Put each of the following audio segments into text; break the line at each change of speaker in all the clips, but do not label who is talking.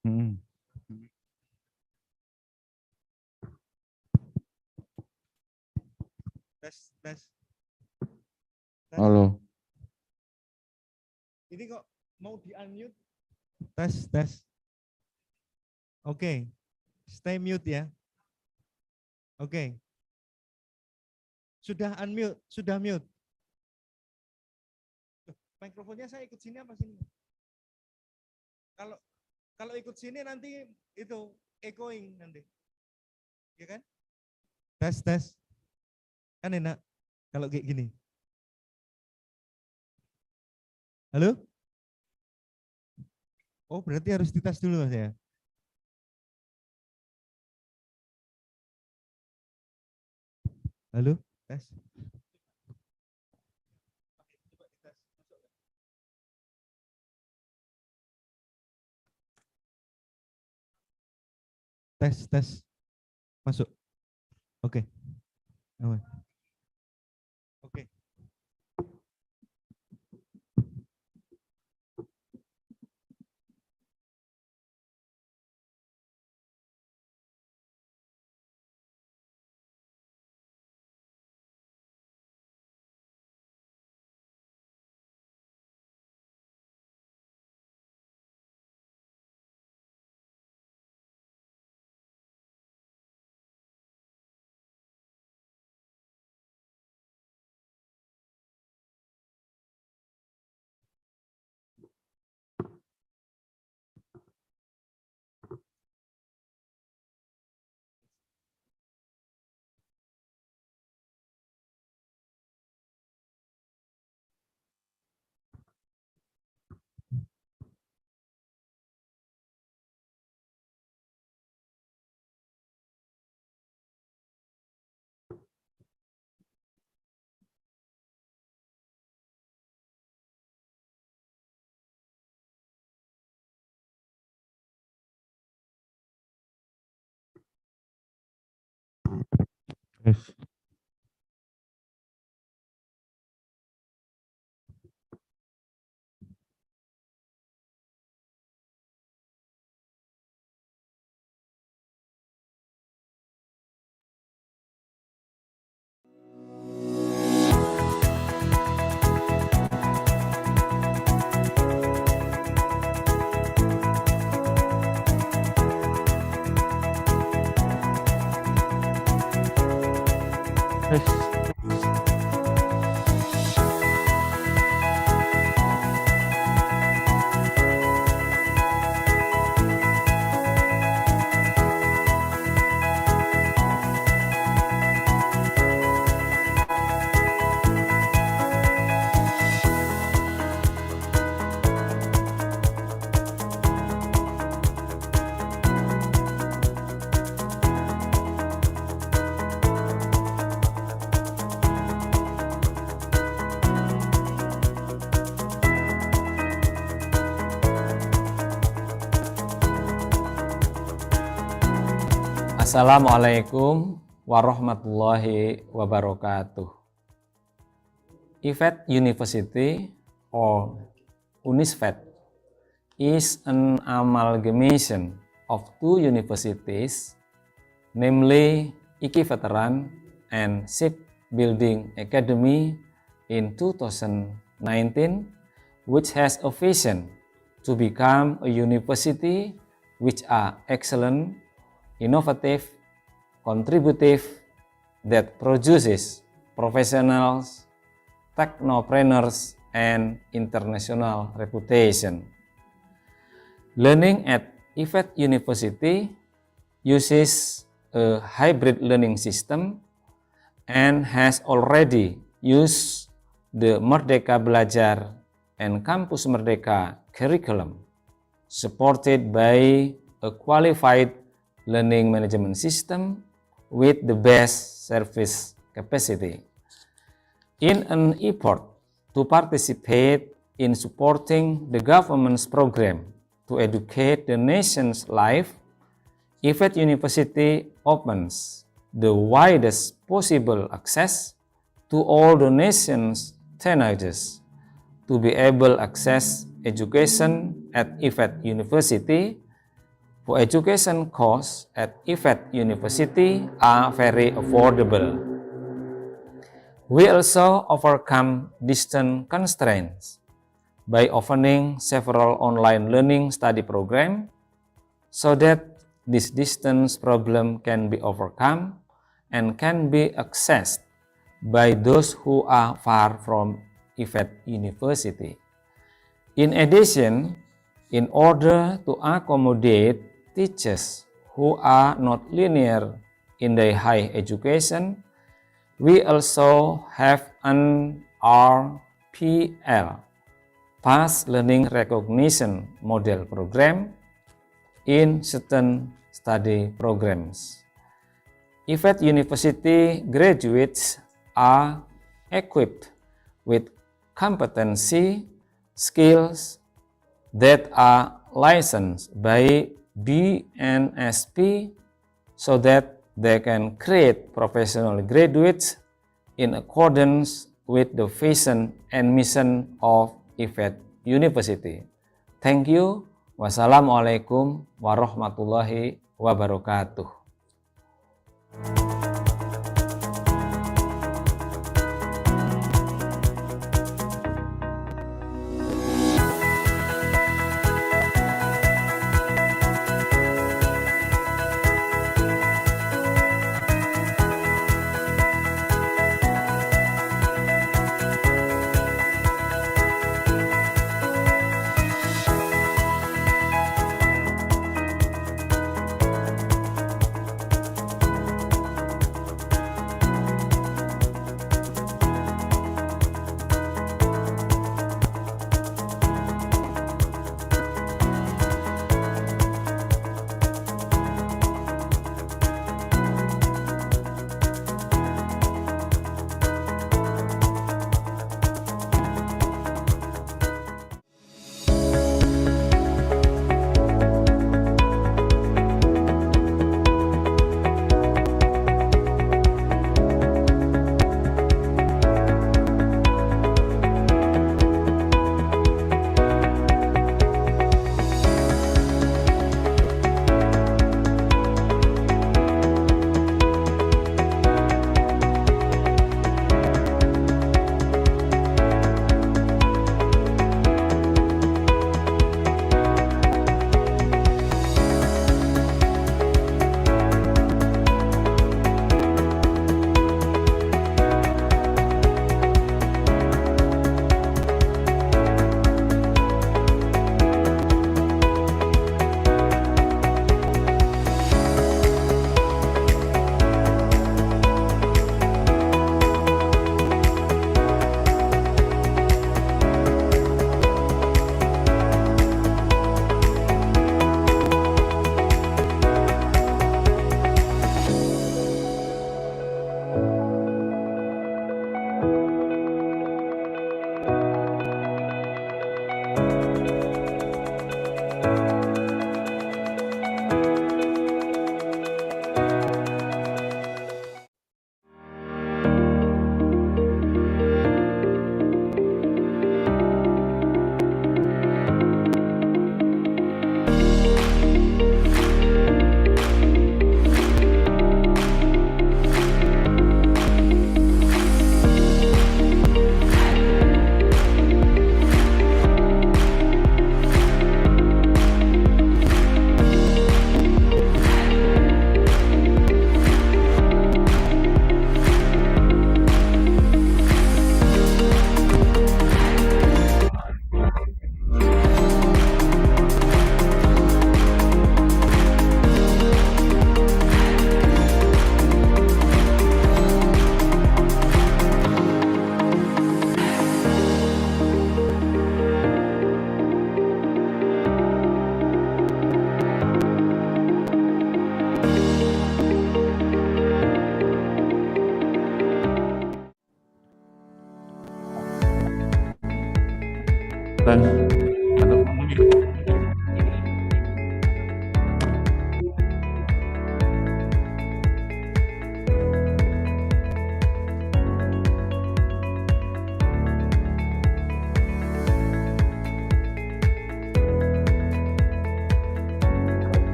Hmm.
Tes, tes.
Halo.
Ini kok mau di-unmute? Tes, tes. Oke. Stay mute ya. Oke. Sudah unmute, sudah mute. Mikrofonnya saya ikut sini apa sini? Kalau ikut sini nanti itu echoing nanti. Ya kan? Tes, tes. Kan enak kalau kayak gini. Halo? Oh, berarti harus dites dulu Mas ya. Halo? Tes. Tes, tes. Masuk. Oke. Aman. Oke.
Yes.
Assalamualaikum warahmatullahi wabarakatuh. IFET University or UNISFET is an amalgamation of two universities, namely IKI Veteran and Shipbuilding Academy in 2019, which has a vision to become a university which are excellent, innovative, contributive, that produces professionals, technopreneurs, and international reputation. Learning at IFET University uses a hybrid learning system and has already used the Merdeka Belajar and Campus Merdeka curriculum, supported by a qualified learning management system with the best service capacity. In an effort to participate in supporting the government's program to educate the nation's life, IFET University opens the widest possible access to all the nation's teenagers to be able to access education at IFET University education costs at IFET University are very affordable. We also overcome distance constraints by offering several online learning study programs so that this distance problem can be overcome and can be accessed by those who are far from IFET University. In addition, in order to accommodate teachers who are not linear in their higher education, we also have an RPL, Fast Learning Recognition Model program in certain study programs. IFET University graduates are equipped with competency, skills that are licensed by BNSP so that they can create professional graduates in accordance with the vision and mission of IFET University. Thank you. Wassalamualaikum warahmatullahi wabarakatuh.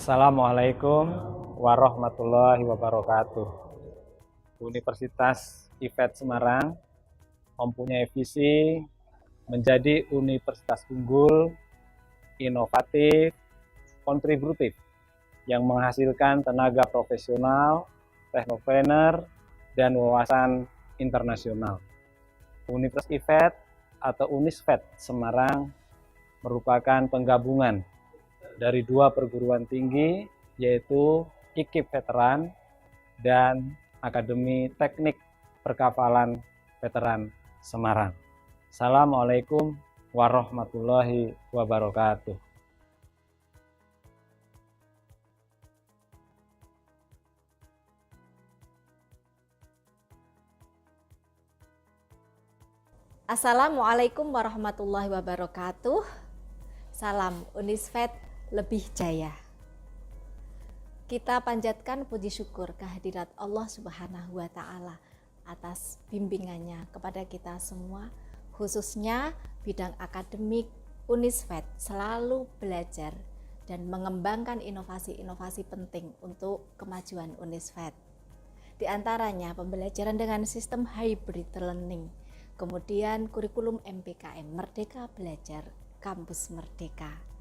Assalamualaikum warahmatullahi wabarakatuh. Universitas IFET Semarang mempunyai visi menjadi universitas unggul, inovatif, kontributif, yang menghasilkan tenaga profesional, teknopreneur, dan wawasan internasional. Universitas IFET atau Unisfet Semarang merupakan penggabungan dari dua perguruan tinggi, yaitu IKIP Veteran dan Akademi Teknik Perkapalan Veteran Semarang. Assalamualaikum warahmatullahi wabarakatuh.
Assalamualaikum warahmatullahi wabarakatuh. Salam Unisfet lebih jaya. Kita panjatkan puji syukur kehadirat Allah Subhanahu wa Ta'ala atas bimbingannya kepada kita semua, khususnya bidang akademik. Unisfet selalu belajar dan mengembangkan inovasi-inovasi penting untuk kemajuan Unisfet. Di antaranya pembelajaran dengan sistem hybrid learning, kemudian kurikulum MPKM Merdeka Belajar Kampus Merdeka,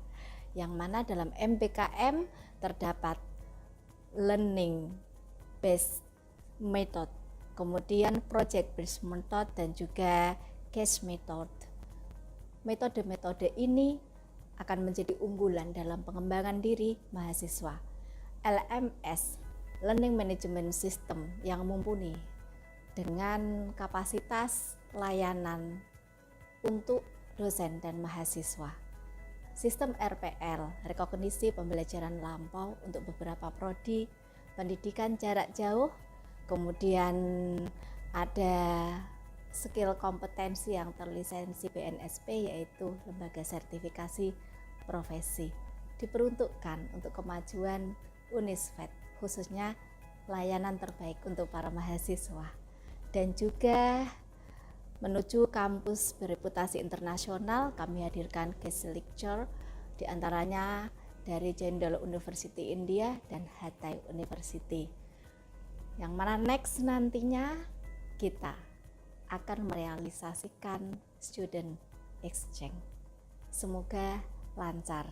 yang mana dalam MPKM terdapat learning based method, kemudian project based method, dan juga case method. Metode-metode ini akan menjadi unggulan dalam pengembangan diri mahasiswa. LMS, Learning Management System, yang mumpuni dengan kapasitas layanan untuk dosen dan mahasiswa. Sistem RPL, rekognisi pembelajaran lampau untuk beberapa prodi, pendidikan jarak jauh, kemudian ada skill kompetensi yang terlisensi BNSP, yaitu lembaga sertifikasi profesi, diperuntukkan untuk kemajuan Unisfet, khususnya layanan terbaik untuk para mahasiswa, dan juga menuju kampus bereputasi internasional. Kami hadirkan guest lecture, diantaranya dari Jindal University India dan Hatay University, yang mana next nantinya kita akan merealisasikan student exchange. Semoga lancar,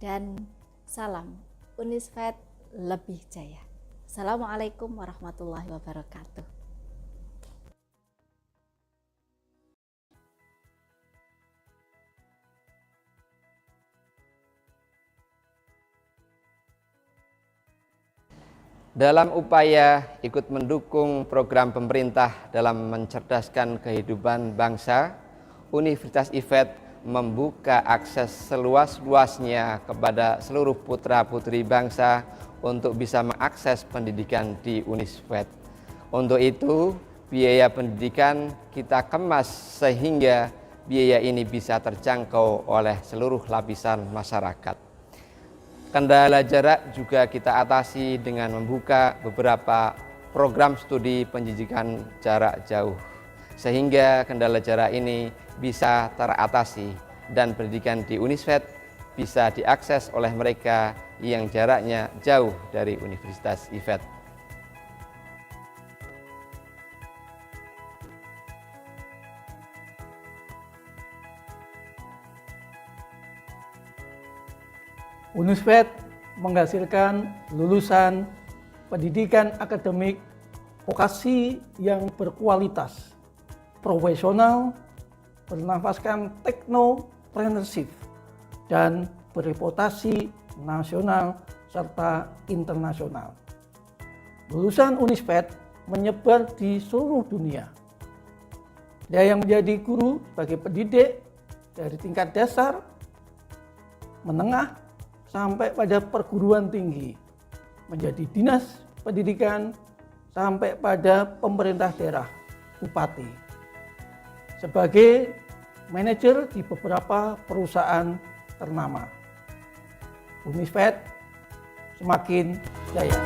dan salam Unisfet lebih jaya. Assalamualaikum warahmatullahi wabarakatuh.
Dalam upaya ikut mendukung program pemerintah dalam mencerdaskan kehidupan bangsa, Universitas IFET membuka akses seluas-luasnya kepada seluruh putra-putri bangsa untuk bisa mengakses pendidikan di Unisfet. Untuk itu, biaya pendidikan kita kemas sehingga biaya ini bisa terjangkau oleh seluruh lapisan masyarakat. Kendala jarak juga kita atasi dengan membuka beberapa program studi pendidikan jarak jauh, sehingga kendala jarak ini bisa teratasi dan pendidikan di Unisfet bisa diakses oleh mereka yang jaraknya jauh dari Universitas IFET.
Unisfet menghasilkan lulusan pendidikan akademik vokasi yang berkualitas, profesional, bernafaskan Technopreneurship, dan bereputasi nasional serta internasional. Lulusan Unisfet menyebar di seluruh dunia. Dia yang menjadi guru sebagai pendidik dari tingkat dasar, menengah, sampai pada perguruan tinggi, menjadi dinas pendidikan, sampai pada pemerintah daerah, bupati, sebagai manajer di beberapa perusahaan ternama. Unisfet semakin jaya.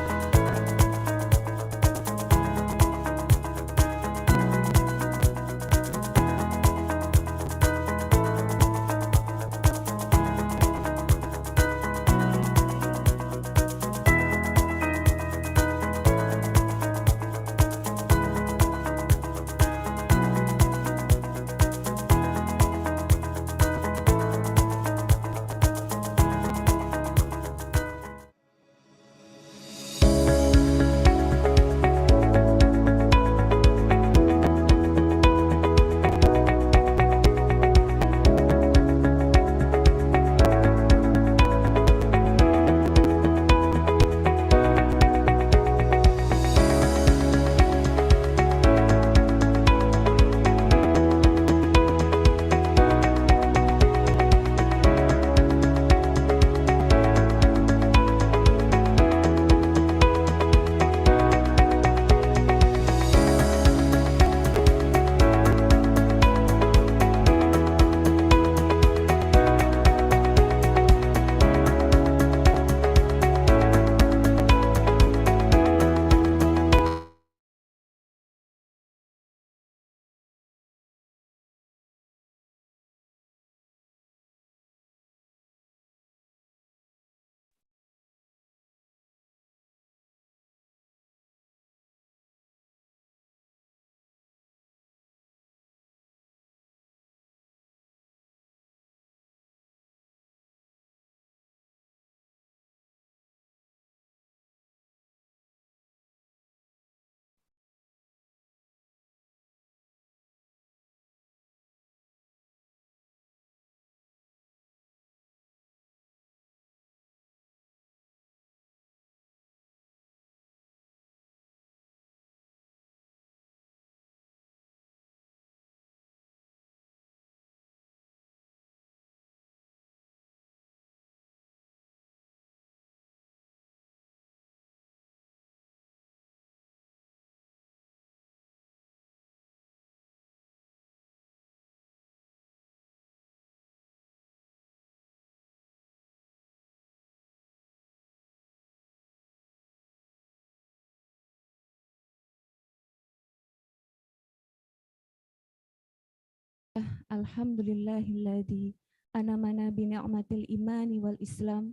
alhamdulillahilladzi anamana bi ni'matil imani wal islam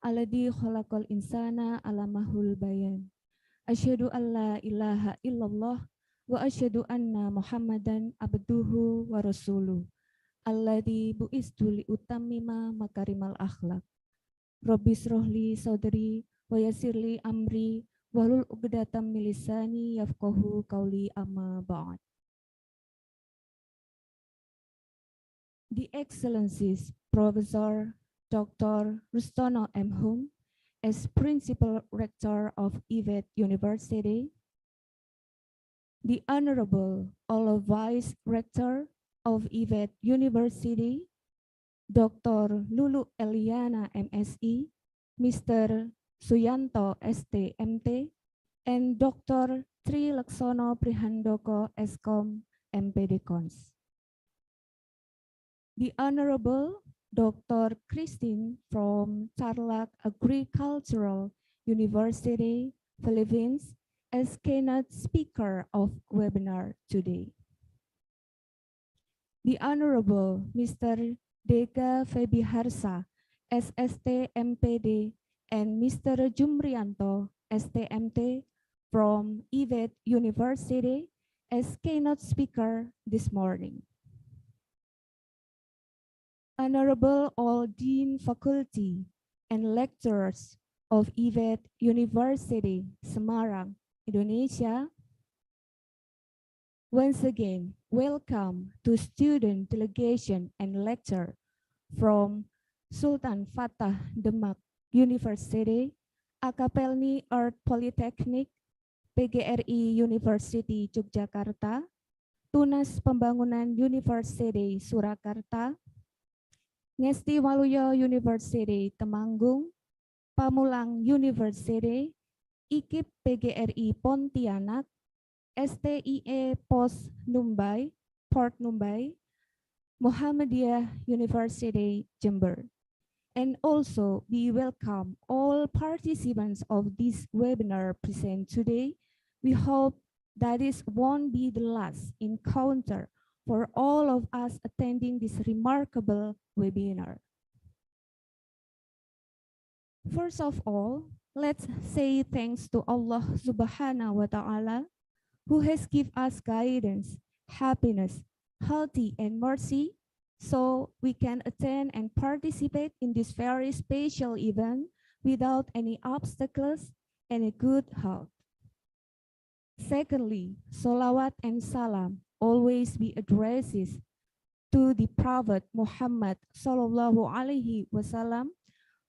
alladzi khalaqal insana alamahul bayan. Asyhadu an la ilaha illallah wa asyhadu anna Muhammadan abduhu wa rasuluh. Alladzi bu'istu li utammima makarimal akhlak. Rabbis rohli saudari wa yassirli amri wahlul 'uqdatam min lisani yafqahu qawli amma ba'd. The Excellencies Professor Dr. Rustono M. Hum, as Principal Rector of IVET University, the Honorable All Vice Rector of IVET University, Dr. Lulu Eliana MSI, Mr. Suyanto ST.MT, and Dr. Tri Laksono Prihandoko Eskom MPD Cons. The Honorable Dr. Christine from Tarlac Agricultural University, Philippines, as keynote speaker of webinar today. The Honorable Mr. Deka Febiharsa, SST MPD, and Mr. Jumrianto, STMT, from IVET University, as keynote speaker this morning. Honorable all Dean Faculty and Lecturers of IVET University, Semarang, Indonesia. Once again, welcome to student delegation and lecture from Sultan Fatah Demak University, Akapelni Art Polytechnic, PGRI University Yogyakarta, Tunas Pembangunan University Surakarta, Ngesti Waluyo University Temanggung, Pamulang University, IKIP PGRI Pontianak, STIE Pos Numbai, Port Numbai, Muhammadiyah University Jember. And also we welcome all participants of this webinar present today. We hope that this won't be the last encounter for all of us attending this remarkable webinar. First of all, let's say thanks to Allah Subhanahu wa Ta'ala, who has given us guidance, happiness, healthy, and mercy, so we can attend and participate in this very special event without any obstacles and a good health. Secondly, salawat and salam always be addresses to the Prophet Muhammad sallallahu alaihi wasallam,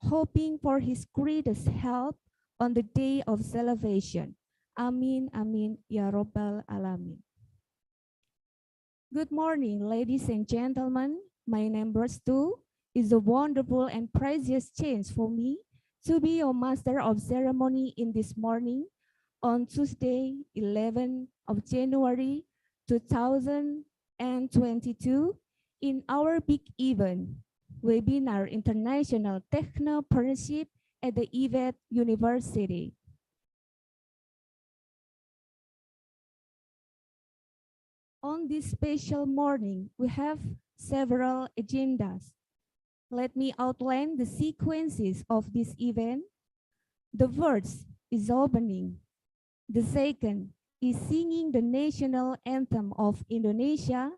hoping for his greatest help on the day of salvation. Amin, amin, ya Rabbal Alamin. Good morning, ladies and gentlemen. My name Restu. It's a wonderful and precious chance for me to be your master of ceremony in this morning on Tuesday, 11th of January, 2022 in our big event, Webinar International Technopreneurship at the IVET University. On this special morning, we have several agendas. Let me outline the sequences of this event. The first is opening. The second is singing the national anthem of Indonesia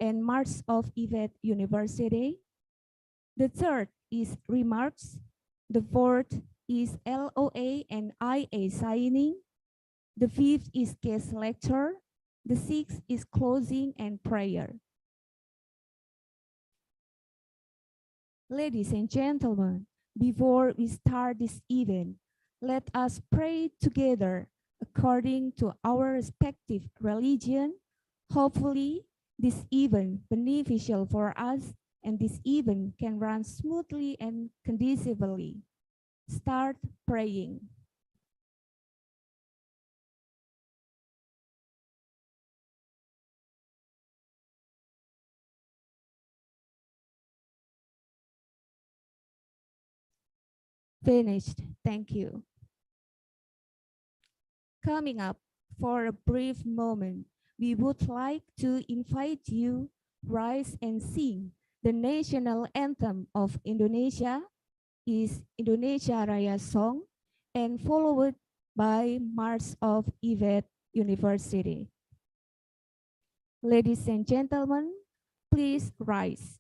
and March of IVET University. The third is remarks. The fourth is LOA and IA signing. The fifth is guest lecture. The sixth is closing and prayer. Ladies and gentlemen, before we start this event, let us pray together according to our respective religion. Hopefully, this event beneficial for us and this event can run smoothly and conducively. Start praying. Finished. Thank you. Coming up for a brief moment, we would like to invite you rise and sing the national anthem of Indonesia is Indonesia Raya song and followed by March of IVET University. Ladies and gentlemen, please rise.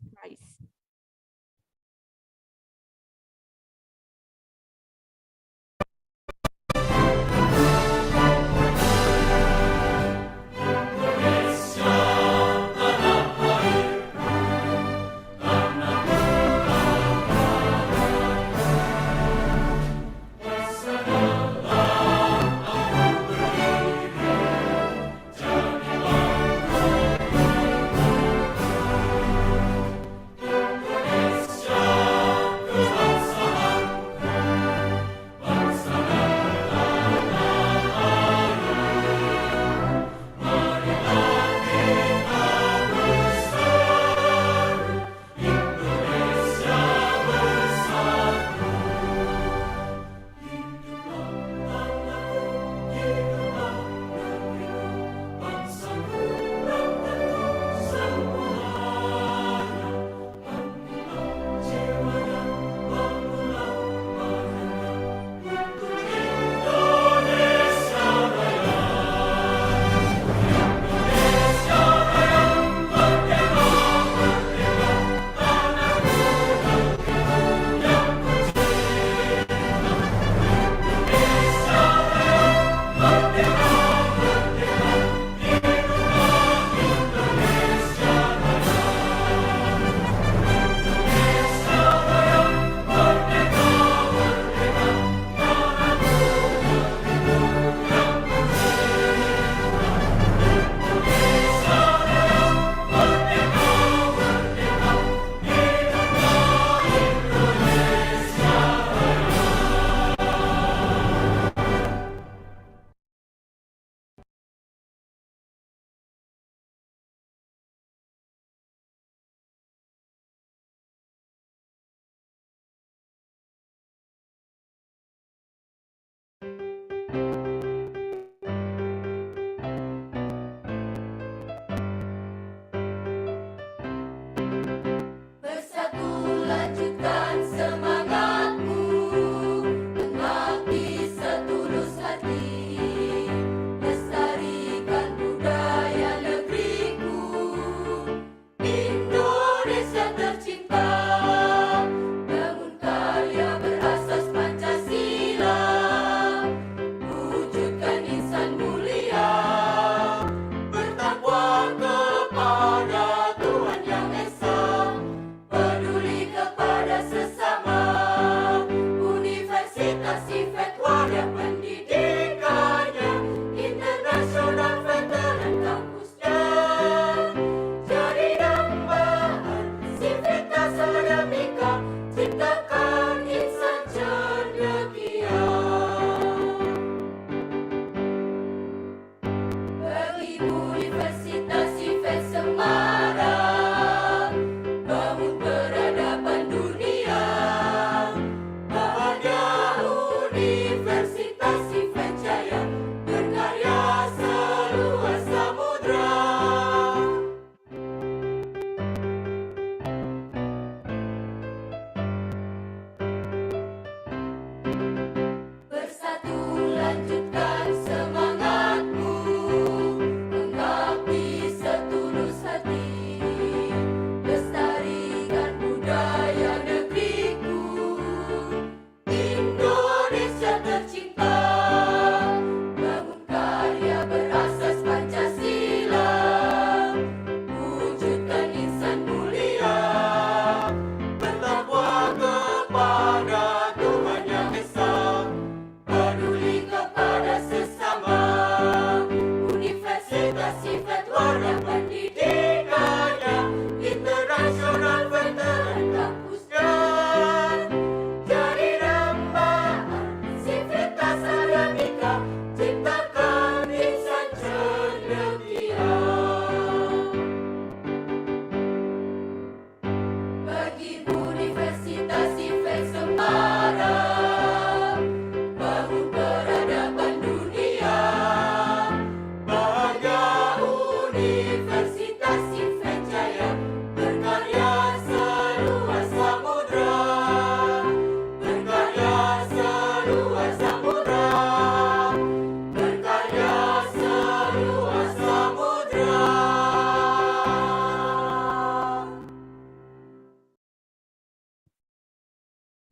Universitas Invent Jaya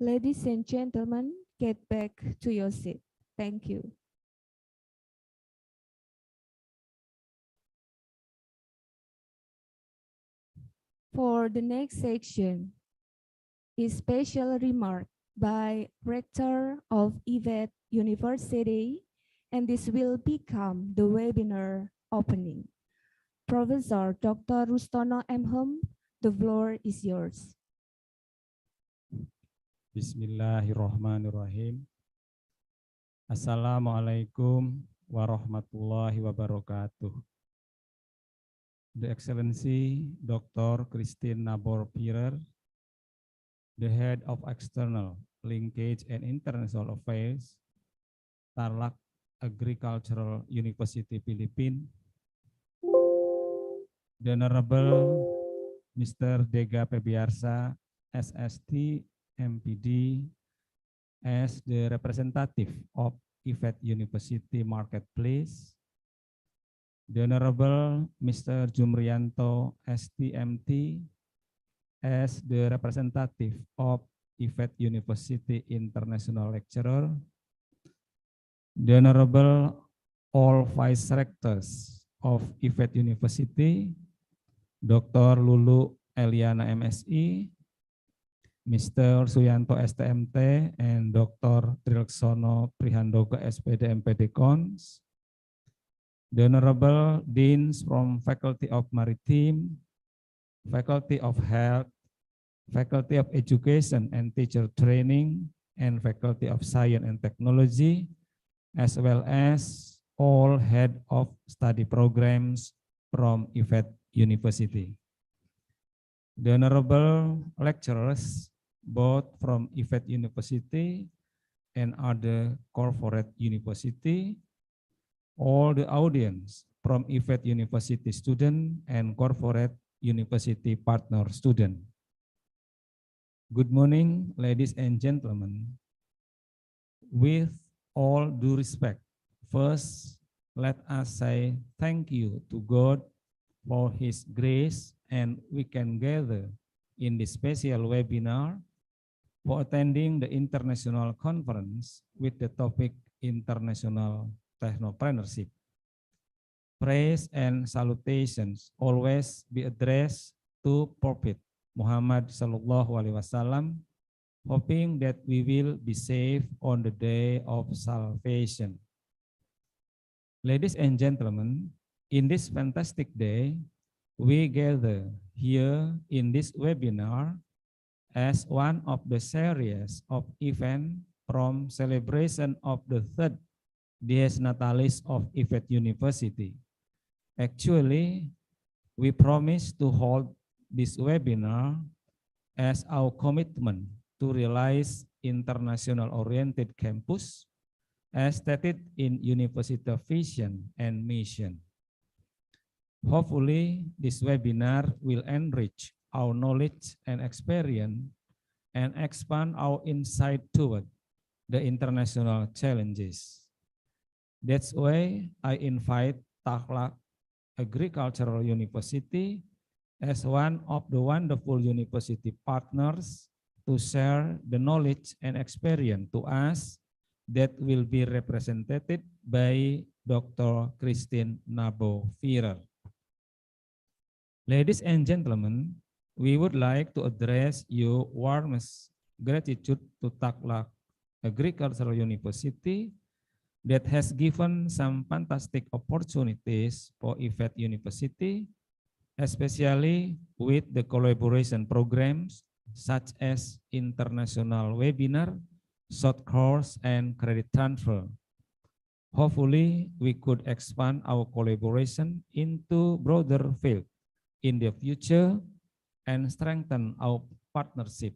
Ladies and gentlemen, get back to your seat. Thank you. For the next section is special remark by Rector of IVET University, and this will become the webinar opening. Professor Dr. Rustono M. The floor is yours.
Bismillahirrahmanirrahim. Assalamualaikum warahmatullahi wabarakatuh. The Excellency Dr. Christine Nabor-Pirer, the Head of External Linkage and International Affairs, Tarlac Agricultural University, Philippines, the Honorable Mr. Dega Pebiarsa, SST, MPD, as the representative of IVET University Marketplace, the Honorable Mr. Jumrianto, STMT, as the representative of IVET University International Lecturer, the Honorable all Vice Rectors of IVET University, Dr. Lulu Eliana MSI, Mr. Suyanto STMT, and Dr. Trilaksono Prihandoga SPD MPD Cons, the Honorable Deans from Faculty of Maritime, Faculty of Health, Faculty of Education and Teacher Training, and Faculty of Science and Technology, as well as all head of study programs from IVET University. The Honorable lecturers, both from IVET University and other corporate university, all the audience from IVET University student and corporate university partner student. Good morning, ladies and gentlemen. With all due respect, first, let us say thank you to God for His grace, and we can gather in this special webinar for attending the international conference with the topic International Technopreneurship. Praise and salutations always be addressed to Prophet Muhammad Sallallahu Alaihi Wasallam, hoping that we will be safe on the day of salvation. Ladies and gentlemen, in this fantastic day, we gather here in this webinar as one of the series of events from celebration of the third Dies Natalis of IVET University. Actually, we promise to hold this webinar as our commitment to realize international-oriented campus as stated in university vision and mission. Hopefully, this webinar will enrich our knowledge and experience and expand our insight toward the international challenges. That's why I invite Tarlac Agricultural University as one of the wonderful university partners to share the knowledge and experience to us that will be represented by Dr. Christine Nabor-Pirer. Ladies and gentlemen, we would like to address your warmest gratitude to Tarlac Agricultural University that has given some fantastic opportunities for IVET University, especially with the collaboration programs such as international webinar, short course, and credit transfer. Hopefully, we could expand our collaboration into broader field in the future and strengthen our partnership.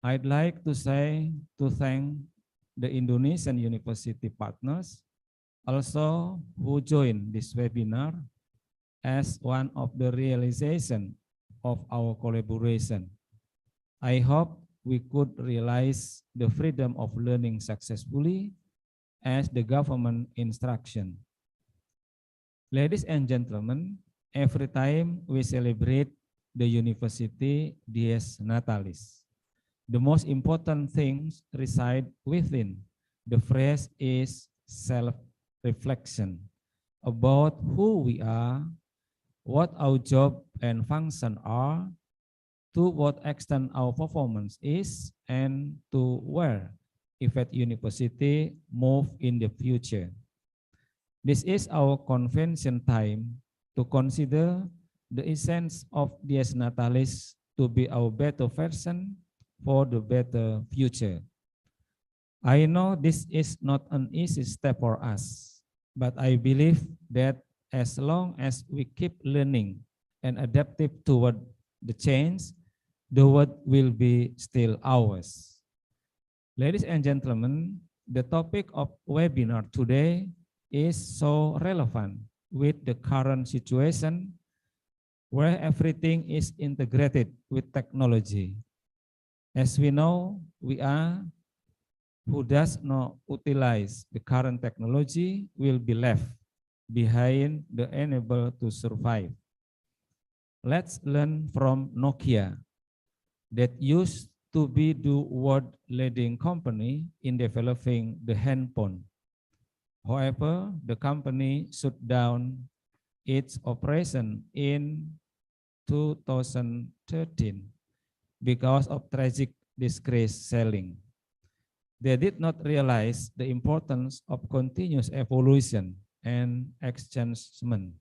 I'd like to thank the Indonesian university partners also who joined this webinar as one of the realization of our collaboration. I hope we could realize the freedom of learning successfully as the government instruction. Ladies and gentlemen, every time we celebrate the University Dies Natalis, The most important things reside within. The phrase is self-reflection about who we are, what our job and function are, to what extent our performance is, and to where IFET University move in the future. This is our convention time to consider the essence of Dies Natalis to be our better version for the better future. I know this is not an easy step for us, but I believe that as long as we keep learning and adaptive toward the change, the world will be still ours. Ladies and gentlemen, the topic of webinar today is so relevant with the current situation where everything is integrated with technology. As we know, we are who does not utilize the current technology will be left behind the unable to survive. Let's learn from Nokia that used to be the world leading company in developing the handphone. However, the company shut down its operation in 2013 because of tragic disgrace selling. They did not realize the importance of continuous evolution and exchangement.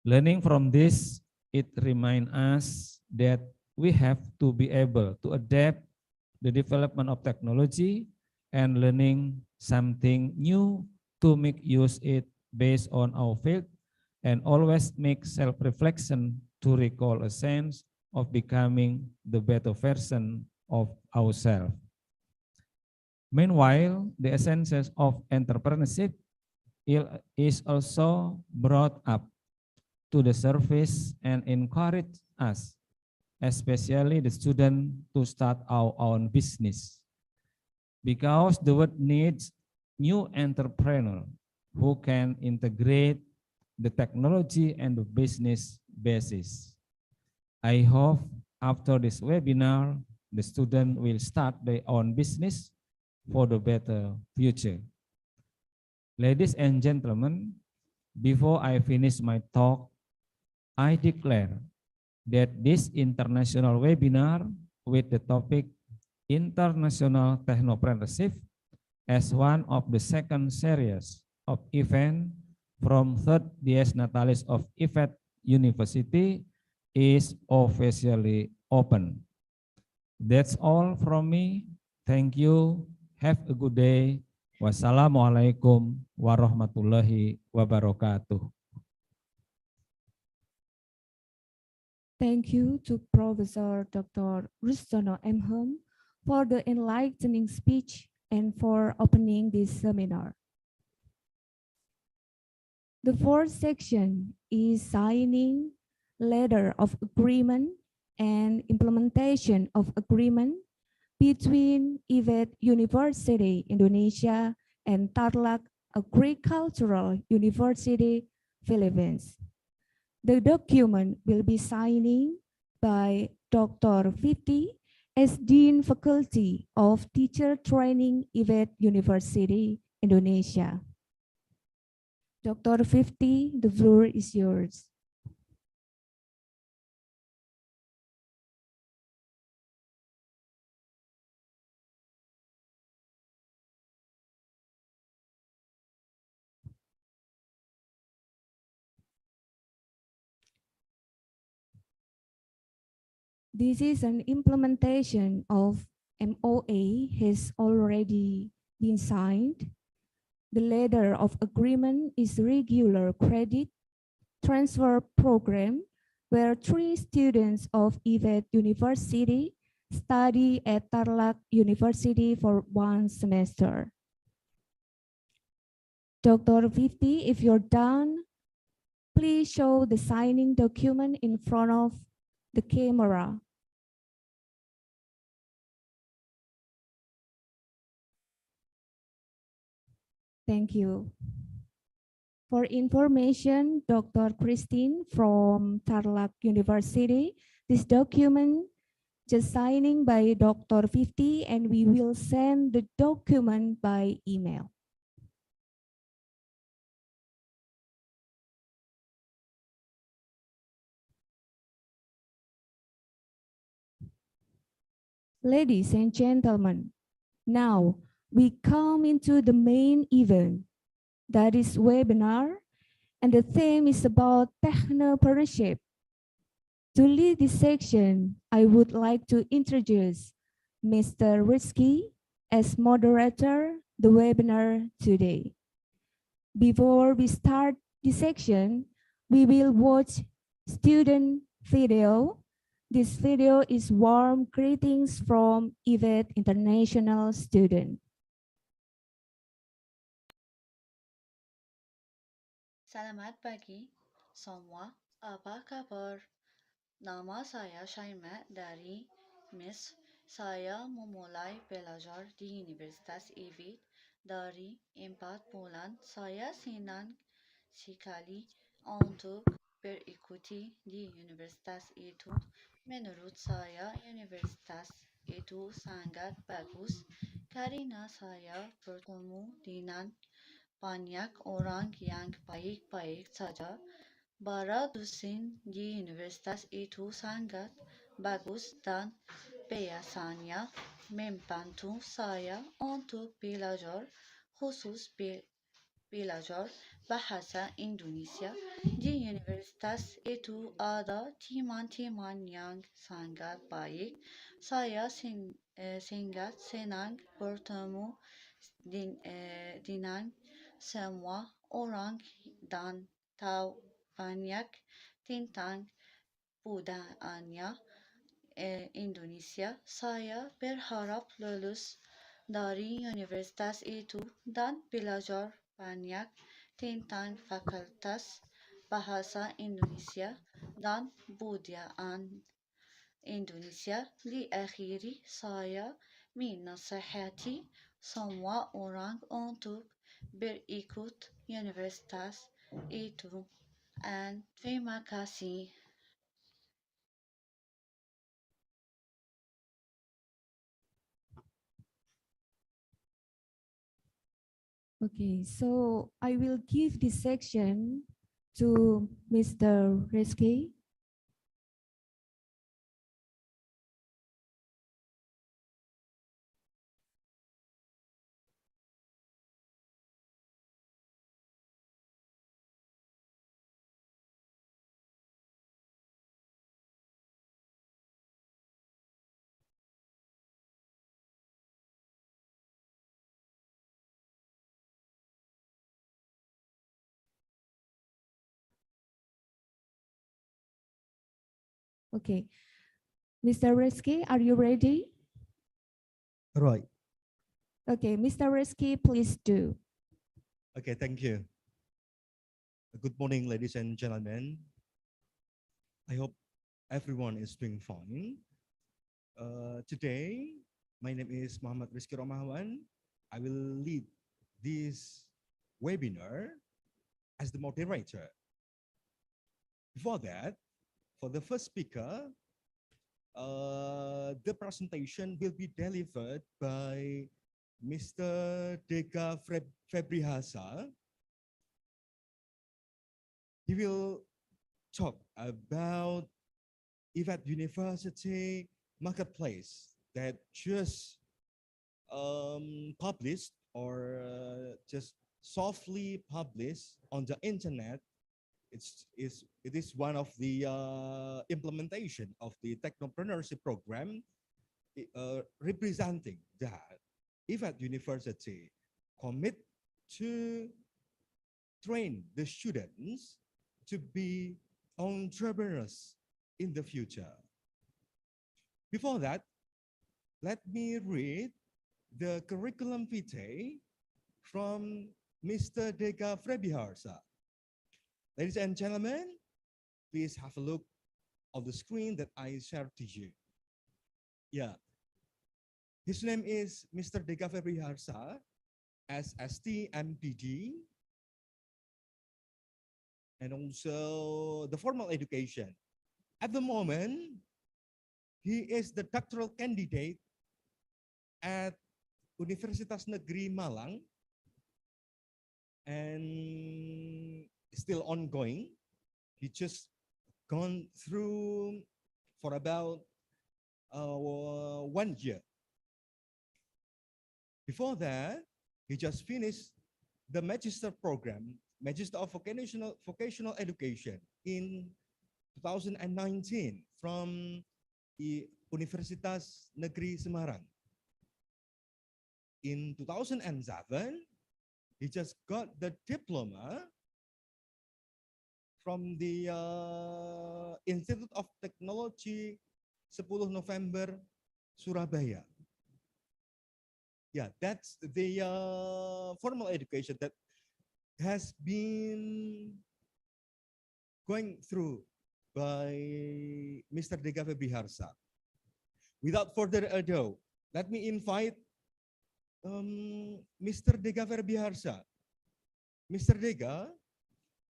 Learning from this, it reminds us that we have to be able to adapt the development of technology and learning something new to make use it based on our field and always make self-reflection to recall a sense of becoming the better version of ourselves. Meanwhile, the essence of entrepreneurship is also brought up to the surface and encourage us, especially the student, to start our own business. Because the world needs new entrepreneur who can integrate the technology and the business basis. I hope after this webinar, the student will start their own business for the better future. Ladies and gentlemen, before I finish my talk, I declare that this international webinar with the topic International Technopreneurship as one of the second series of event from third Dies Natalis of IFET University is officially open. That's all from me. Thank you. Have a good day. Wassalamualaikum warahmatullahi wabarakatuh.
Thank you to Professor Dr. Rustono M. Hum for the enlightening speech and for opening this seminar. The fourth section is signing letter of agreement and implementation of agreement between IFET University Indonesia and Tarlac Agricultural University Philippines. The document will be signing by Dr. Fiti as Dean Faculty of Teacher Training IFET University Indonesia. Dr. Fiti, the floor is yours. This is an implementation of MOA has already been signed. The letter of agreement is regular credit transfer program where 3 students of IFET University study at Tarlac University for 1 semester. Dr. Fiti, if you're done, please show the signing document in front of the camera. Thank you. For information, Dr. Christine from Tarlac University, this document Just signing by Dr. 50 and we will send the document by email. Ladies and gentlemen, now we come into the main event, that is webinar, and the theme is about technopreneurship. To lead this section, I would like to introduce Mr. Rizky as moderator the webinar today. Before we start the section, we will watch student video. This video is warm greetings from IVET International student.
Selamat pagi semua, apa kabar? Nama saya Shaima dari Mesir. Saya memulai belajar di Universitas IVET dari 4 bulan. Saya senang sekali untuk berikuti di universitas itu. Menurut saya, universitas itu sangat bagus karena saya bertemu dengan banyak orang yang baik-baik saja. Para dosen di universitas itu sangat bagus dan biasanya membantu saya untuk belajar, khusus belajar bahasa Indonesia. Di universitas itu ada teman-teman yang sangat baik. Saya sangat senang bertemu dengan semua orang dan tahu banyak tentang budaya Indonesia. Saya berharap lulus dari universitas itu dan belajar banyak tentang Fakultas Bahasa Indonesia dan Budayaan Indonesia. Di akhiri, saya menasihati semua orang untuk berikut universitas itu. And terima kasih.
Okay, so I will give this section to Mr. Rizky. Okay, Mr. Rizky, are you ready?
Right.
Okay, Mr. Rizky, please do.
Okay, thank you. Good morning, ladies and gentlemen. I hope everyone is doing fine. Today, my name is Muhammad Rizky Romawan. I will lead this webinar as the moderator. Before that, for the first speaker, the presentation will be delivered by Mr. Deka Febrihasa. He will talk about IVET University Marketplace that just published or just softly published on the internet. It is one of the implementation of the Technopreneurship program, representing that IVET University commit to train the students to be entrepreneurs in the future. Before that, let me read the curriculum vitae from Mr. Deka Febrihasa. Ladies and gentlemen, please have a look on the screen that I shared to you. Yeah. His name is Mr. Deka Febrihasa, SST MPD, and also the formal education. At the moment, He is the doctoral candidate at Universitas Negeri Malang and still ongoing. He just gone through for about 1 year. Before that, he just finished the Magister program, Magister of Vocational Education in 2019 from Universitas Negeri Semarang. In 2007, he just got the diploma from the Institute of Technology 10 November Surabaya. Yeah, that's the formal education that has been going through by Mr. Dega Febriharsa. Without further ado, let me invite Mr. Dega Febriharsa. Mr. Dega,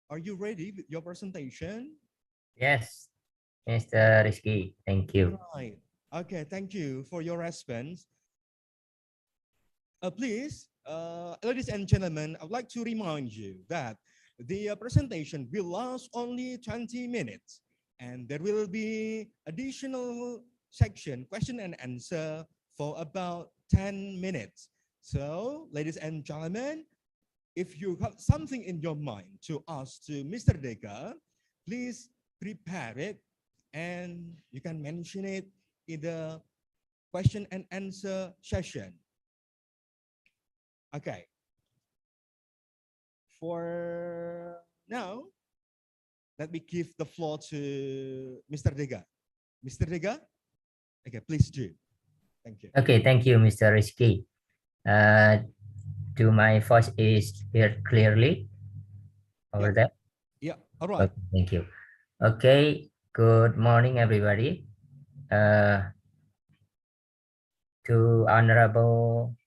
are you ready with your presentation?
Yes, Mr. Rizky, thank you.
Right. Okay, thank you for your response. Please, ladies and gentlemen, I would like to remind you that the presentation will last only 20 minutes, and there will be additional section, question and answer, for about 10 minutes. So, ladies and gentlemen, if you have something in your mind to ask to Mr. Dega, please prepare it, and you can mention it in the question and answer session. Okay. For now, let me give the floor to Mr. Dega. Mr. Dega? Okay, please do. Thank you.
Okay, thank you, Mr. Rizky. Do my voice is heard clearly over there?
Yeah, all right.
Okay, thank you. Okay, good morning, everybody. To Honorable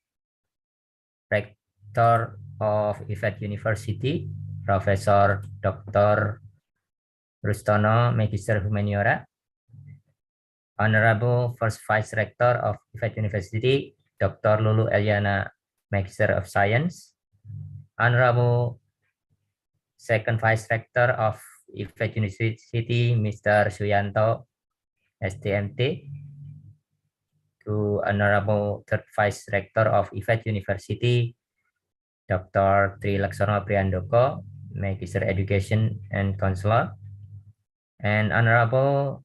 Rector of IFET University, Professor Dr. Rustono, Magister Humaniora, Honorable First Vice Rector of IFET University, Dr. Lulu Eliana, Magister of Science, Honorable Second Vice Rector of IFET University, Mr. Suyanto, STMT, to Honorable Third Vice Rector of IFET University, Dr. Tri Laksono Priandoko, Magister Education and Counselor, and Honorable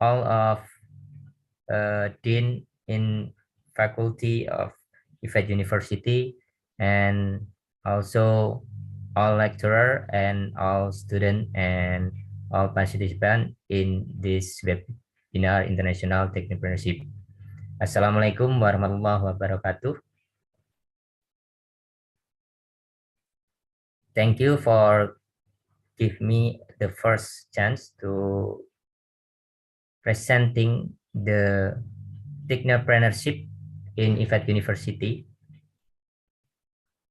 all of Dean in Faculty of IFET University, and also all lecturer and all student and all participants in this webinar International Technopreneurship. Assalamualaikum warahmatullahi wabarakatuh. Thank you for give me the first chance to presenting the Technopreneurship in IFET University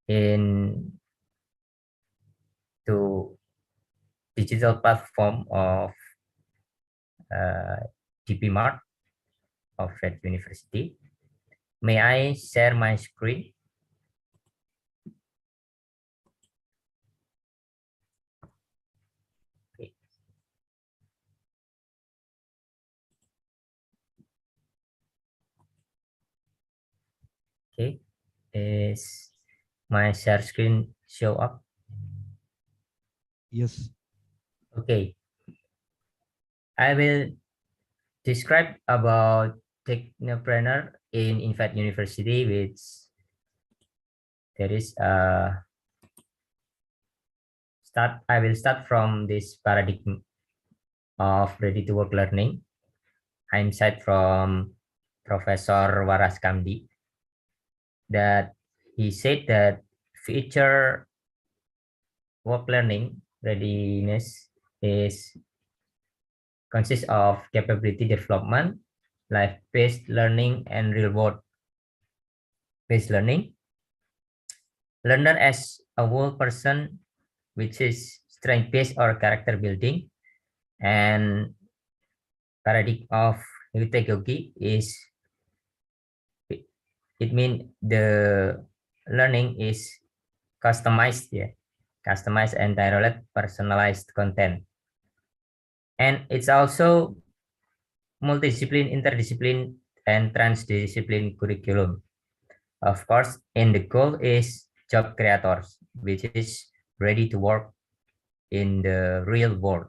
in to digital platform of DPMart of IFET University. May I share my screen? Okay, is my share screen show up?
Yes.
Okay, I will describe about Technopreneur in IFET University, which there is a start. I will start from this paradigm of ready-to-work learning. I'm set from Professor Waras Kamdi, that he said that future work learning readiness is consists of capability development, life-based learning, and real-world-based learning. Learner as a whole person, which is strength-based or character building, and paradigm of new pedagogy is, it means the learning is customized, customized and tailored personalized content. And it's also multidiscipline, interdiscipline, and transdiscipline curriculum. Of course, and the goal is job creators, which is ready to work in the real world.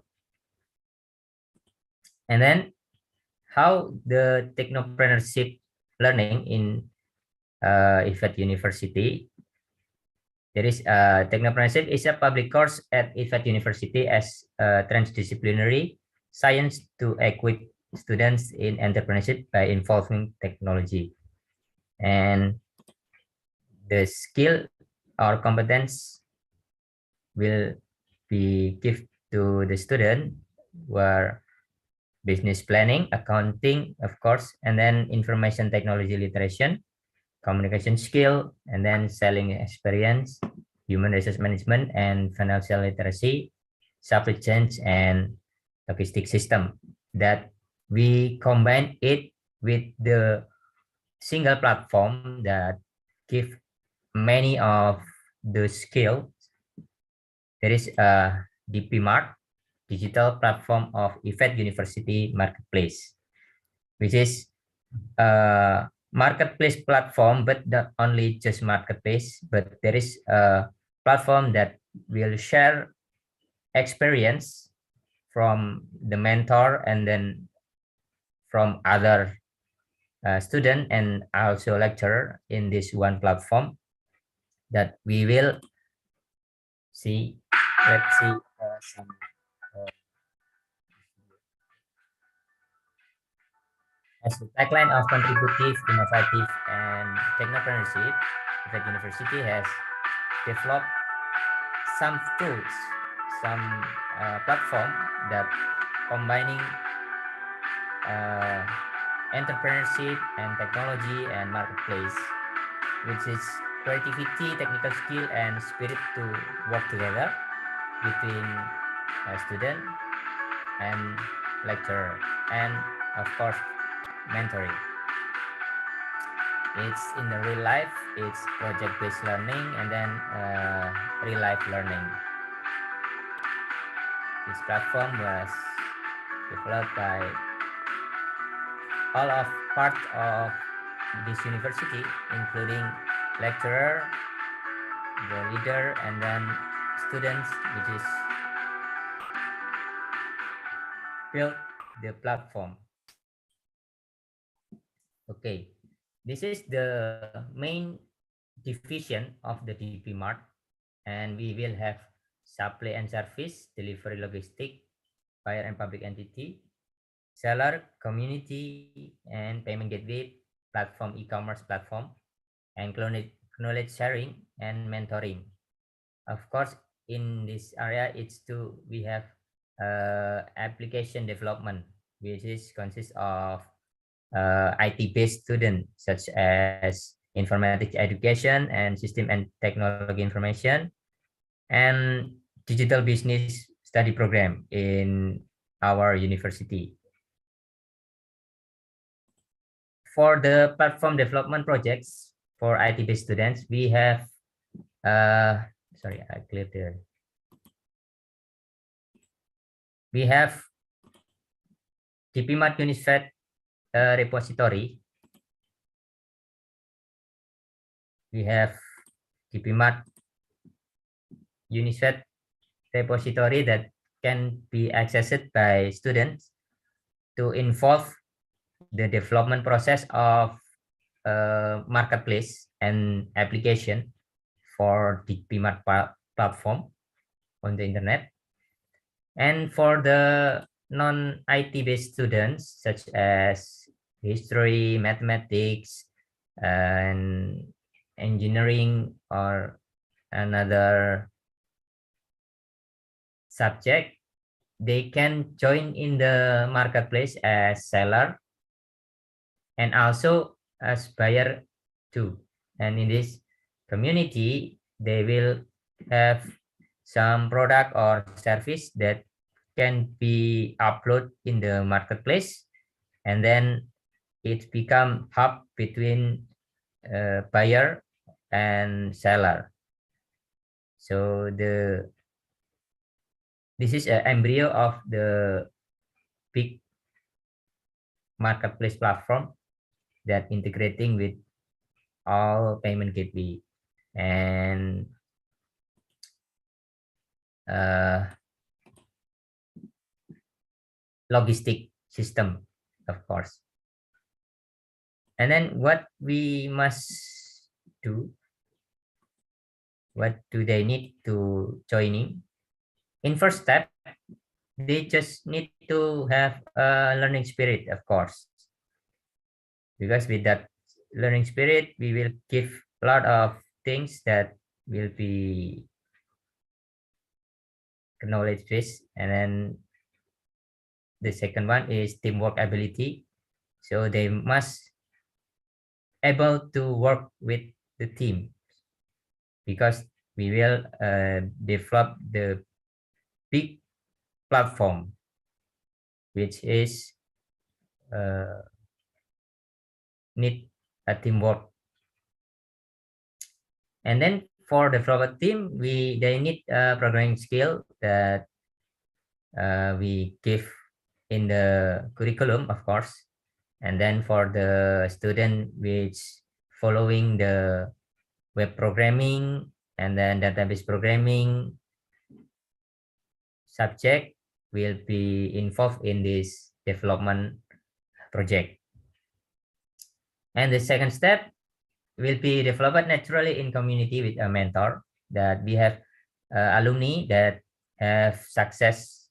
And then how the technopreneurship learning in IFET University. There is Technopreneurship is a public course at IFET University as a transdisciplinary science to equip students in entrepreneurship by involving technology. And the skill or competence will be given to the student were business planning, accounting, of course, and then information technology literacy, communication skill, and then selling experience, human resource management, and financial literacy, supply chains, and logistic system. That we combine it with the single platform that give many of the skills. There is a DP Mart, digital platform of IFET University Marketplace, which is a marketplace platform, but not only just marketplace, but there is a platform that will share experience from the mentor and then from other student and also lecturer in this one platform that we will see. Let's see some as the tagline of contributive, innovative, and technopreneurship, the university has developed some tools, some platform that combining entrepreneurship and technology and marketplace, which is creativity, technical skill, and spirit to work together between a student and lecturer, and of course mentoring. It's in the real life, it's project-based learning, and then real life learning. This platform was developed by all of part of this university, including lecturer, the leader, and then students, which is built the platform. Okay, this is the main division of the DP Mart, and we will have supply and service, delivery, logistic, buyer and public entity, seller, community, and payment gateway platform, e-commerce platform, and knowledge sharing and mentoring. Of course, in this area, we have application development, which is consists of IT-based students such as informatics education and system and technology information, and digital business study program in our university. For the platform development projects for IT-based students, we have, sorry, I cleared there. We have DPMAT Unisfed repository. We have DPMAT Unisfed repository that can be accessed by students to involve the development process of marketplace and application for the DPMAT platform on the internet. And for the non-IT based students such as history, mathematics, and engineering or another subject, they can join in the marketplace as seller and also as buyer too. And in this community, they will have some product or service that can be uploaded in the marketplace and then it become hub between buyer and seller. So this is an embryo of the big marketplace platform that integrating with all payment gateway and logistic system, of course. And then what we must do, what do they need to joining? In first step, they just need to have a learning spirit, of course, because with that learning spirit, we will give a lot of things that will be knowledge base. And then the second one is teamwork ability. So they must able to work with the team, because we will develop the big platform, which is need a teamwork. And then for the developer team, they need a programming skill that we give in the curriculum, of course. And then for the student which following the web programming and then database programming subject will be involved in this development project. And the second step will be developed naturally in community with a mentor, that we have alumni that have success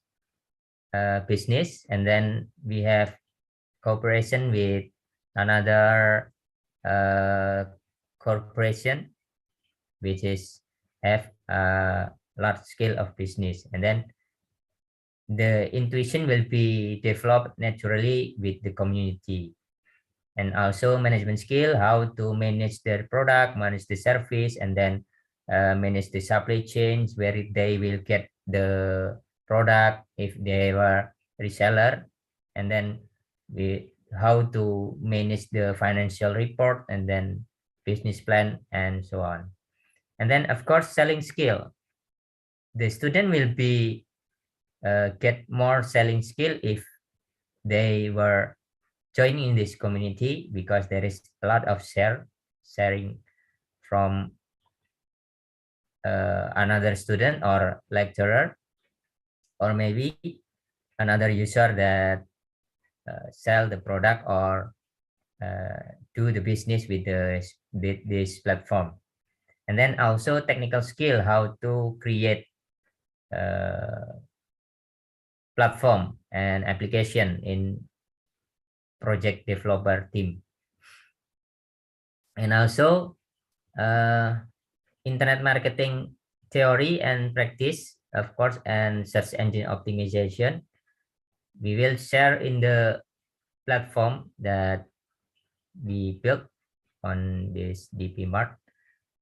business, and then we have cooperation with another corporation which is have a large scale of business, and then the intuition will be developed naturally with the community. And also management skill, how to manage their product, manage the service, and then manage the supply chains where they will get the product if they were reseller, and then how to manage the financial report, and then business plan, and so on. And then of course selling skill, the student will be get more selling skill if they were joining in this community, because there is a lot of sharing from another student or lecturer, or maybe another user that sell the product or do the business with this platform. And then also technical skill, how to create platform and application in project developer team. And also internet marketing theory and practice, of course, and search engine optimization. We will share in the platform that we built on this DP Mart.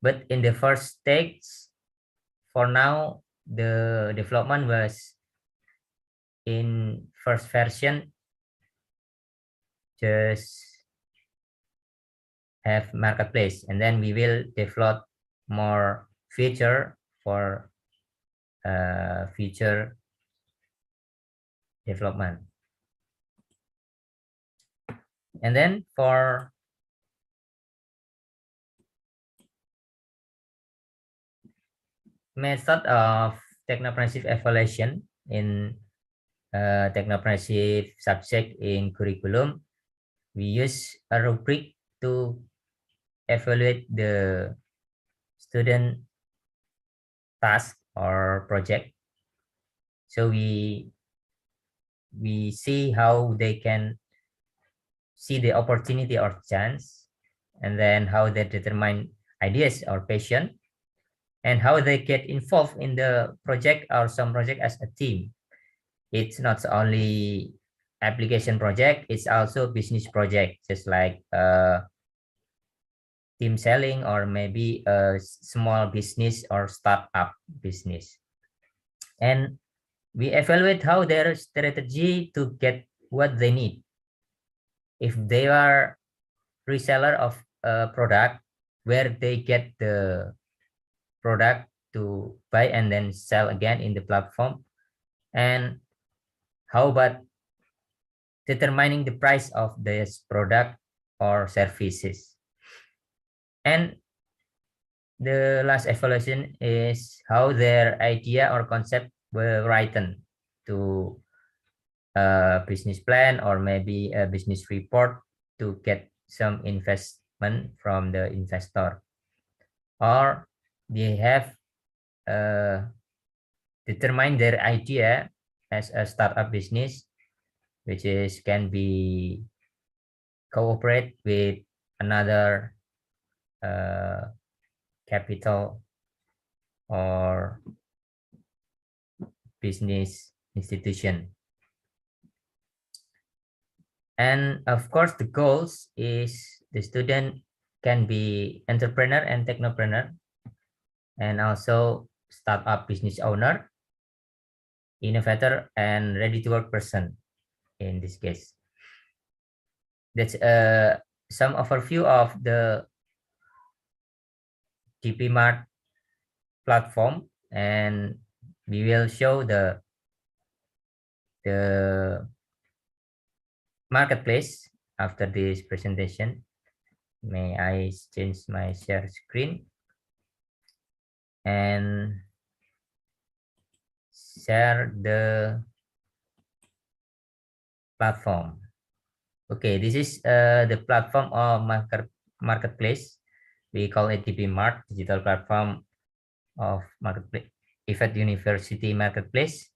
But in the first stage, for now, the development was in first version, just have marketplace, and then we will develop more feature for future development. And then for method of technopreneurship evaluation in technopreneurship subject in curriculum, we use a rubric to evaluate the student task or project. So we see how they can see the opportunity or chance, and then how they determine ideas or passion, and how they get involved in the project or some project as a team. It's not only application project, it's also business project, just like team selling, or maybe a small business or startup business. And we evaluate how their strategy to get what they need. if they are reseller of a product, where they get the product to buy and then sell again in the platform. And how about determining the price of this product or services? And the last evaluation is how their idea or concept were written to a business plan or maybe a business report to get some investment from the investor, or they have determined their idea as a startup business, which is can be cooperate with another capital or business institution. And of course, the goals is the student can be entrepreneur and technopreneur, and also startup business owner, innovator, and ready to work person in this case. That's some overview of the TP Mart platform, and we will show the marketplace after this presentation. May I change my share screen and share the platform. Okay, this is the platform of marketplace. We call it TP Mart, digital platform of marketplace, IFET University Marketplace.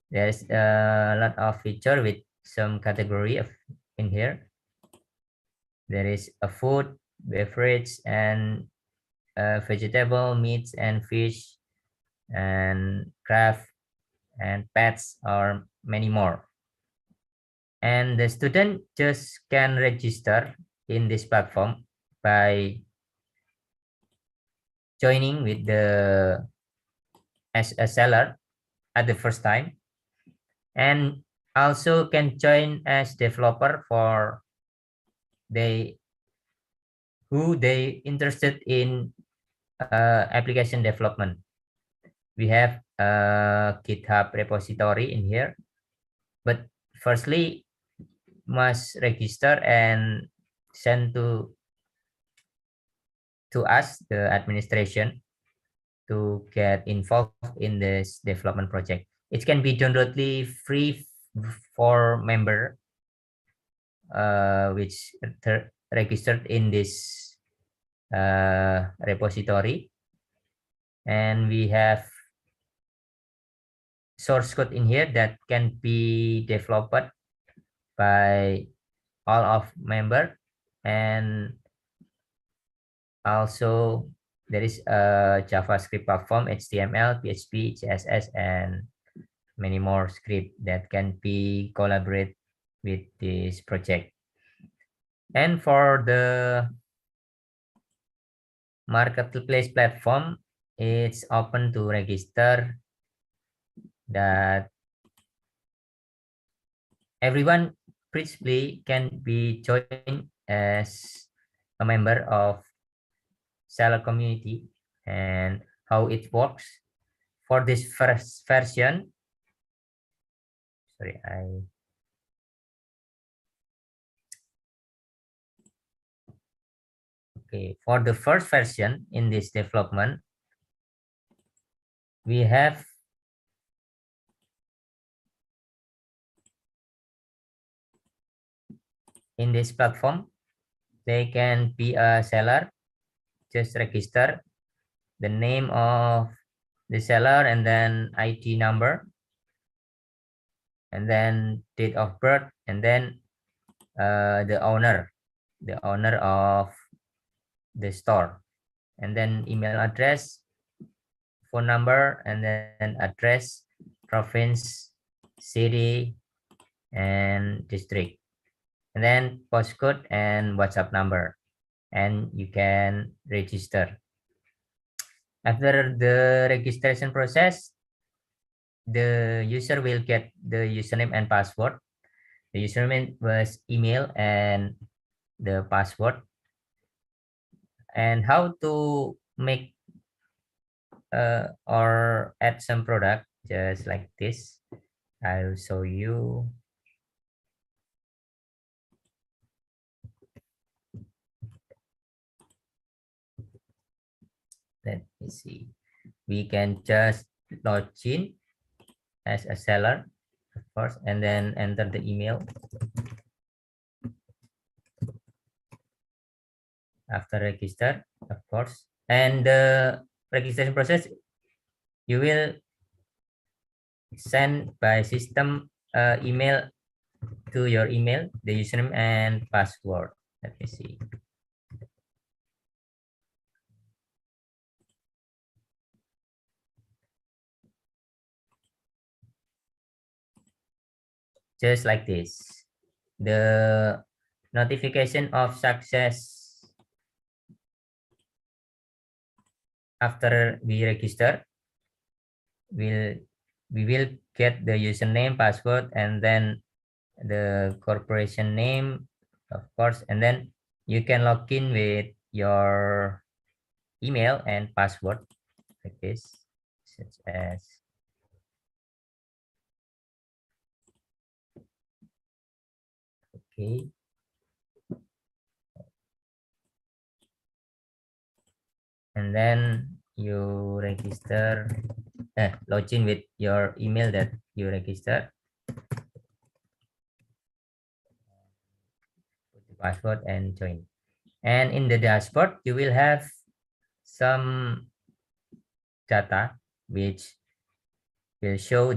There's a lot of feature with some category of in here. There is a food, beverage, and vegetable, meats, and fish, and craft, and pets, or many more. And the student just can register in this platform by joining with the as a seller at the first time, and also can join as developer for who they interested in application development. We have a GitHub repository in here, but firstly must register and send to us, the administration, to get involved in this development project. It can be downloaded free for member which registered in this repository, and we have source code in here that can be developed by all of member. And also there is a JavaScript platform, HTML, PHP, CSS, and many more script that can be collaborate with this project. And for the marketplace platform, it's open to register, that everyone principally can be joined as a member of seller community. And how it works for this first version, okay, for the first version in this development, we have in this platform, they can be a seller, just register the name of the seller and then ID number, and then date of birth, and then the owner of the store, and then email address, phone number, and then address, province, city, and district, and then postcode and WhatsApp number, and you can register. After the registration process, the user will get the username and password. The username was email and the password. And how to make or add some product just like this. I'll show you. Let me see. We can just log in as a seller, of course, and then enter the email. After register, of course, and the registration process, you will send by system email to your email, the username and password. Let me see. Just like this. The notification of success after we register we will get the username, password, and then the corporation name, of course, and then you can log in with your email and password like this, such as okay. And then you register, log in with your email that you register, put the password and join. And in the dashboard, you will have some data which will show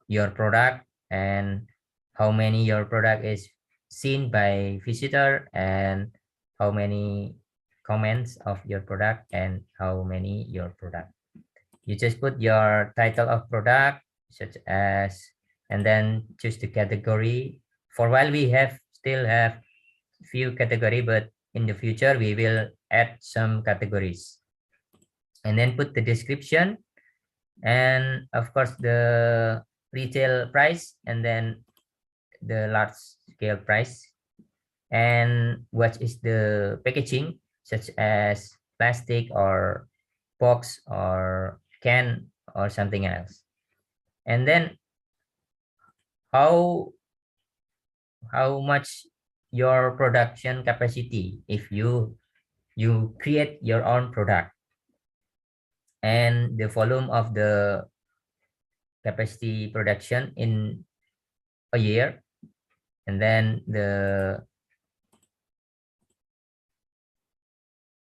your product and how many your product is seen by visitor and how many comments of your product and how many your product. You just put your title of product such as, and then choose the category. For a while we still have few category, but in the future we will add some categories. And then put the description and of course the retail price and then the large scale price, and what is the packaging such as plastic or box or can or something else. And then how much your production capacity if you create your own product, and the volume of the capacity production in a year, and then the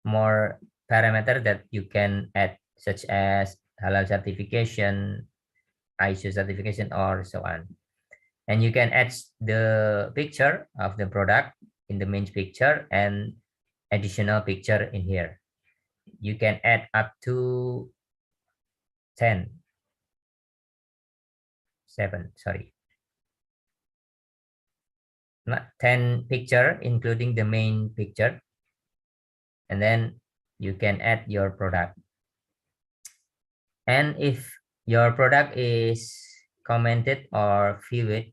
more parameter that you can add such as halal certification, ISO certification, or so on. And you can add the picture of the product in the main picture and additional picture in here. You can add up to 7, sorry, not 10 picture including the main picture, and then you can add your product. And if your product is commented or viewed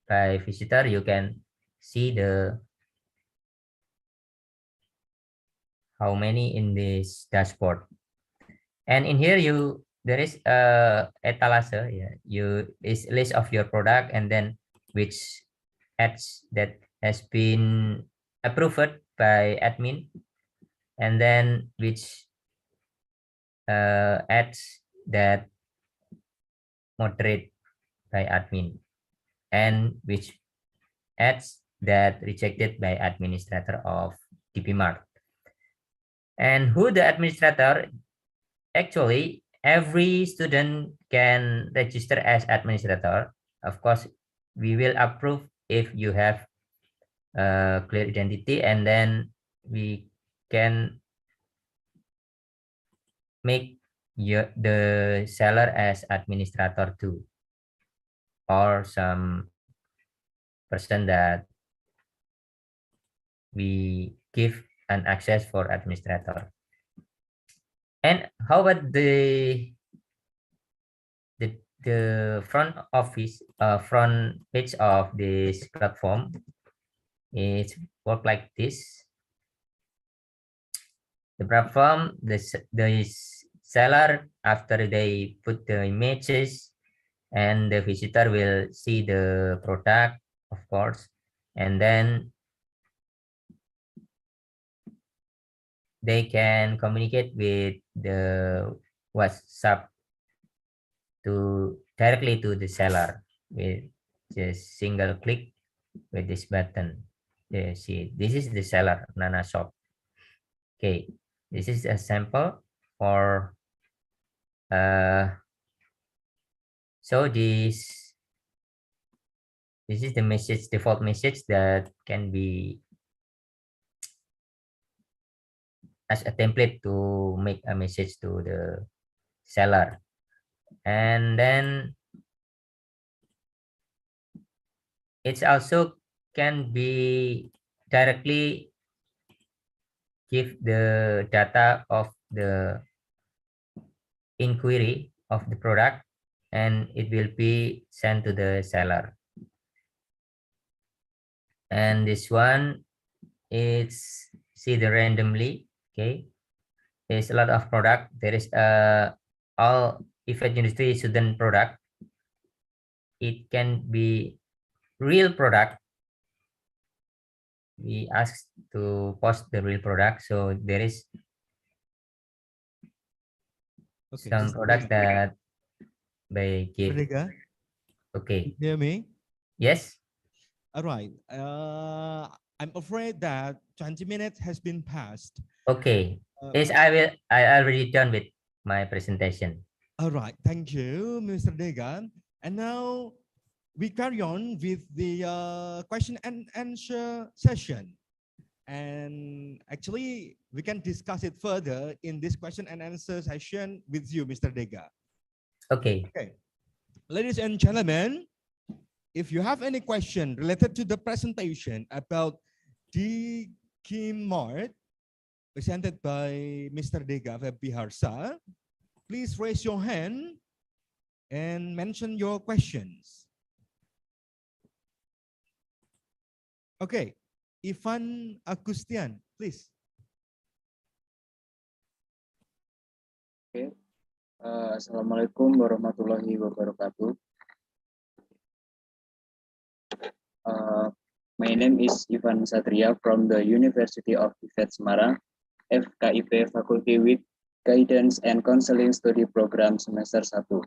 by visitor, you can see the how many in this dashboard. And in here there is a etalase, is list of your product and then which ads that has been approved by admin, and then which ads that moderate by admin, and which ads that rejected by administrator of DP Mart. And who the administrator? Actually, every student can register as administrator. Of course, we will approve if you have a clear identity, and then we can make the seller as administrator too, or some person that we give an access for administrator. And how about the the front office, front page of this platform is work like this. The platform, the seller, after they put the images, and the visitor will see the product, of course, and then they can communicate with the WhatsApp to directly to the seller with just single click with this button. You see, this is the seller Nana Shop. Okay, this is a sample for so this is the message, default message that can be as a template to make a message to the seller. And then it's also can be directly give the data of the inquiry of the product, and it will be sent to the seller. And this one is see the randomly. Okay, there's a lot of product. There is all event industry student product. It can be real product. We ask to post the real product, so there is some products that they give.
Merdeka,
Okay.
hear me?
Yes.
All right. I'm afraid that 20 minutes has been passed.
Okay. Yes, I already done with my presentation.
All right. Thank you, Mr. Dega. And now we carry on with the question and answer session. And actually, we can discuss it further in this question and answer session with you, Mr. Dega.
Okay.
Okay. Ladies and gentlemen, if you have any question related to the presentation about the Mart presented by Mr. Dega Biharsa, please raise your hand and mention your questions. Okay, Ivan Agustian, please.
Oke, Assalamualaikum warahmatullahi wabarakatuh. My name is Ivan Satria from the University of Ifat Semarang, FKIP Faculty with Guidance and Counseling Study Program Semester 1.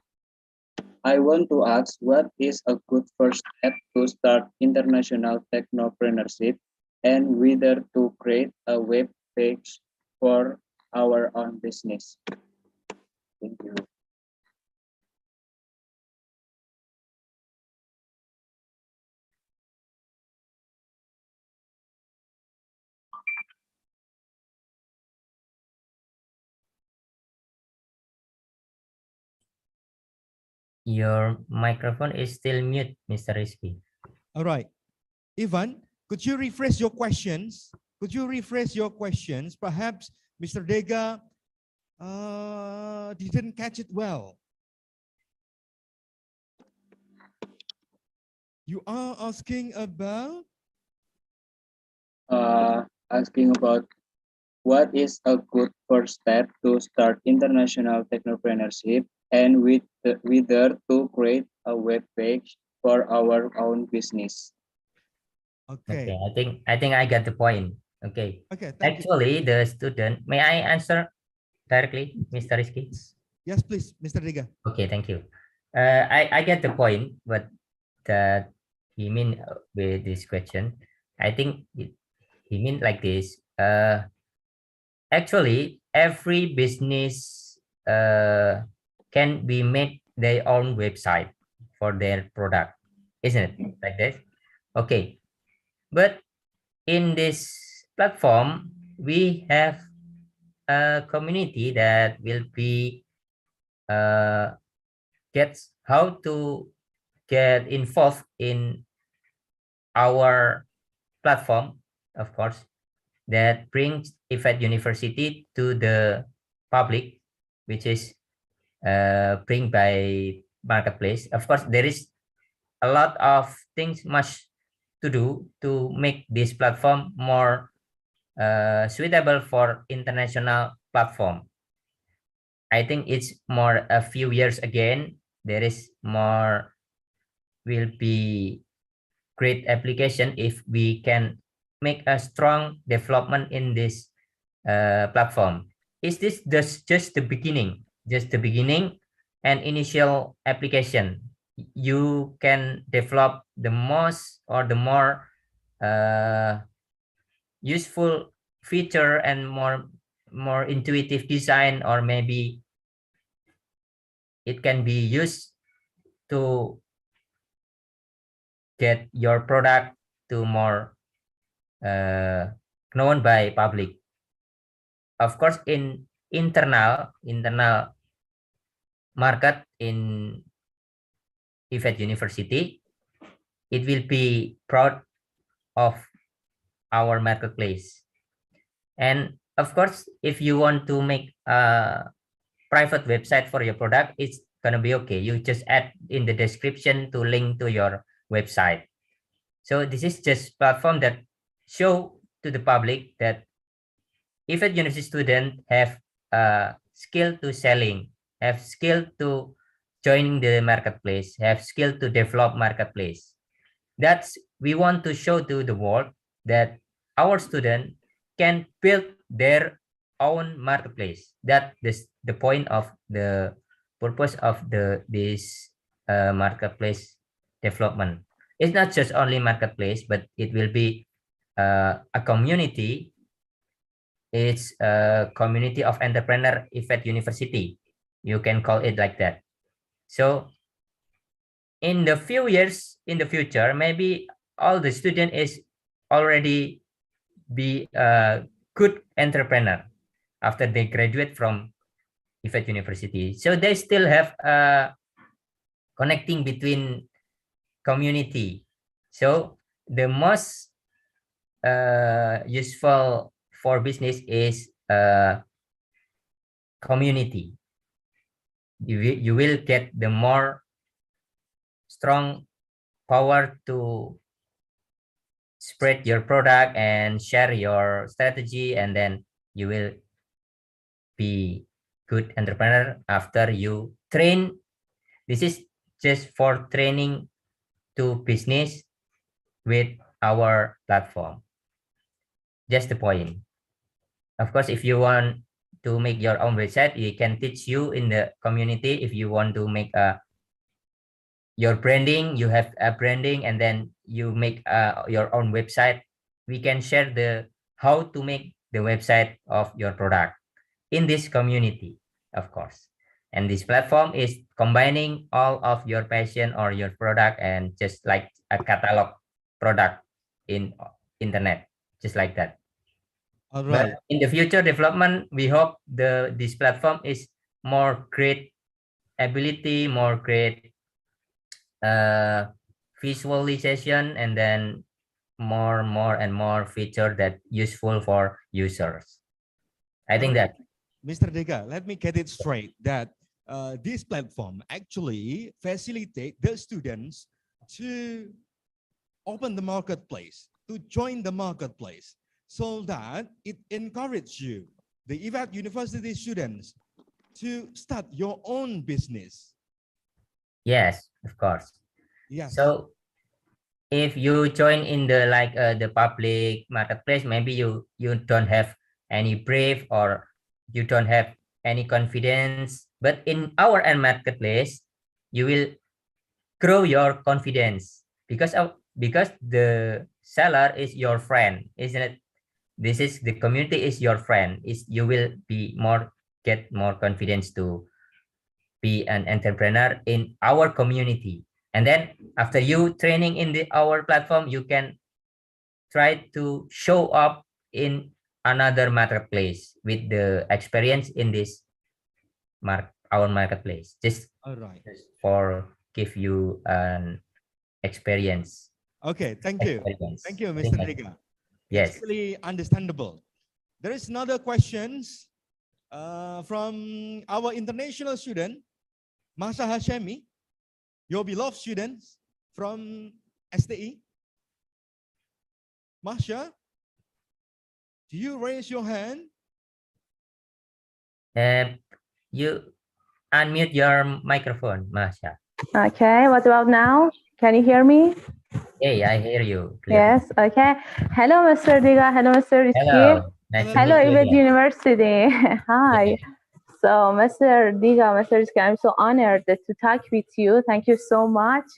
I want to ask, what is a good first step to start international technopreneurship and whether to create a web page for our own business? Thank you.
Your microphone is still mute, Mr. Rizky.
All right. Ivan, could you rephrase your questions? Could you rephrase your questions? Perhaps Mr. Dega didn't catch it well. You are asking about?
Asking about what is a good first step to start international technopreneurship and whether to create a web page for our own business.
Okay.
I think I got the point. Okay.
Okay.
Actually, the student, may I answer directly, Mr. Rizky?
Yes, please, Mr. Dega.
Okay, thank you. I get the point, but that he mean with this question. I think he mean like this. Actually, every business can be made their own website for their product, isn't it? Like this. Okay, but in this platform, we have a community that will be gets how to get involved in our platform, of course, that brings IFAT University to the public, which is bring by marketplace. Of course, there is a lot of things much to do to make this platform more suitable for international platform. I think it's more a few years again. There is more will be great application if we can make a strong development in this platform. Is this just the beginning? Just the beginning and initial application. You can develop the most or the more useful feature and more intuitive design, or maybe it can be used to get your product to more known by public. Of course, in internal market in IFET University, it will be proud of our marketplace. And of course, if you want to make a private website for your product, it's gonna be okay. You just add in the description to link to your website. So this is just platform that show to the public that IFET University students have skill to selling, have skill to joining the marketplace, have skill to develop marketplace. That's we want to show to the world that our student can build their own marketplace. That is the point of the purpose of this marketplace development. It's not just only marketplace, but it will be a community. It's a community of entrepreneur IFET University. You can call it like that. So in the few years in the future, maybe all the student is already be a good entrepreneur after they graduate from IFET University. So they still have connecting between community. So the most useful for business is community. You will get the more strong power to spread your product and share your strategy, and then you will be good entrepreneur after you train. This is just for training to business with our platform. Just the point. Of course, if you want to make your own website, we can teach you in the community. If you want to make your branding, you have a branding, and then you make your own website. We can share the how to make the website of your product in this community, of course. And this platform is combining all of your passion or your product, and just like a catalog product in internet, just like that.
All right.
But in the future development, we hope this platform is more great ability, more great visualization, and then more and more feature that useful for users. I think that.
Mr. Dega, let me get it straight that this platform actually facilitate the students to open the marketplace, to join the marketplace, so that it encourages you, the IFET University students, to start your own business.
Yes, of course.
Yes.
So if you join in the the public marketplace, maybe you don't have any brave, or you don't have any confidence, but in our end marketplace, you will grow your confidence because the seller is your friend, isn't it? This is the community is your friend. Is you will be get more confidence to be an entrepreneur in our community. And then after you training in our platform, you can try to show up in another marketplace with the experience in this our marketplace. Just,
all right.
just for give you an experience.
Okay, thank you. Thank you, Mr. Dega.
Yes.
It's really understandable. There is another questions from our international student, Masa Hashemi. your beloved students from STE? Masha, do you raise your hand?
You unmute your microphone, Masha.
Okay, what about now? Can you hear me?
Hey, I hear you clearly.
Yes, okay. Hello, Mr. Diga. Hello, Mr. Rizky.
Hello, nice to
Hello,
meet you
Ibet
again.
University. Hi.
Yeah.
So, Mr. Diga, Mr. Rizky, I'm so honored to talk with you. Thank you so much.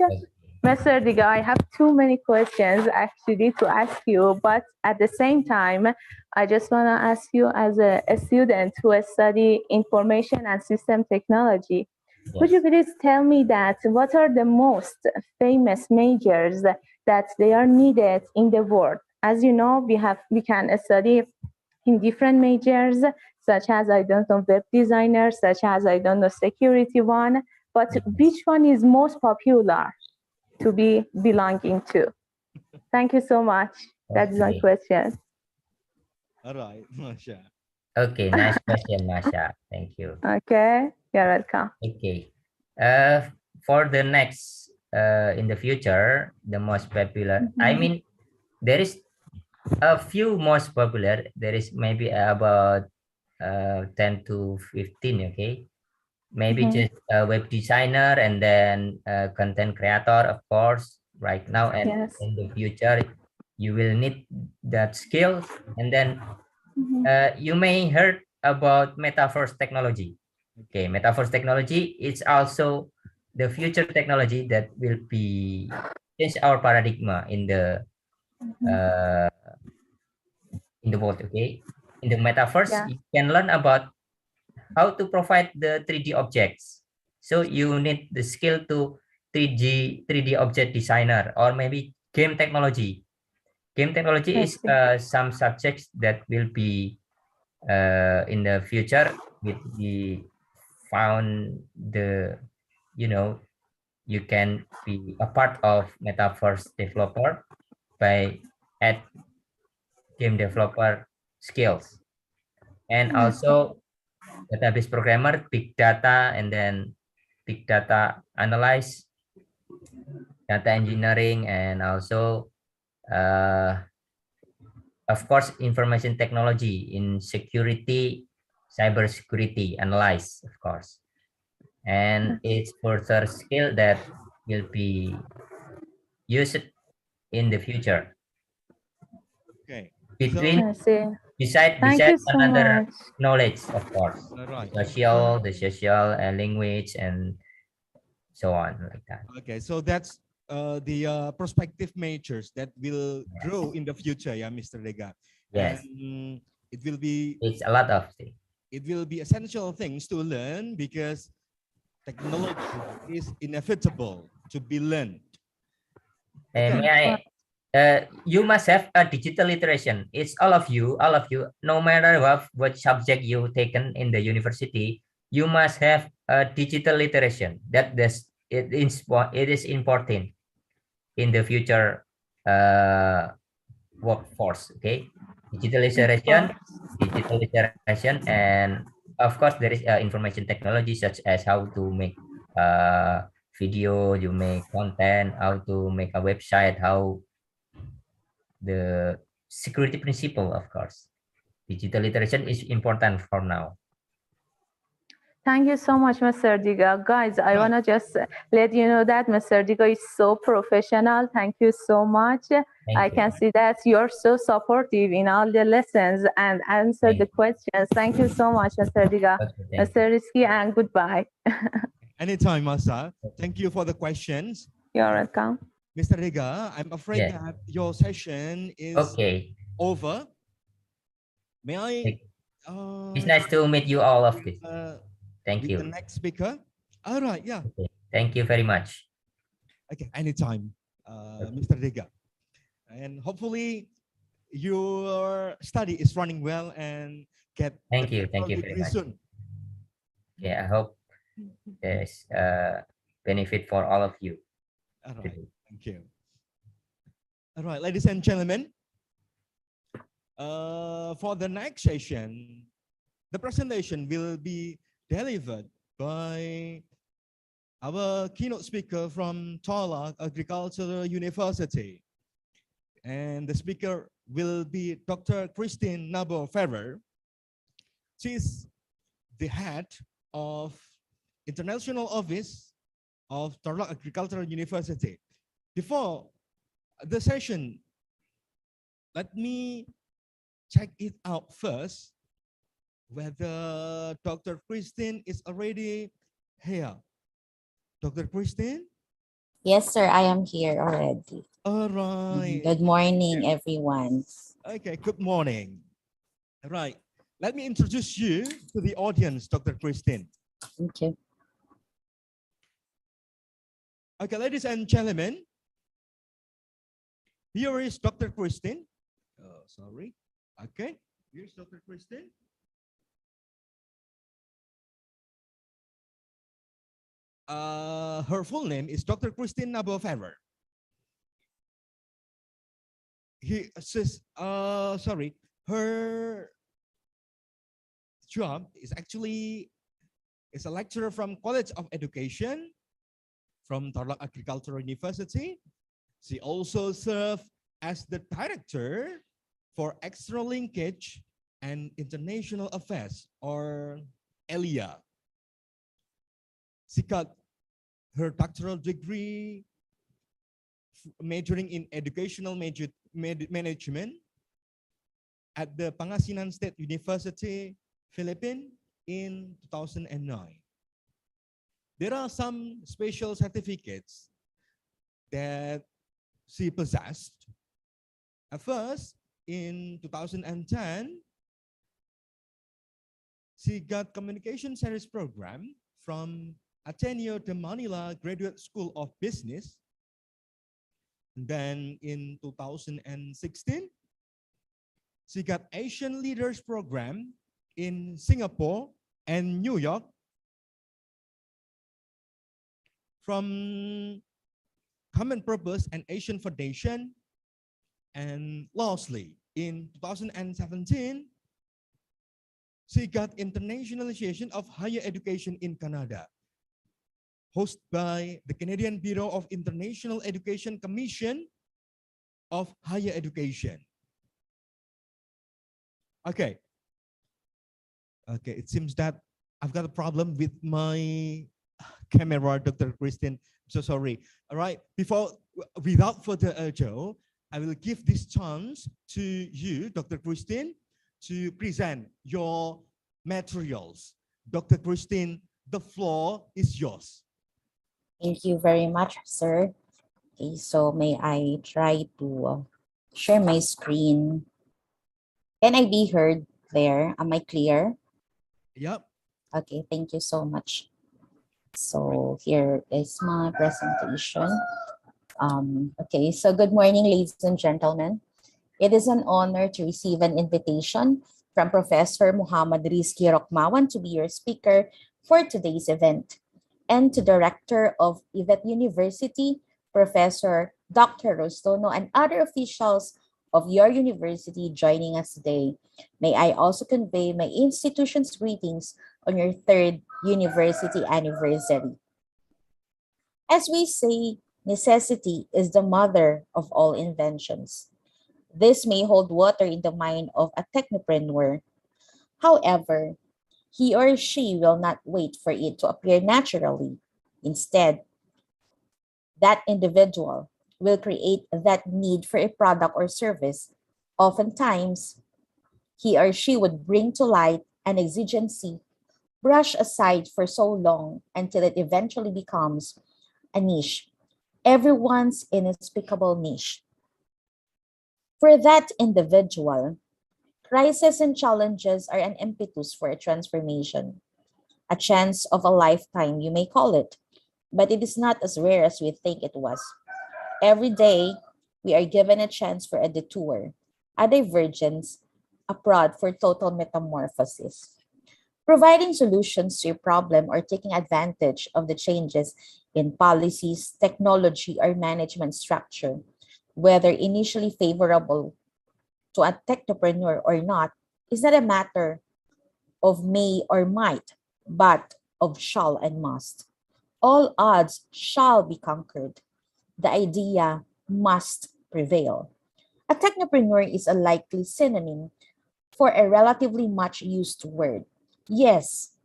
Mr. Diga, I have too many questions actually to ask you, but at the same time, I just want to ask you as a student who study information and system technology. Could you please tell me that what are the most famous majors that they are needed in the world? As you know, we can study in different majors, such as, I don't know, web designer, such as, I don't know, security one, but which one is most popular to be belonging to? Thank you so much. That's my question.
All right, Masha.
Okay, nice question, Masha. Thank you.
Okay, you're welcome.
Okay. For the next in the future, the most popular, I mean, there is a few most popular. There is maybe about 10 to 15, okay? Maybe just a web designer and then a content creator, of course, right now and in the future, you will need that skill. And then you may heard about metaverse technology. Okay, metaverse technology is also the future technology that will be change our paradigm in the world. Okay, in the metaverse, you can learn about how to provide the 3D objects. So you need the skill to 3D object designer or maybe game technology. Game technology is some subjects that will be in the future with the found the you can be a part of metaverse developer by add game developer skills and also database programmer, big data, and then big data analyze, data engineering, and also of course information technology in security, cyber security analyze, of course. And it's further skill that will be used in the future.
Okay.
Between
Thank
beside
you so
another
much.
knowledge, of course,
Right.
the social and language and so on like that.
Okay, so that's the prospective majors that will grow in the future, yeah, Mr. Rega.
Yes.
And it will be.
It's a lot of things.
It will be essential things to learn because technology is inevitable to be learned.
Okay. You must have a digital literation. It's all of you, no matter what subject you taken in the university, you must have a digital literation. It is important in the future workforce. Okay, digital literation, and of course there is information technology such as how to make video, you make content, how to make a website, how the security principle, of course. Digital literation is important for now.
Thank you so much, Mr. Diga. Guys, I want to just let you know that Mr. Diga is so professional. Thank you so much. I can see that you're so supportive in all the lessons and answer the questions. Thank you so much, Mr. Diga. Mr. Rizky, and goodbye.
Anytime, Masa. Thank you for the questions.
You're welcome.
Mr. Rega, I'm afraid that your session is over. May I?
It's nice to meet you all of this. Thank you.
The next speaker. All right, yeah.
Okay. Thank you very much.
Okay, anytime, Mr. Rega. And hopefully your study is running well and get
thank you very much
soon.
Yeah, I hope there's benefit for all of you.
All right, thank you. All right, ladies and gentlemen, for the next session, the presentation will be delivered by our keynote speaker from Tarlac Agricultural University. And the speaker will be Dr. Christine Nabo Ferrer. She is the head of International Office of Tarlac Agricultural University. Before the session, let me check it out first whether Dr. Christine is already here. Dr. Christine?
Yes, sir, I am here already.
All right.
Good morning, everyone.
Okay, good morning. All right. Let me introduce you to the audience, Dr. Christine.
Thank you.
Okay, ladies and gentlemen, here is Dr. Christine. Sorry. Okay, here's Dr. Christine. Her full name is Dr. Christine Nabo Ferrer. Her job is actually a lecturer from College of Education from Tarlac Agricultural University. She also served as the director for external linkage and international affairs, or ELIA. She got her doctoral degree majoring in educational management at the Pangasinan State University, Philippines in 2009. There are some special certificates that she possessed. At first, in 2010, she got Communication Service Program from Ateneo de Manila Graduate School of Business. Then in 2016, she got Asian Leaders Program in Singapore and New York from Common Purpose and Asian Foundation. And lastly, in 2017, she got Internationalization of Higher Education in Canada, hosted by the Canadian Bureau of International Education Commission of Higher Education. Okay. Okay, it seems that I've got a problem with my camera, Dr. Christine. I'm so sorry. All right, without further ado, I will give this chance to you, Dr. Christine, to present your materials. Dr. Christine, the floor is yours.
Thank you very much, sir. Okay, so may I try to share my screen? Can I be heard there? Am I clear?
Yep.
Okay, thank you so much. So here is my presentation. Okay, so good morning, ladies and gentlemen. It is an honor to receive an invitation from Professor Muhammad Rizky Rokmawan to be your speaker for today's event, and to Director of IVET University, Professor Dr. Rostono, and other officials of your university joining us today. May I also convey my institution's greetings on your 3rd university anniversary. As we say, necessity is the mother of all inventions. This may hold water in the mind of a technopreneur. However, he or she will not wait for it to appear naturally. Instead, that individual will create that need for a product or service. Oftentimes, he or she would bring to light an exigency brushed aside for so long until it eventually becomes a niche, everyone's inexplicable niche. For that individual, crises and challenges are an impetus for a transformation, a chance of a lifetime, you may call it, but it is not as rare as we think it was. Every day, we are given a chance for a detour, a divergence, a prod for total metamorphosis. Providing solutions to your problem or taking advantage of the changes in policies, technology, or management structure, whether initially favorable to a technopreneur or not, is not a matter of may or might, but of shall and must. all odds shall be conquered. The idea must prevail. A technopreneur is a likely synonym for a relatively much used word. Yes,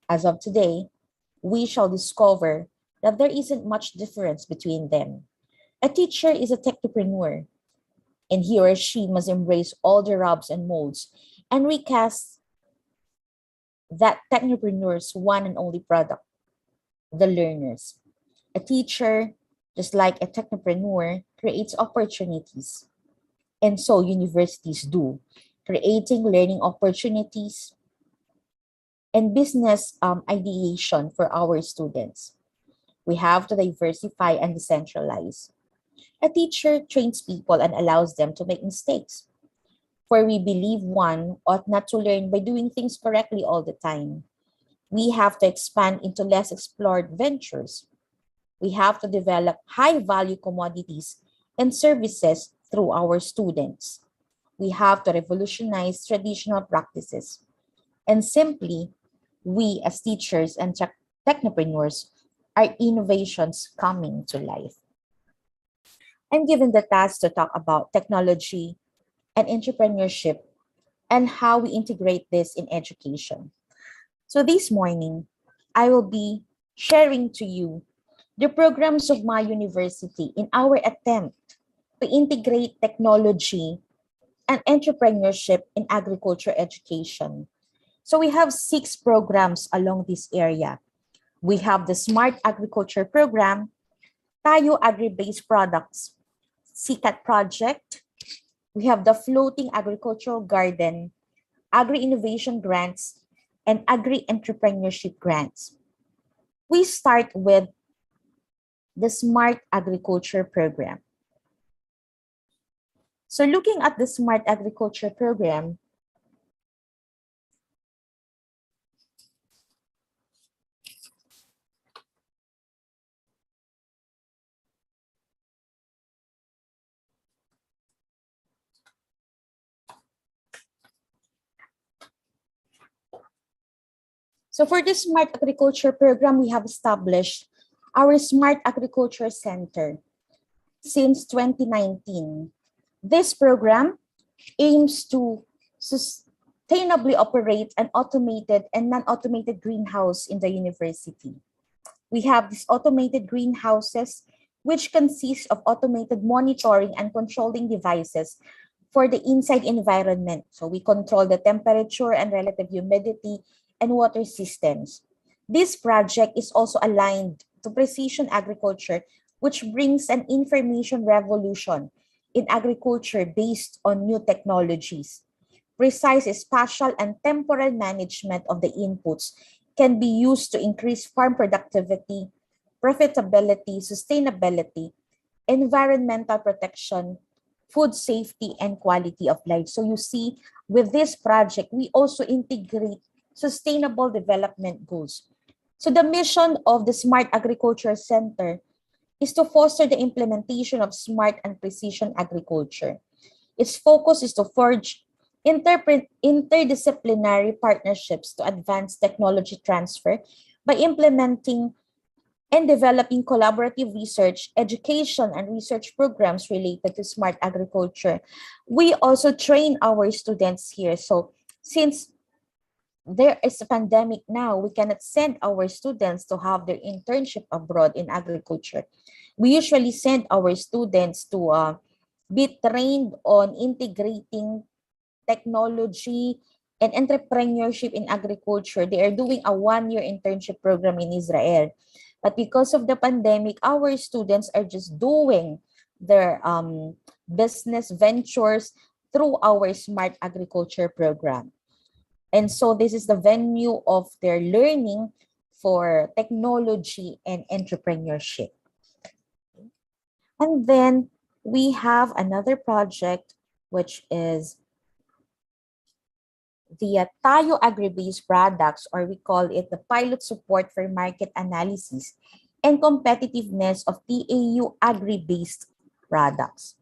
as of today, we shall discover that there isn't much difference between them. A teacher is a technopreneur, and he or she must embrace all the rubs and molds and recast that technopreneur's one and only product, the learners. A teacher, just like a technopreneur, creates opportunities. And so universities do, creating learning opportunities and business ideation for our students. We have to diversify and decentralize. A teacher trains people and allows them to make mistakes. For we believe one ought not to learn by doing things correctly all the time. We have to expand into less explored ventures. We have to develop high-value commodities and services through our students. We have to revolutionize traditional practices. And simply, we as teachers and technopreneurs are innovations coming to life. I'm given the task to talk about technology and entrepreneurship and how we integrate this in education. So this morning, I will be sharing to you the programs of my university in our attempt to integrate technology and entrepreneurship in agriculture education. So we have 6 programs along this area. We have the Smart Agriculture Program, Tayo Agri-Based Products, SICAT Project. We have the Floating Agricultural Garden, Agri-Innovation Grants, and Agri-Entrepreneurship Grants. We start with the Smart Agriculture Program. So looking at the Smart Agriculture Program, so for the Smart Agriculture Program, we have established our Smart Agriculture Center since 2019. This program aims to sustainably operate an automated and non-automated greenhouse in the university. We have these automated greenhouses, which consist of automated monitoring and controlling devices for the inside environment. So we control the temperature and relative humidity and water systems. This project is also aligned to precision agriculture, which brings an information revolution in agriculture based on new technologies. Precise spatial and temporal management of the inputs can be used to increase farm productivity, profitability, sustainability, environmental protection, food safety, and quality of life. So you see, with this project, we also integrate sustainable development goals. So the mission of the Smart Agriculture Center is to foster the implementation of smart and precision agriculture. Its focus is to forge interdisciplinary partnerships to advance technology transfer by implementing and developing collaborative research, education, and research programs related to smart agriculture. We also train our students here. So since there is a pandemic now, we cannot send our students to have their internship abroad in agriculture. We usually send our students to be trained on integrating technology and entrepreneurship in agriculture. They are doing a 1-year internship program in Israel. But because of the pandemic, our students are just doing their business ventures through our Smart Agriculture Program. And so this is the venue of their learning for technology and entrepreneurship. And then we have another project, which is the Tayo Agri-Based Products, or we call it the Pilot Support for Market Analysis and Competitiveness of TAU Agri-Based Products.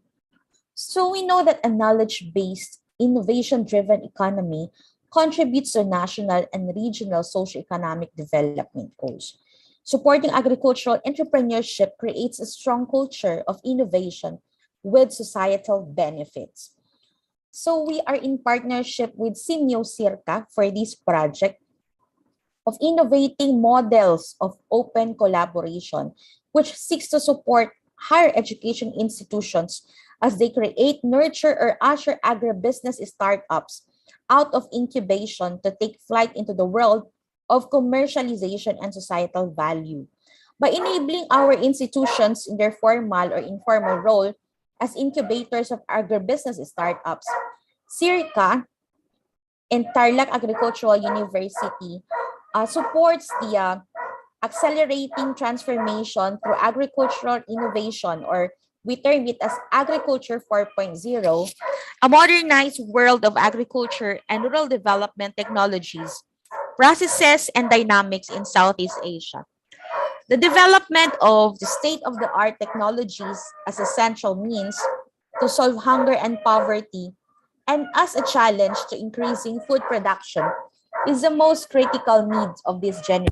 So we know that a knowledge-based, innovation-driven economy contributes to national and regional socioeconomic development goals. Supporting agricultural entrepreneurship creates a strong culture of innovation with societal benefits. So we are in partnership with Simyo Circa for this project of innovating models of open collaboration, which seeks to support higher education institutions as they create, nurture, or usher agribusiness startups out of incubation to take flight into the world of commercialization and societal value. By enabling our institutions in their formal or informal role as incubators of agribusiness startups, CIRCA and Tarlac Agricultural University supports the accelerating transformation through agricultural innovation, or we term it as Agriculture 4.0, a modernized world of agriculture and rural development technologies, processes, and dynamics in Southeast Asia. The development of the state-of-the-art technologies as a central means to solve hunger and poverty and as a challenge to increasing food production is the most critical need of this generation.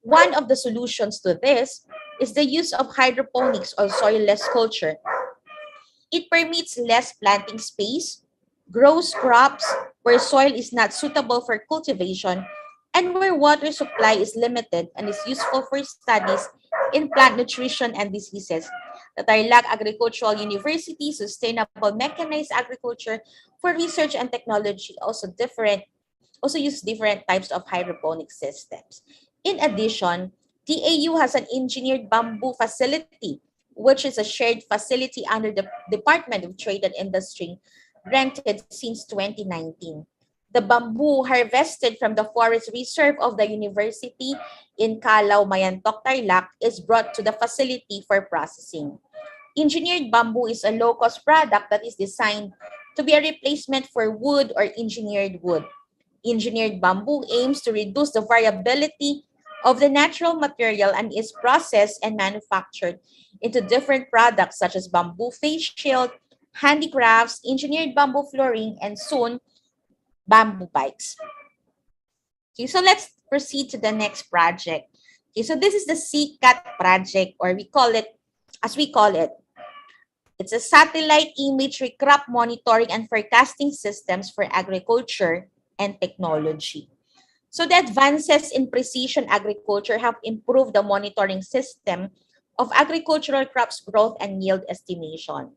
One of the solutions to this is the use of hydroponics or soilless culture. It permits less planting space, grows crops where soil is not suitable for cultivation, and where water supply is limited and is useful for studies in plant nutrition and diseases. The Tarlac Agricultural University Sustainable Mechanized Agriculture for Research and Technology also use different types of hydroponic systems. In addition, TAU has an engineered bamboo facility, which is a shared facility under the Department of Trade and Industry, rented since 2019. The bamboo harvested from the forest reserve of the university in Calao, Mayantok, Tarlac is brought to the facility for processing. Engineered bamboo is a low-cost product that is designed to be a replacement for wood or engineered wood. Engineered bamboo aims to reduce the variability of the natural material and is processed and manufactured into different products such as bamboo face shield, handicrafts, engineered bamboo flooring, and soon, bamboo bikes. Okay, so let's proceed to the next project. Okay, so this is the CCAT project, or we call it, it's a satellite imagery crop monitoring and forecasting systems for agriculture and technology. So the advances in precision agriculture have improved the monitoring system of agricultural crops growth and yield estimation.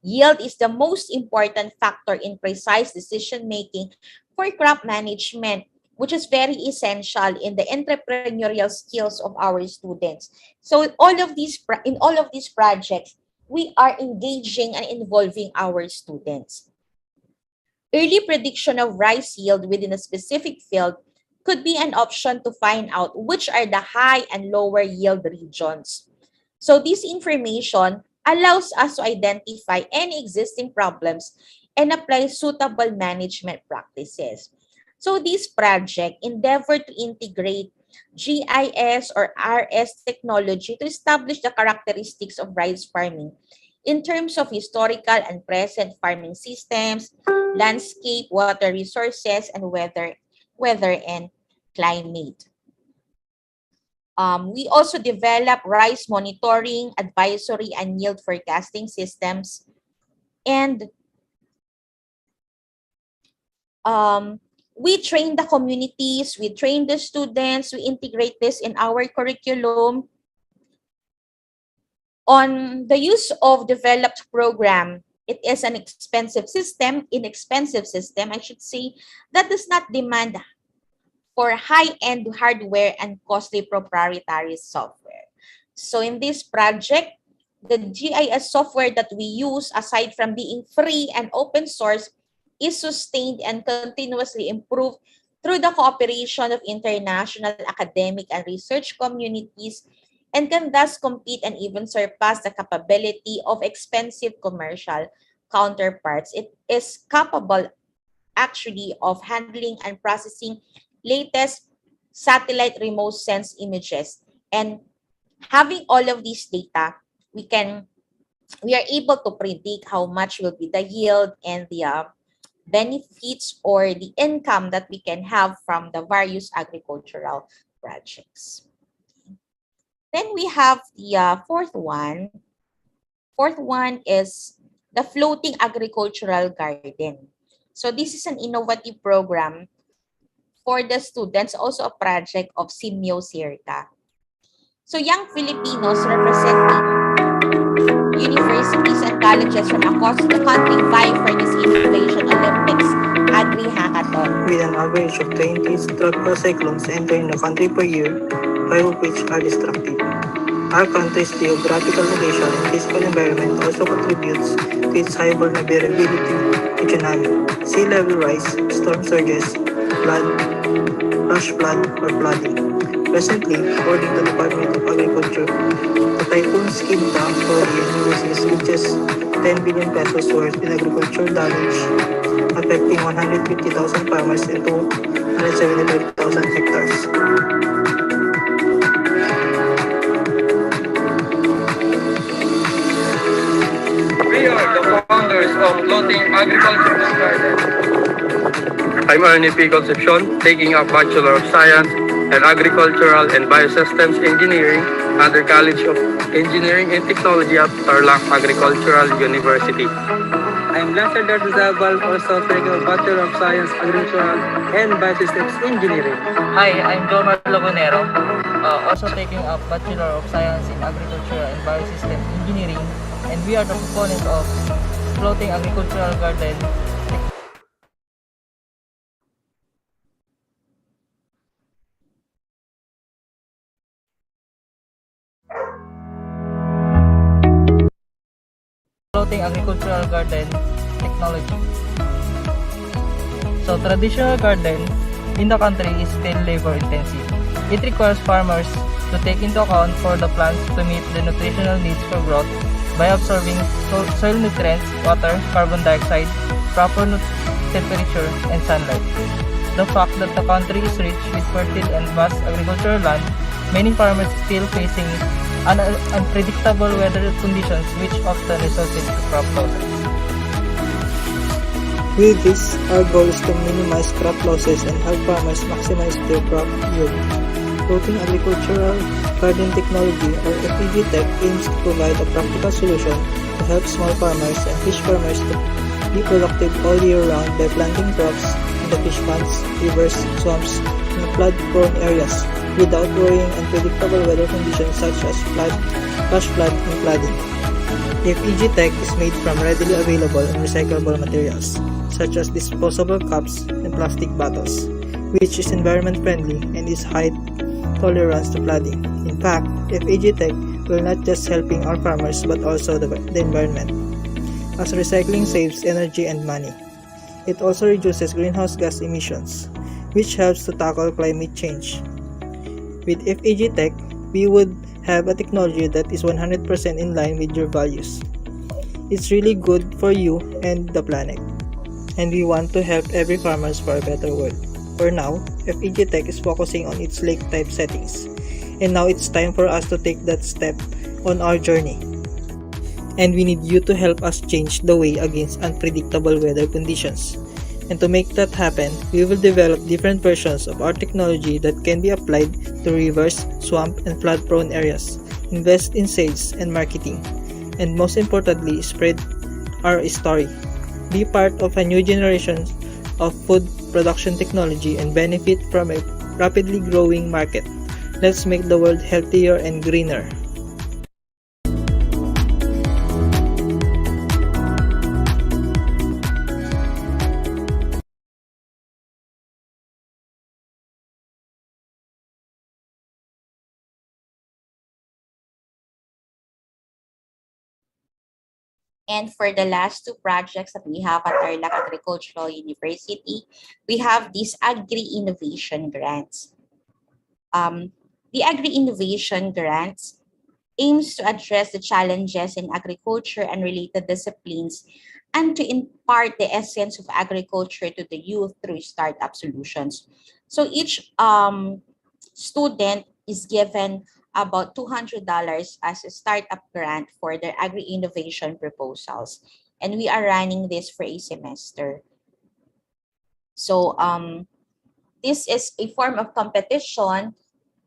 Yield is the most important factor in precise decision-making for crop management, which is very essential in the entrepreneurial skills of our students. So in all of these projects, we are engaging and involving our students. Early prediction of rice yield within a specific field could be an option to find out which are the high and lower yield regions. So this information allows us to identify any existing problems and apply suitable management practices. So this project endeavored to integrate GIS or RS technology to establish the characteristics of rice farming in terms of historical and present farming systems, landscape, water resources, and weather and climate. We also develop rice monitoring, advisory, and yield forecasting systems. And we train the communities, we train the students, we integrate this in our curriculum on the use of developed program. It is an inexpensive system, I should say, that does not demand for high-end hardware and costly proprietary software. So in this project, the GIS software that we use, aside from being free and open source, is sustained and continuously improved through the cooperation of international academic and research communities, and can thus compete and even surpass the capability of expensive commercial counterparts. It is capable actually of handling and processing latest satellite remote sense images. And having all of these data, we are able to predict how much will be the yield and the benefits or the income that we can have from the various agricultural projects. Then we have the fourth one. Fourth one is the floating agricultural garden. So this is an innovative program for the students, also a project of Simeo Circa. So young Filipinos representing universities and colleges from across the country vie for this Innovation Olympics Agri Hackathon.
With an average of 20 tropical cyclones entering the country per year, 5 of which are destructive. Our country's geographical location and physical environment also contributes to its high vulnerability to tsunami, sea level rise, storm surges, flood, flash flood, or flooding. Presently, according to the Department of Agriculture, the typhoon's impact for the NUSs reaches 10 billion pesos worth in agricultural damage, affecting 150,000 farmers and 275,000 hectares.
We are the founders of Floating Agricultural Garden. I'm Ernie P. Concepcion, taking a Bachelor of Science in Agricultural and Biosystems Engineering under College of Engineering and Technology at Tarlac Agricultural University. I'm Lester Dartazabal, also taking a Bachelor of Science Agricultural and Biosystems Engineering.
Hi, I'm Jomar Lagunero, also taking a Bachelor of Science in Agriculture and Biosystems Engineering, and we are the proponents of Floating Agricultural Garden. Floating Agricultural Garden Technology. So traditional garden in the country is still labor intensive. It requires farmers to take into account for the plants to meet the nutritional needs for growth by absorbing soil nutrients, water, carbon dioxide, proper temperature, and sunlight. The fact that the country is rich with fertile and vast agricultural land, many farmers still facing unpredictable weather conditions which often result in crop losses.
With this, our goal is to minimize crop losses and help farmers maximize their crop yield. Floating Agricultural Garden Technology, or FAG Tech, aims to provide a practical solution to help small farmers and fish farmers to be productive all year round by planting crops in the fish ponds, rivers, swamps, and flood-prone areas without worrying unpredictable weather conditions such as flash flood, and flooding. FEG Tech is made from readily available and recyclable materials, such as disposable cups and plastic bottles, which is environment friendly and is high tolerance to flooding. In fact, FEG Tech will not just helping our farmers but also the environment, as recycling saves energy and money. It also reduces greenhouse gas emissions, which helps to tackle climate change. With FEG Tech, we would have a technology that is 100% in line with your values. It's really good for you and the planet. And we want to help every farmers for a better world. For now, FEG Tech is focusing on its lake type settings. And now it's time for us to take that step on our journey. And we need you to help us change the way against unpredictable weather conditions. And to make that happen, we will develop different versions of our technology that can be applied to rivers, swamp, and flood-prone areas. Invest in sales and marketing. And most importantly, spread our story. Be part of a new generation of food production technology and benefit from a rapidly growing market. Let's make the world healthier and greener.
And for the last two projects that we have at Tarlac Agricultural University, we have these Agri-Innovation Grants. The Agri-Innovation Grants aims to address the challenges in agriculture and related disciplines and to impart the essence of agriculture to the youth through startup solutions. So each student is given about $200 as a startup grant for their agri-innovation proposals. And we are running this for a semester. So this is a form of competition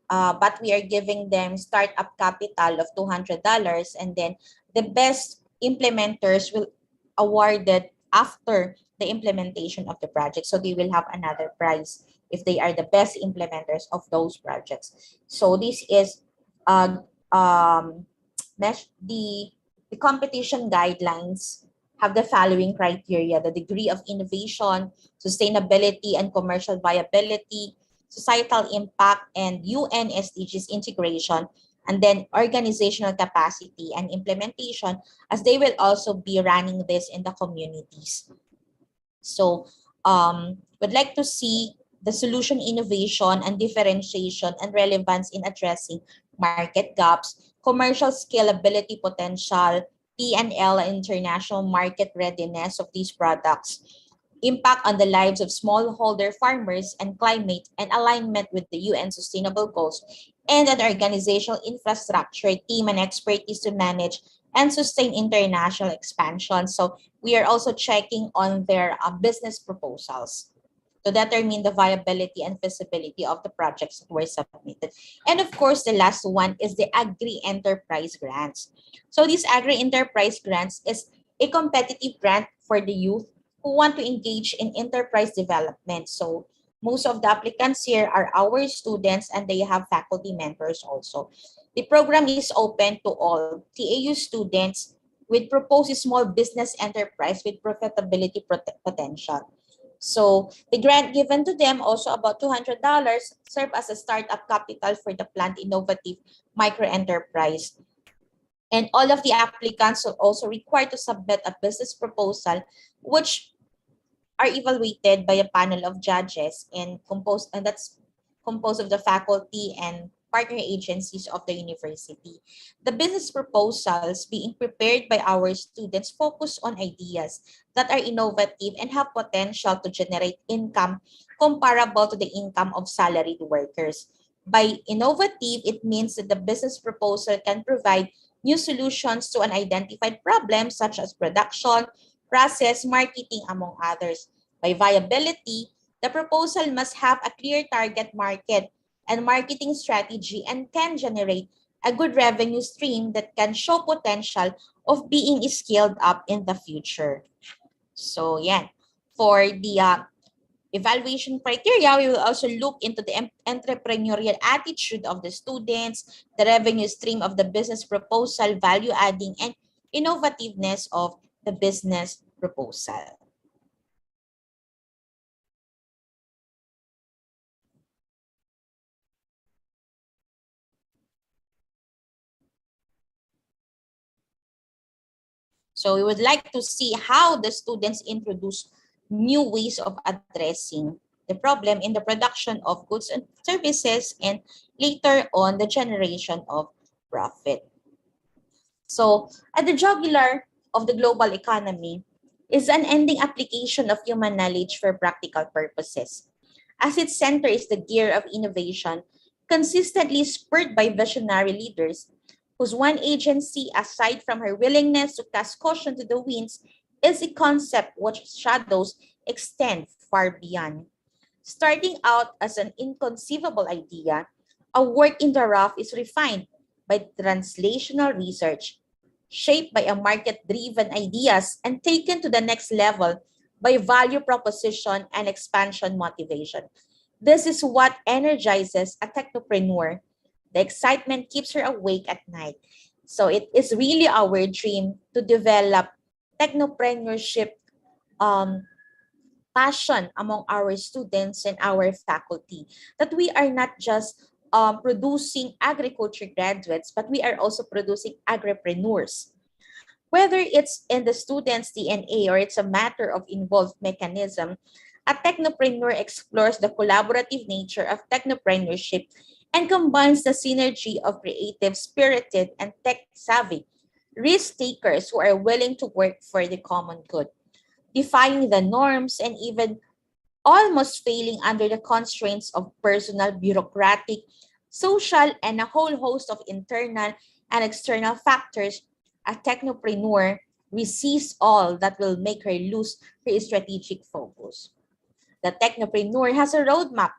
but we are giving them startup capital of $200, and then the best implementers will awarded after the implementation of the project. So they will have another prize if they are the best implementers of those projects. So this is um, the competition guidelines have the following criteria: the degree of innovation, sustainability and commercial viability, societal impact, and UN SDGs integration, and then organizational capacity and implementation, as they will also be running this in the communities. So would like to see the solution innovation and differentiation and relevance in addressing market gaps, commercial scalability potential, P&L and international market readiness of these products, impact on the lives of smallholder farmers and climate, and alignment with the UN Sustainable Goals, and an organizational infrastructure, team, and expertise to manage and sustain international expansion. So we are also checking on their business proposals to determine the viability and feasibility of the projects that were submitted. And of course, the last one is the Agri-Enterprise Grants. So these Agri-Enterprise Grants is a competitive grant for the youth who want to engage in enterprise development. So most of the applicants here are our students, and they have faculty mentors also. The program is open to all TAU students with proposed small business enterprise with profitability potential. So the grant given to them, also about $200, serve as a startup capital for the planned innovative micro enterprise. And all of the applicants are also required to submit a business proposal, which are evaluated by a panel of judges and that's composed of the faculty and partner agencies of the university. The business proposals being prepared by our students focus on ideas that are innovative and have potential to generate income comparable to the income of salaried workers. By innovative, it means that the business proposal can provide new solutions to an identified problem, such as production, process, marketing, among others. By viability, the proposal must have a clear target market and marketing strategy and can generate a good revenue stream that can show potential of being scaled up in the future. So yeah, for the evaluation criteria, we will also look into the entrepreneurial attitude of the students, the revenue stream of the business proposal, value adding, and innovativeness of the business proposal. So we would like to see how the students introduce new ways of addressing the problem in the production of goods and services, and later on the generation of profit. So at the jugular of the global economy is an ending application of human knowledge for practical purposes. As its center is the gear of innovation, consistently spurred by visionary leaders, whose one agency, aside from her willingness to cast caution to the winds, is a concept which shadows extend far beyond. Starting out as an inconceivable idea, a work in the rough is refined by translational research, shaped by a market-driven ideas, and taken to the next level by value proposition and expansion motivation. This is what energizes a technopreneur. The excitement keeps her awake at night. So it is really our dream to develop technopreneurship passion among our students and our faculty, that we are not just producing agriculture graduates, but we are also producing agripreneurs. Whether it's in the student's DNA or it's a matter of involved mechanism, a technopreneur explores the collaborative nature of technopreneurship and combines the synergy of creative, spirited, and tech-savvy risk takers who are willing to work for the common good, defying the norms and even almost failing under the constraints of personal, bureaucratic, social, and a whole host of internal and external factors. A technopreneur resists all that will make her lose her strategic focus. The technopreneur has a roadmap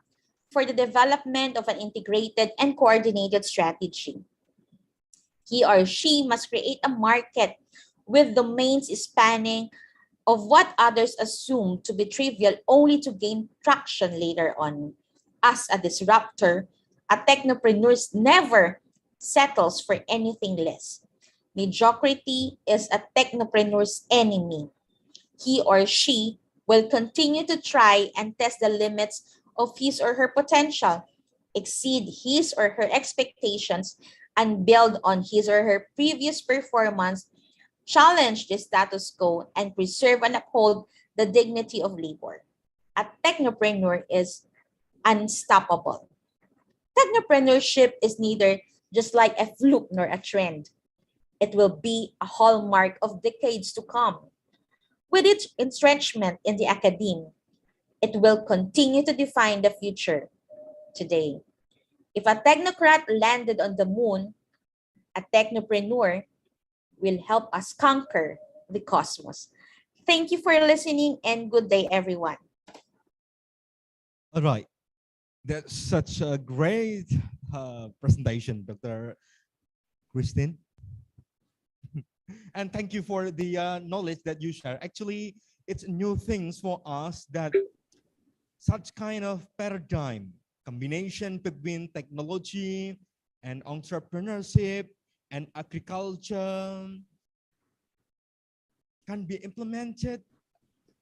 for the development of an integrated and coordinated strategy. He or she must create a market with domains spanning of what others assume to be trivial only to gain traction later on. As a disruptor, a technopreneur never settles for anything less. Mediocrity is a technopreneur's enemy. He or she will continue to try and test the limits of his or her potential, exceed his or her expectations, and build on his or her previous performance, challenge the status quo, and preserve and uphold the dignity of labor. A technopreneur is unstoppable. Technopreneurship is neither just like a fluke nor a trend. It will be a hallmark of decades to come. With its entrenchment in the academe, it will continue to define the future today. If a technocrat landed on the moon, a technopreneur will help us conquer the cosmos. Thank you for listening and good day, everyone.
All right. That's such a great presentation, Dr. Christine. And thank you for the knowledge that you share. Actually, it's new things for us that such kind of paradigm, combination between technology and entrepreneurship and agriculture can be implemented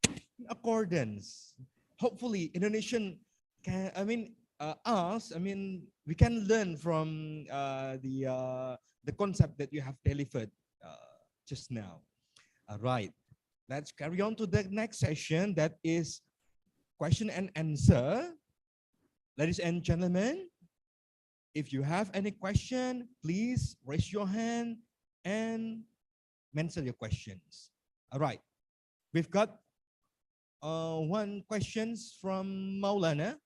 in accordance. Hopefully, Indonesian can, we can learn from the concept that you have delivered just now. All right, let's carry on to the next session, that is question and answer. Ladies and gentlemen, if you have any question, please raise your hand and mention your questions. All right, we've got one questions from Maulana.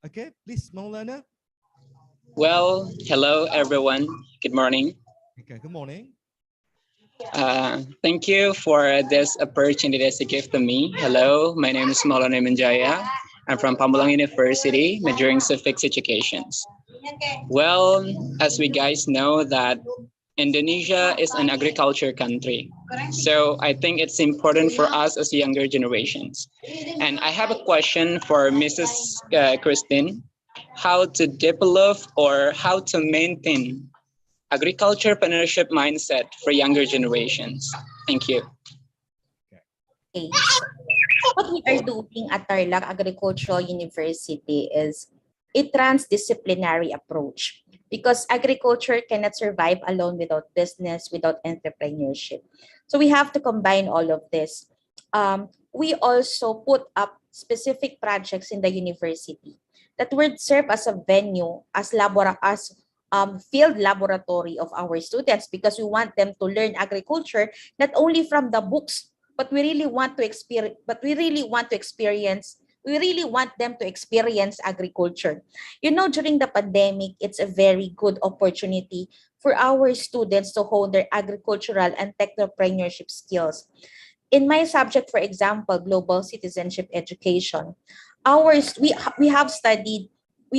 Okay, please, Maulana.
Well, hello everyone. Good morning.
Okay, good morning.
Thank you for this opportunity that you give to me. Hello, my name is Maulana Manjaya. I'm from Pamulang University, majoring civics educations. Well, as we guys know that Indonesia is an agriculture country. So I think it's important for us as younger generations. And I have a question for Mrs. Christine, how to develop or how to maintain agriculture entrepreneurship mindset for younger generations. Thank you.
Okay. What we are doing at Tarlac Agricultural University is a transdisciplinary approach, because agriculture cannot survive alone without business, without entrepreneurship. So we have to combine all of this. We also put up specific projects in the university that would serve as a venue, as field laboratory of our students, because we want them to learn agriculture not only from the books, but we really want to experience. We really want them to experience agriculture. You know, during the pandemic, it's a very good opportunity for our students to hone their agricultural and technopreneurship skills. In my subject, for example, global citizenship education, we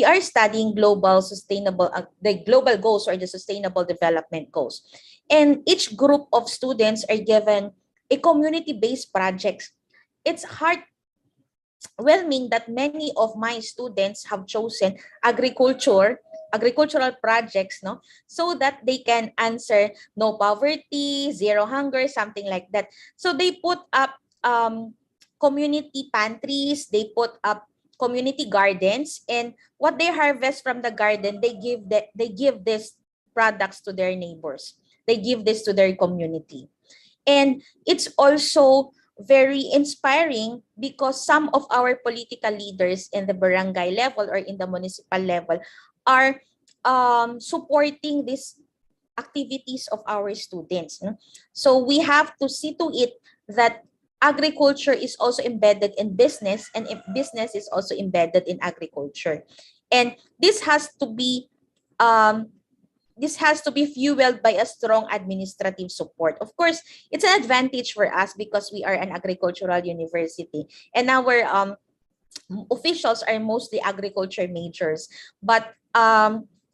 are studying the global goals or the sustainable development goals. And each group of students are given a community-based project. It's heartwarming that many of my students have chosen agricultural projects, so that they can answer no poverty, zero hunger, something like that. So they put up community pantries, they put up community gardens, and what they harvest from the garden, they give these products to their neighbors. They give this to their community. And it's also very inspiring because some of our political leaders in the barangay level or in the municipal level are supporting these activities of our students. So we have to see to it that agriculture is also embedded in business, and if business is also embedded in agriculture. And this has to be fueled by a strong administrative support. Of course, it's an advantage for us because we are an agricultural university, and our officials are mostly agriculture majors. But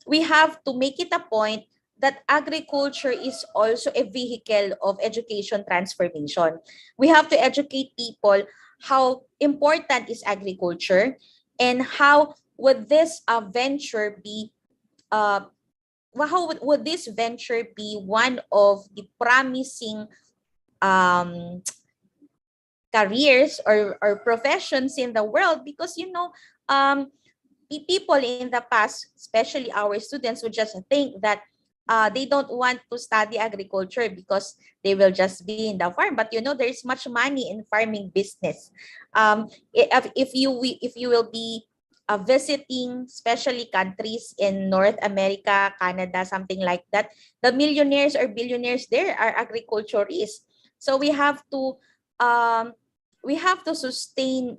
we have to make it a point that agriculture is also a vehicle of education transformation. We have to educate people how important is agriculture, and how would this venture be would this venture be one of the promising um, careers or professions in the world, because people in the past, especially our students, would just think that they don't want to study agriculture because they will just be in the farm. But there is much money in farming business. If you will be visiting, especially countries in North America, Canada, something like that, the millionaires or billionaires there are agriculturists. So we have to sustain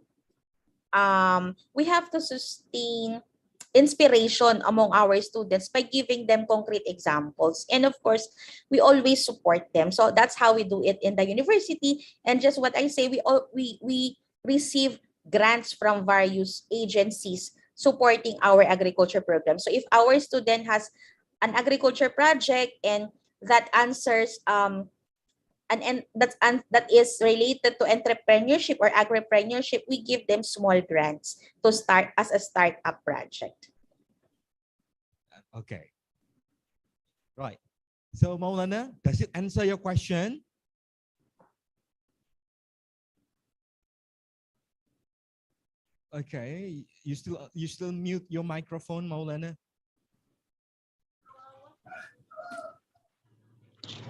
inspiration among our students by giving them concrete examples. And of course, we always support them. So that's how we do it in the university. And just what I say, we receive grants from various agencies supporting our agriculture program. So if our student has an agriculture project and that answers and that is related to entrepreneurship or agripreneurship, we give them small grants to start as a startup project.
Okay. Right. So Maulana, does it answer your question? Okay. You still mute your microphone, Maulana?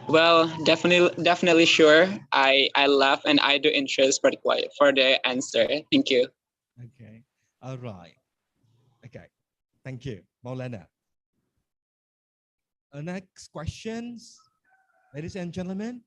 Well, definitely sure. I laugh and I do interest for the answer. Thank you.
Okay. All right. Okay. Thank you, Maulana. Next questions, ladies and gentlemen.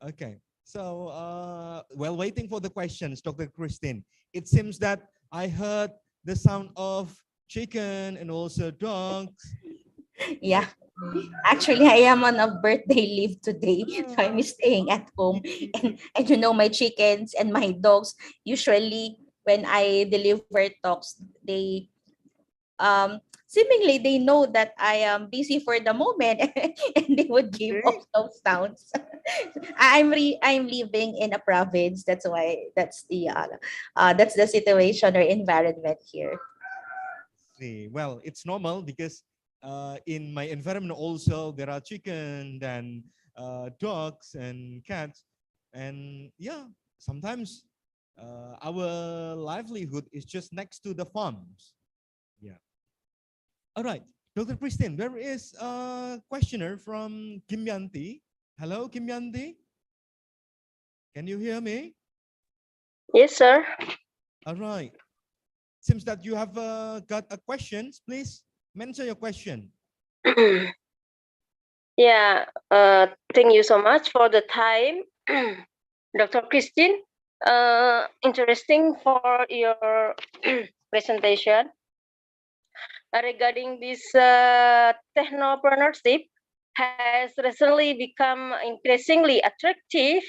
Okay. So while waiting for the questions, Dr. Christine, it seems that I heard the sound of chicken and also dogs.
Yeah. Actually, I am on a birthday leave today, so I'm staying at home. And my chickens and my dogs, usually when I deliver talks, they seemingly they know that I am busy for the moment, and they would give off those sounds. I'm living in a province. That's why that's the situation or environment here.
See, well, it's normal because in my environment also there are chicken and dogs and cats, and yeah, sometimes our livelihood is just next to the farms. Yeah. All right, Dr. Christine, there is a questioner from Kim Yanti. Hello, Kim Yanti. Can you hear me?
Yes, sir.
All right. Seems that you have got a question. Please mention your question.
Yeah, thank you so much for the time, Dr. Christine. Interesting for your presentation. Regarding this technopreneurship has recently become increasingly attractive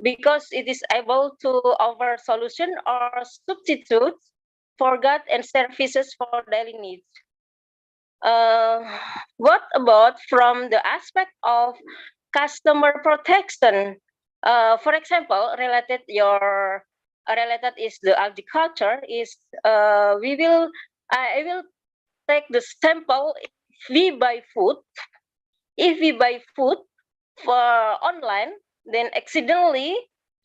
because it is able to offer solution or substitutes for goods and services for daily needs. What about from the aspect of customer protection? For example, related is the agriculture is I will take the sample. If we buy food for online, then accidentally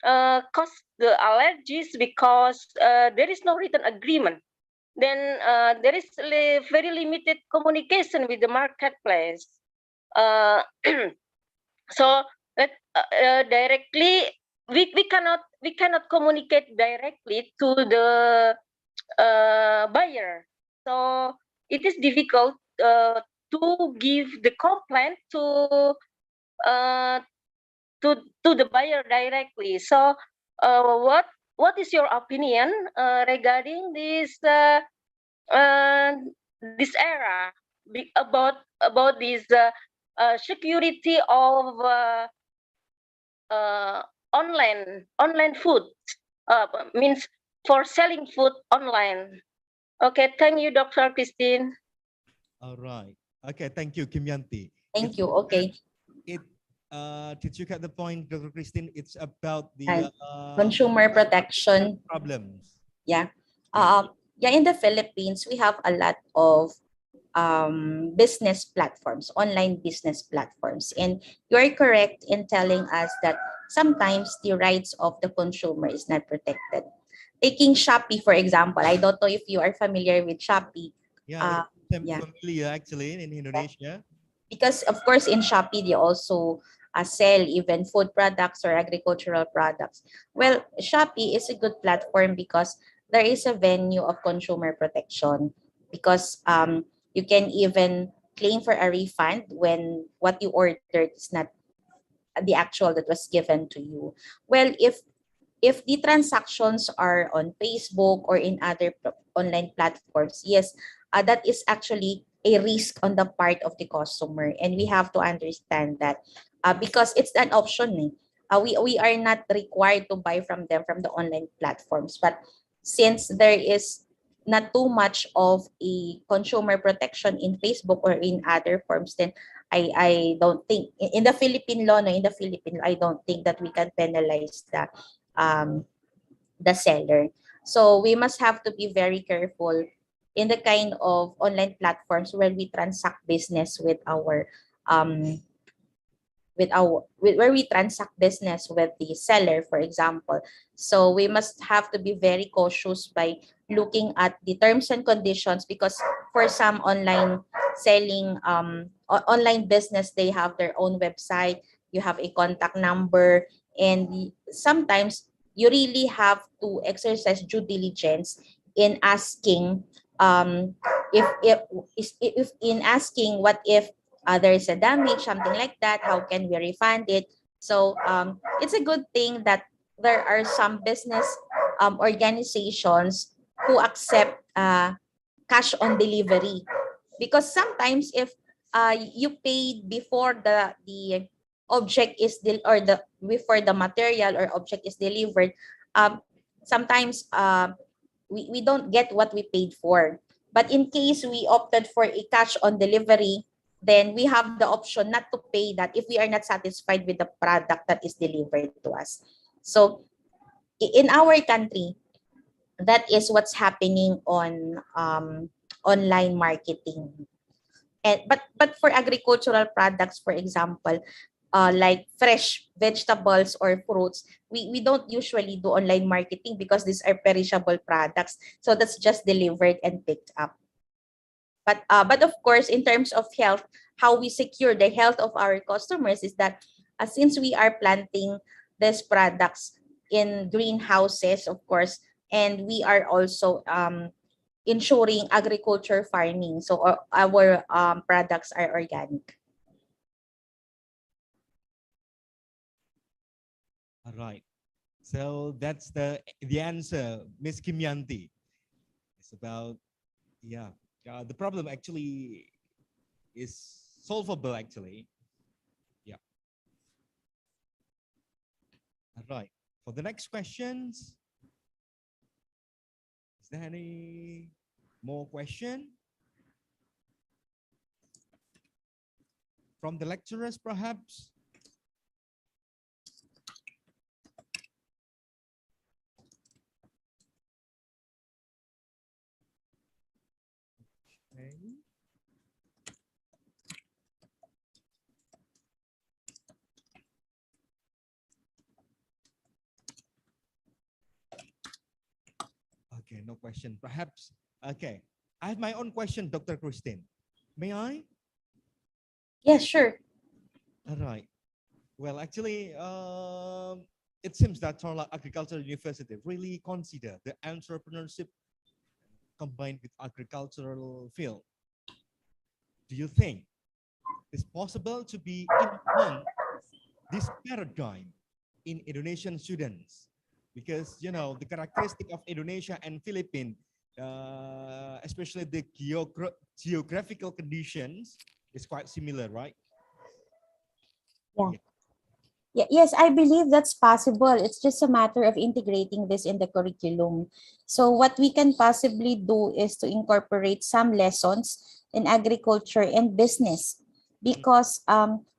cause the allergies because there is no written agreement. Then there is very limited communication with the marketplace. So that directly we cannot communicate directly to the buyer. So it is difficult to give the complaint to the buyer directly. So what is your opinion regarding this this era about this security of online food, means for selling food online. Okay, thank you, Dr. Christine.
All right. Okay, thank you, Kim Yanti.
Thank you. Okay.
Did you get the point, Dr. Christine? It's about
And
the
consumer protection
problems.
Yeah. Yeah, in the Philippines, we have a lot of business platforms, online business platforms. And you're correct in telling us that sometimes the rights of the consumer is not protected. Taking Shopee, for example, I don't know if you are familiar with Shopee.
Yeah, I'm
Yeah.
familiar actually in Indonesia.
Because of course in Shopee, they also sell even food products or agricultural products. Well, Shopee is a good platform because there is a venue of consumer protection because you can even claim for a refund when what you ordered is not the actual that was given to you. Well, if the transactions are on Facebook or in other online platforms, yes, that is actually a risk on the part of the customer. And we have to understand that because it's an option. We are not required to buy from them from the online platforms. But since there is not too much of a consumer protection in Facebook or in other forms, then I don't think in the Philippine law, no, in the Philippine, I don't think that we can penalize um, the seller. So we must have to be very careful in the kind of online platforms where we transact business where we transact business with the seller, for example. So we must have to be very cautious by looking at the terms and conditions because for some online selling online business, they have their own website, you have a contact number, and sometimes you really have to exercise due diligence in asking if in asking what if there is a damage, something like that, how can we refund it? So it's a good thing that there are some business organizations who accept cash on delivery because sometimes if you paid before the object is or the before the material or object is delivered, sometimes we don't get what we paid for. But in case we opted for a cash on delivery, then we have the option not to pay that if we are not satisfied with the product that is delivered to us. So in our country, that is what's happening on online marketing. And but for agricultural products, for example, like fresh vegetables or fruits, we don't usually do online marketing because these are perishable products. So that's just delivered and picked up. But of course, in terms of health, how we secure the health of our customers is that since we are planting these products in greenhouses, of course, and we are also ensuring agriculture farming. So our products are organic.
All right. So that's the answer, Miss Kim Yanti. It's about, yeah, the problem actually is solvable actually. Yeah. All right. For the next questions, is there any more question from the lecturers perhaps? Okay. Okay, no question. Perhaps, okay. I have my own question, Dr. Christine. May I?
Yes, sure.
All right. Well, actually, it seems that Tarlac Agricultural University really consider the entrepreneurship combined with agricultural field. Do you think it's possible to be implement this paradigm in Indonesian students? Because, you know, the characteristic of Indonesia and Philippines especially the geographical conditions is quite similar, right?
Yeah. Yes, I believe that's possible. It's just a matter of integrating this in the curriculum. So what we can possibly do is to incorporate some lessons in agriculture and business, because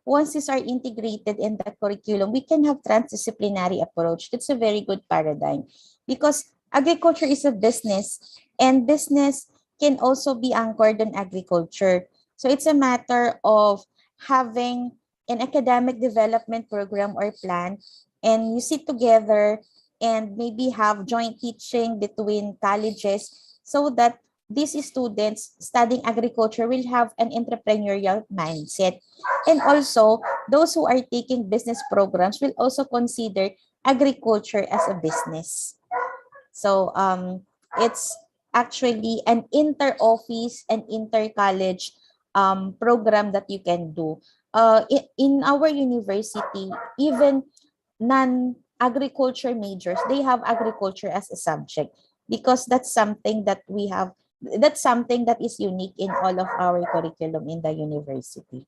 once these are integrated in the curriculum, we can have transdisciplinary approach. That's a very good paradigm, because agriculture is a business, and business can also be anchored in agriculture. So it's a matter of having an academic development program or plan, and you sit together and maybe have joint teaching between colleges, so that these students studying agriculture will have an entrepreneurial mindset. And also, those who are taking business programs will also consider agriculture as a business. So it's actually an inter-office and inter-college program that you can do. In our university, even non-agriculture majors, they have agriculture as a subject, because that's something that we have, that's something that is unique in all of our curriculum in the university.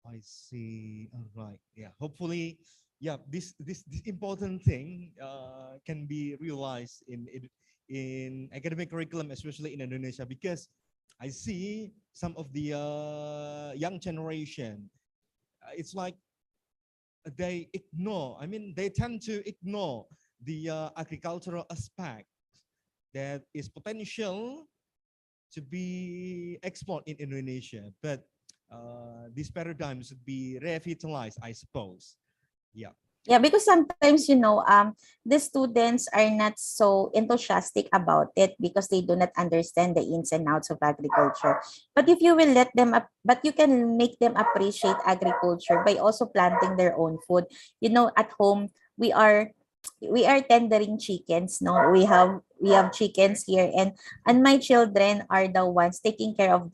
I see. All right. Yeah. Hopefully, yeah. This important thing can be realized in academic curriculum, especially in Indonesia, because I see some of the young generation. It's like they ignore. I mean, they tend to ignore the agricultural aspect that is potential to be export in Indonesia, but this paradigm should be revitalized, I suppose. Yeah.
Yeah, because sometimes, the students are not so enthusiastic about it because they do not understand the ins and outs of agriculture. But if you will let them up, but you can make them appreciate agriculture by also planting their own food. At home, we are tendering chickens. No, we have chickens here, and my children are the ones taking care of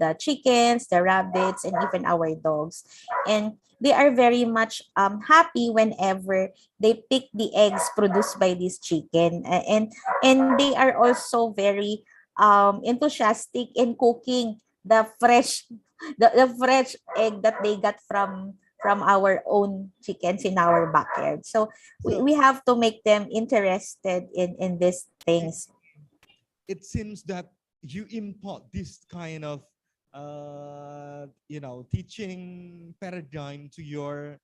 the chickens, the rabbits, and even our dogs. And they are very much happy whenever they pick the eggs produced by this chicken. And they are also very enthusiastic in cooking the fresh egg that they got from our own chickens in our backyard. So we have to make them interested in these things.
It seems that you import this kind of teaching paradigm to your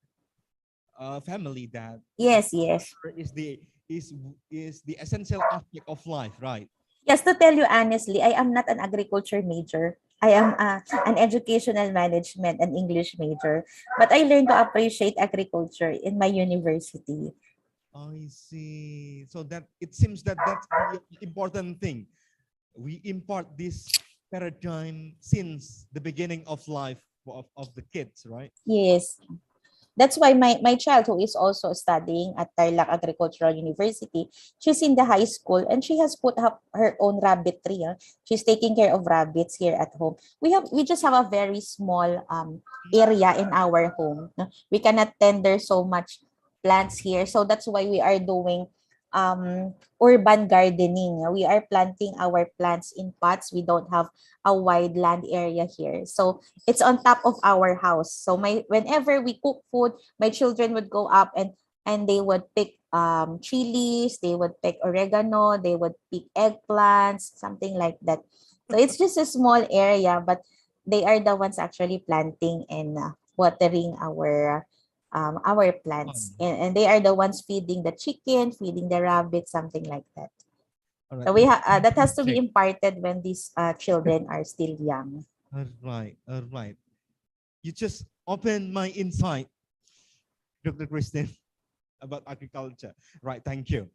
family, that
Yes.
is the essential aspect of life, right?
Yes, to tell you honestly, I am not an agriculture major. I am an educational management and English major. But I learned to appreciate agriculture in my university.
I see. So that it seems that that's the important thing. We impart this paradigm since the beginning of life of the kids, right?
Yes. That's why my child, who is also studying at Tarlac Agricultural University, she's in the high school and she has put up her own rabbitry. She's taking care of rabbits here at home. We just have a very small area in our home. We cannot tender so much plants here. So that's why we are doing urban gardening. We are planting our plants in pots. We don't have a wide land area here. So it's on top of our house. So whenever we cook food, my children would go up and they would pick chilies, they would pick oregano, they would pick eggplants, something like that. So it's just a small area, but they are the ones actually planting and watering our plants, and they are the ones feeding the chicken, feeding the rabbit, something like that.
All right.
So that has to be imparted when these children are still young.
All right. You just opened my insight, Dr. Christine, about agriculture. Right, thank you.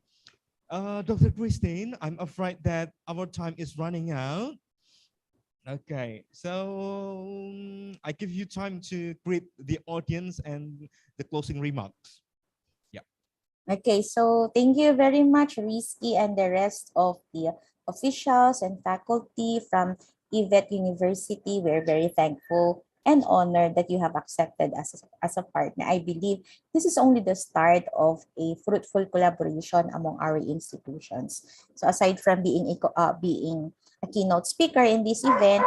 Dr. Christine, I'm afraid that our time is running out. Okay, so I give you time to greet the audience and the closing remarks. Yeah.
Okay, so thank you very much, Rizky, and the rest of the officials and faculty from Yvette University. We're very thankful and honor that you have accepted as a partner. I believe this is only the start of a fruitful collaboration among our institutions. So aside from being a keynote speaker in this event,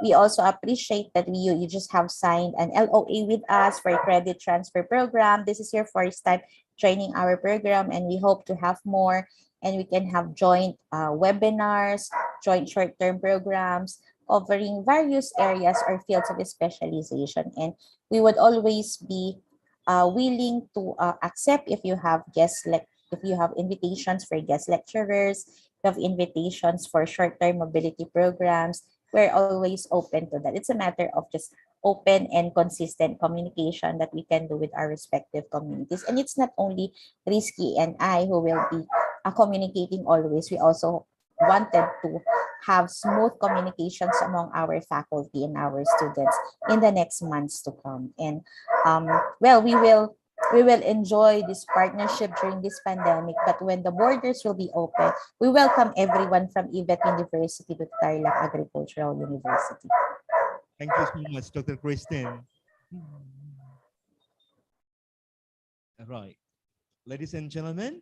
we also appreciate that you just have signed an LOA with us for a credit transfer program. This is your first time joining our program, and we hope to have more, and we can have joint webinars, joint short-term programs, covering various areas or fields of specialization. And we would always be willing to accept if you have if you have invitations for guest lecturers, if you have invitations for short-term mobility programs. We're always open to that. It's a matter of just open and consistent communication that we can do with our respective communities. And it's not only Rizky and I who will be communicating always. We also wanted to have smooth communications among our faculty and our students in the next months to come. And well, we will enjoy this partnership during this pandemic, but when the borders will be open, we welcome everyone from IVET University to Tarlac Agricultural University.
Thank you so much, Dr. Christine. All right, ladies and gentlemen,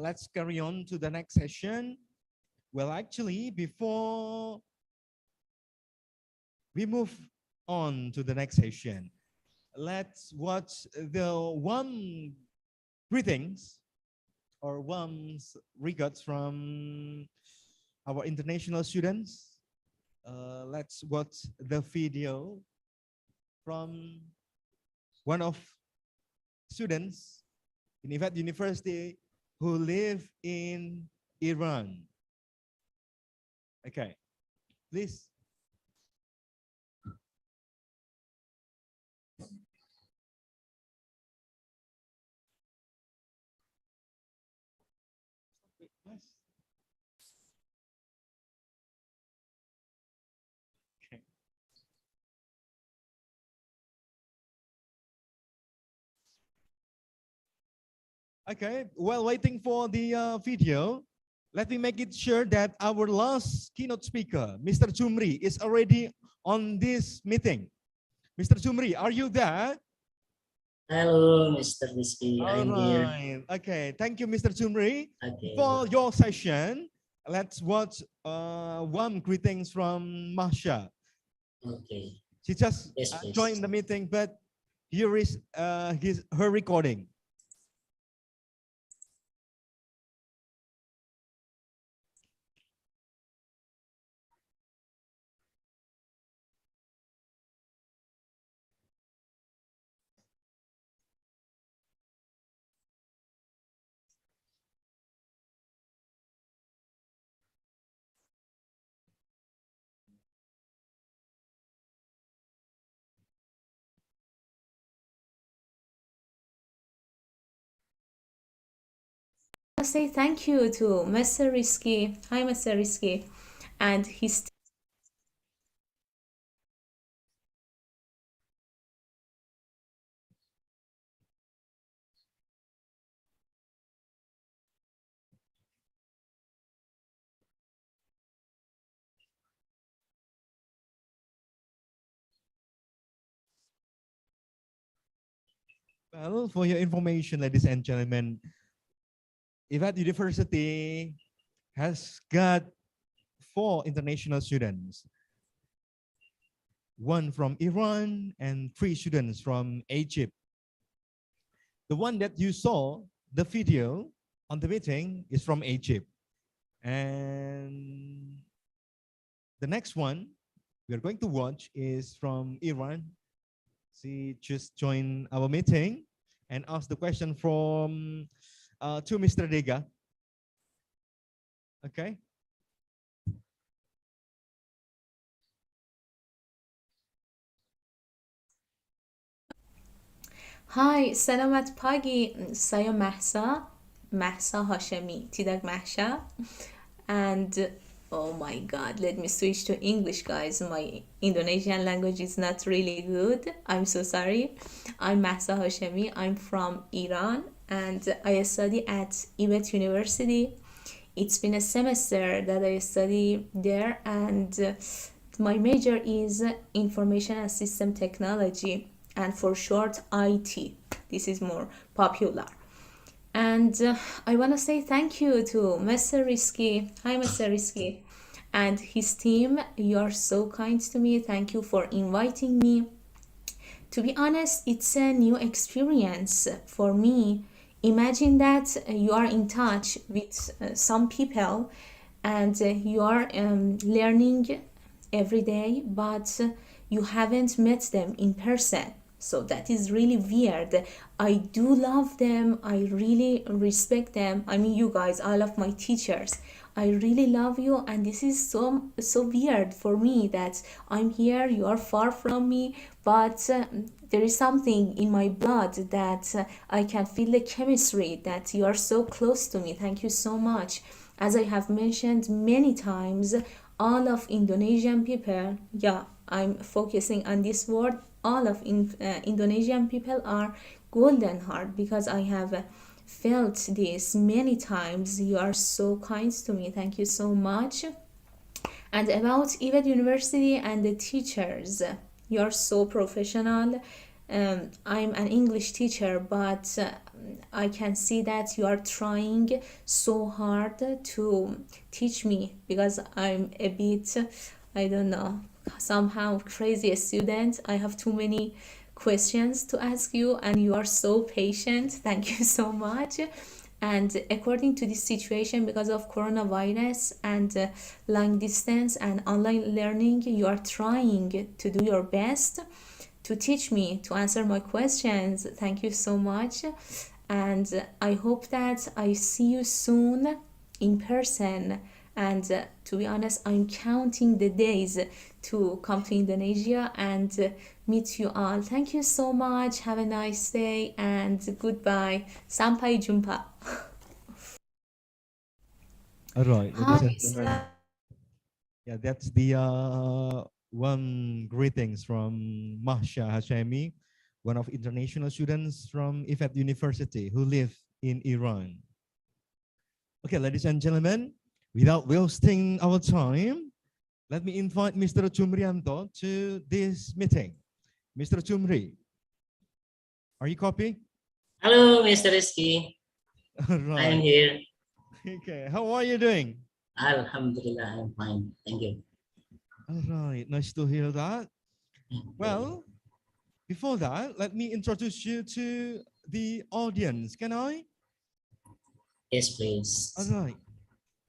let's carry on to the next session. Well, actually, before we move on to the next session, let's watch the warm greetings or warm regards from our international students. Let's watch the video from one of students in IVET University who live in Iran. Okay, please. Okay. Okay, while waiting for the video, let me make it sure that our last keynote speaker, Mr. Jumri, is already on this meeting. Mr. Jumri, are you there?
Hello, Mr. Rizky. I'm here.
Okay, thank you, Mr. Jumri.
Okay.
For your session, let's watch warm greetings from Masha.
Okay.
She just
Yes, please.
joined the meeting, but here is her recording.
I say thank you to Mr. Rizky. Hi, Mr. Rizky, and his.
Well, for your information, ladies and gentlemen, IVET University has got 4 international students, 1 from Iran and 3 students from Egypt. The one that you saw, the video on the meeting, is from Egypt. And the next one we are going to watch is from Iran. She just joined our meeting and asked the question from to Mr. Dega. Okay.
Hi, selamat pagi. Saya Mahsa Hashemi, Tidak Mahsa. And oh my God, let me switch to English, guys. My Indonesian language is not really good. I'm so sorry. I'm Mahsa Hashemi. I'm from Iran and I study at IVET University. It's been a semester that I study there, and my major is Information and System Technology, and for short IT. This is more popular. And I want to say thank you to Mr. Risky. Hi, Mr. Risky. And his team. You are so kind to me. Thank you for inviting me. To be honest, it's a new experience for me. Imagine that you are in touch with some people and you are learning every day, but you haven't met them in person. So that is really weird. I do love them. I really respect them. I mean, you guys, I love my teachers. I really love you, and this is so weird for me that I'm here, you are far from me, but there is something in my blood that I can feel the chemistry, that you are so close to me. Thank you so much. As I have mentioned many times, all of Indonesian people, yeah, I'm focusing on this word, all of Indonesian people are golden heart, because I have felt this many times. You are so kind to me. Thank you so much. And about IVET University and the teachers, you are so professional. I'm an English teacher, but I can see that you are trying so hard to teach me, because I'm a bit, I don't know, somehow crazy student. I have too many questions to ask you, and you are so patient. Thank you so much. And according to this situation, because of coronavirus and long distance and online learning, you are trying to do your best to teach me, to answer my questions. Thank you so much. And I hope that I see you soon in person. And to be honest, I'm counting the days to come to Indonesia and meet you all. Thank you so much. Have a nice day and goodbye. Sampai jumpa.
All right, ladies
Hi,
and gentlemen. Yeah, that's the one greetings from Mahsha Hashemi, one of international students from IFET University who live in Iran. Okay, ladies and gentlemen, without wasting our time, let me invite Mr. Chumrianto to this meeting. Mr. Chumri, are you copy?
Hello, Mr. Rizky.
All right.
I am here.
Okay, how are you doing?
Alhamdulillah, I'm fine. Thank you.
All right, nice to hear that. Well, before that, let me introduce you to the audience. Can I?
Yes, please.
All right.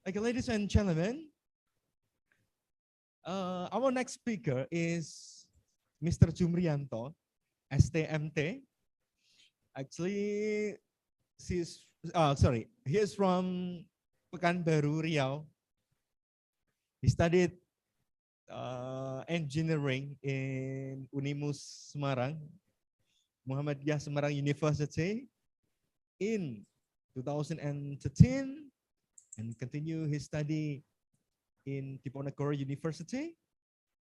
Okay, ladies and gentlemen, our next speaker is Mr. Chumrianto, STMT. Actually, he is from Pekanbaru, Riau. He studied engineering in Unimus Semarang, Muhammadiyah Semarang University in 2013, and continue his study in Diponegoro University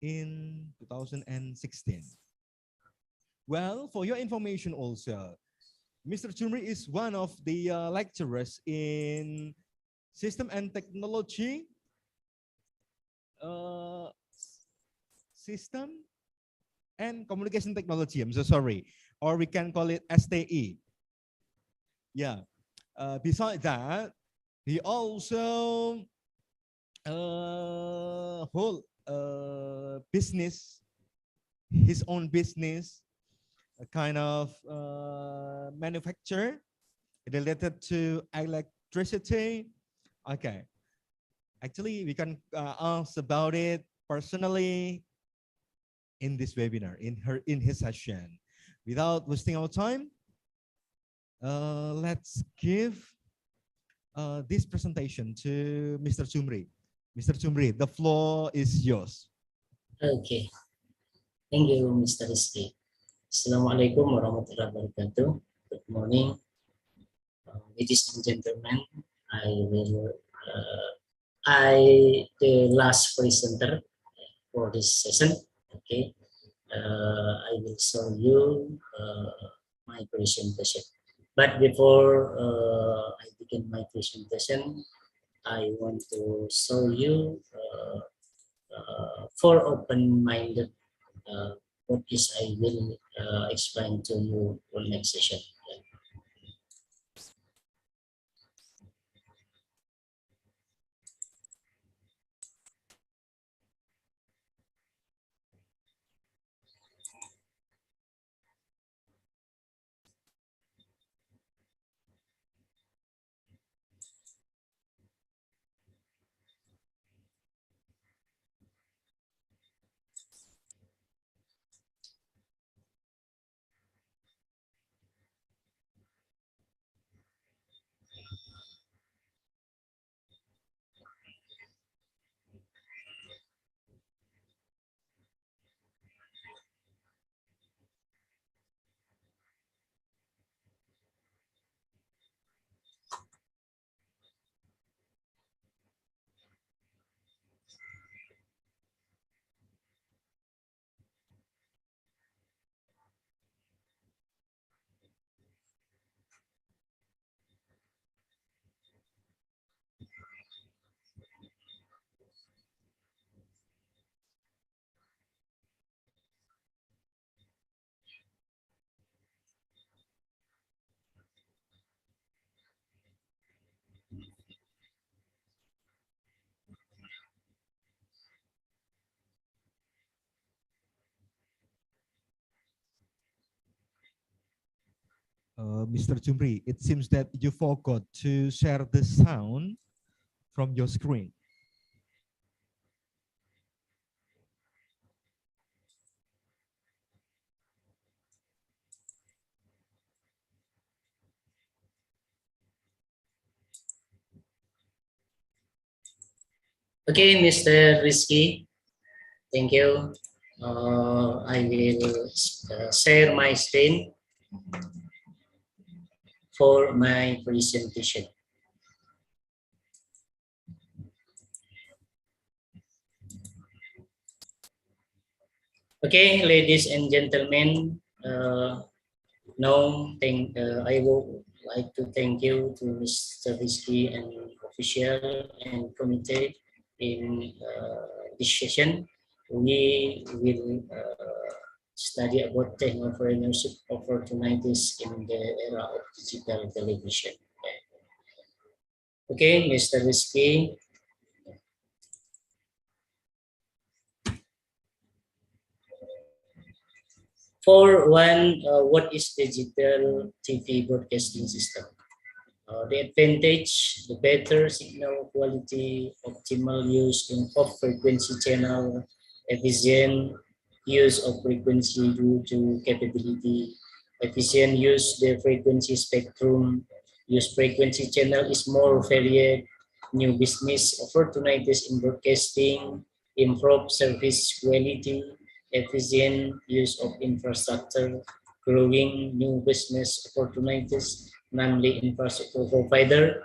in 2016. Well, for your information also, Mr. Chumri is one of the lecturers in System and Technology, System and Communication Technology, I'm so sorry, or we can call it STE. Yeah. Besides that, he also hold business, his own business, a kind of manufacturer related to electricity. Okay. Actually, we can ask about it personally in this webinar, in his session. Without wasting our time, let's give this presentation to Mr. Chumri. Mr. Chumri, the floor is yours.
Okay. Thank you, Mr. Rizky. Assalamualaikum warahmatullahi wabarakatuh. Good morning, ladies and gentlemen. The last presenter for this session. Okay, I will show you my presentation. But before I begin my presentation, I want to show you for open-minded. What is I will explain to you on next session.
Mr. Jumri, it seems that you forgot to share the sound from your screen.
Okay, Mr. Rizky, thank you. I will share my screen for my presentation. Okay, ladies and gentlemen, now I would like to thank you to Mr. Rizky and official and committee in this session. We will study about technopreneurship opportunities in the era of digital television. Okay, Mr. Rizky. For one, what is digital TV broadcasting system? The advantage, the better signal quality, optimal use of frequency channel, efficient use of frequency due to capability, efficient use the frequency spectrum, use frequency channel is more varied, new business opportunities in broadcasting, improve service quality, efficient use of infrastructure, growing new business opportunities, namely infrastructure provider,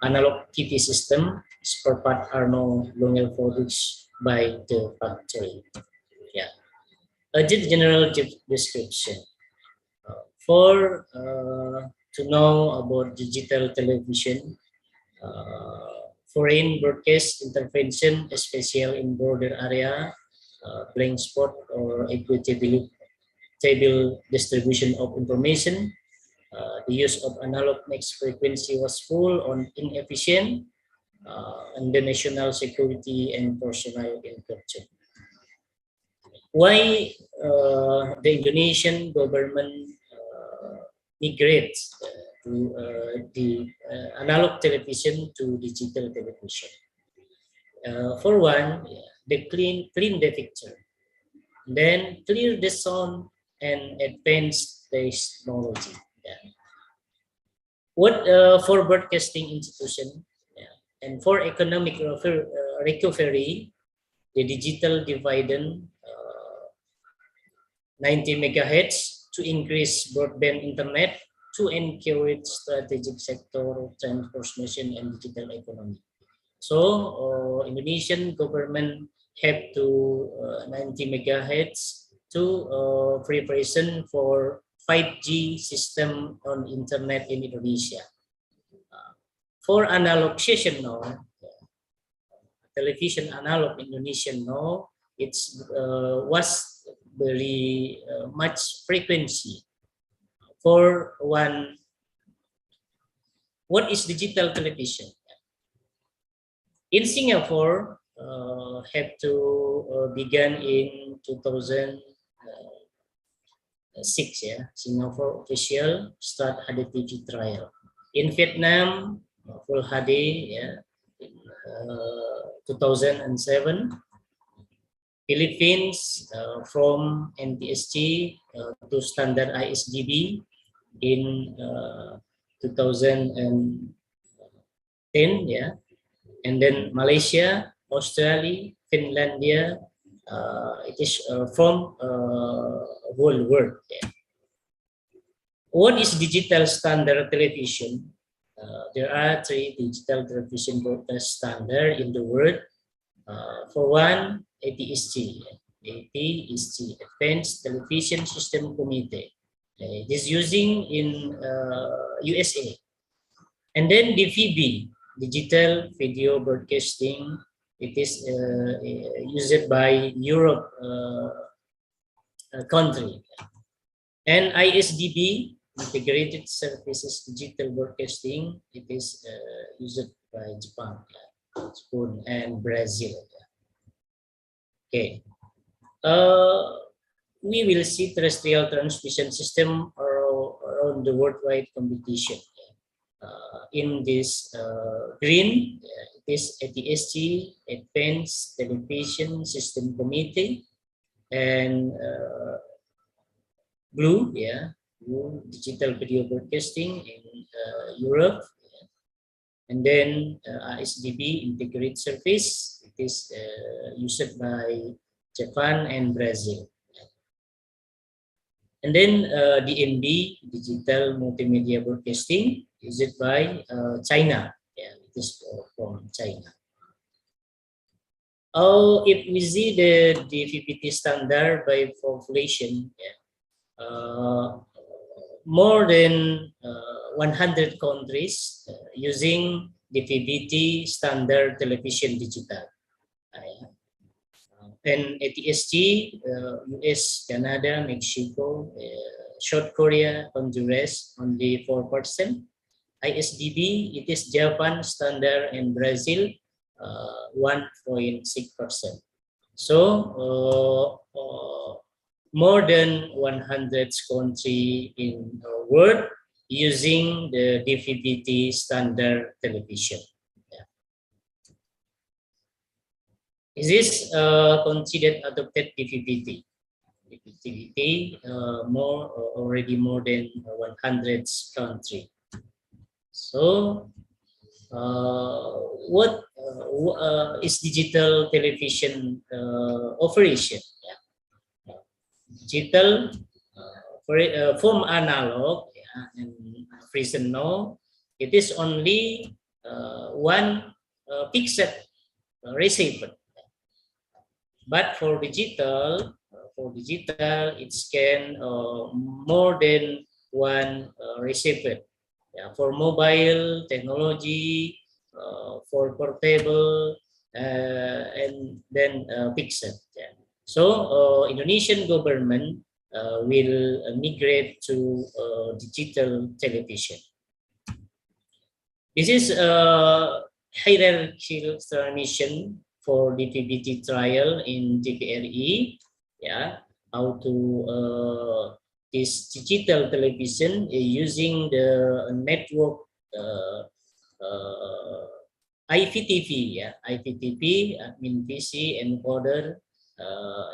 analog TV system, spare parts are no longer produced by the factory. Yeah. A general description. For to know about digital television, foreign broadcast intervention, especially in border area, blind spot or equitable distribution of information. The use of analog mixed frequency was full on inefficient, and the national security and personal encryption. Why the Indonesian government migrates to the analog television to digital television? For one, the clean the picture, then clear the sound and advanced technology. Yeah. What for broadcasting institution, yeah, and for economic recovery, the digital dividend 90 megahertz to increase broadband internet to encourage strategic sector transformation and digital economy. So Indonesian government have to 90 megahertz to preparation for 5G system on internet in Indonesia. For analog session now, television analog Indonesian know, it's was very much frequency for one. What is digital television? In Singapore, had to begin in 2006. Yeah, Singapore official start HD TV trial. In Vietnam, full HD, yeah, in 2007. Philippines from NTSC to standard ISDB in 2010, yeah, and then Malaysia, Australia, Finlandia, it is from whole world. Yeah. What is digital standard television? There are 3 digital television broadcast standard in the world. For one, ATSC, Advanced Television System Committee. It is using in USA. And then DVB, Digital Video Broadcasting. It is used by Europe country. And ISDB, Integrated Services Digital Broadcasting. It is used by Japan, Spain, and Brazil. Okay. We will see terrestrial transmission system around the worldwide competition. In this green, it is ATSC, Advanced Television System Committee, and blue, yeah, blue, Digital Video Broadcasting in Europe. And then ISDB, Integrated Service, it is used by Japan and Brazil. And then DMB, Digital Multimedia Broadcasting, used by China. Yeah, it is from China. If we see the DVB-T standard by population, yeah, more than 100 countries using DVB-T standard television digital. And ATSC, US, Canada, Mexico, South Korea, Honduras, only 4%. ISDB, it is Japan standard and Brazil, 1.6%. So more than 100 countries in the world using the DVB-T standard television. Yeah. Is this considered adopted DVB-T? DVB-T already more than 100 countries. So what is digital television operation? Yeah. Digital from analog, yeah, and present now, it is only one pixel receiver. But for digital, it can more than one receiver. Yeah, for mobile technology, for portable, and then pixel. Yeah. So Indonesian government will migrate to digital television. This is hierarchical transmission for DVB-T trial in TVRI. Yeah, how to this digital television using the network IPTV, yeah, IPTV, admin PC, encoder,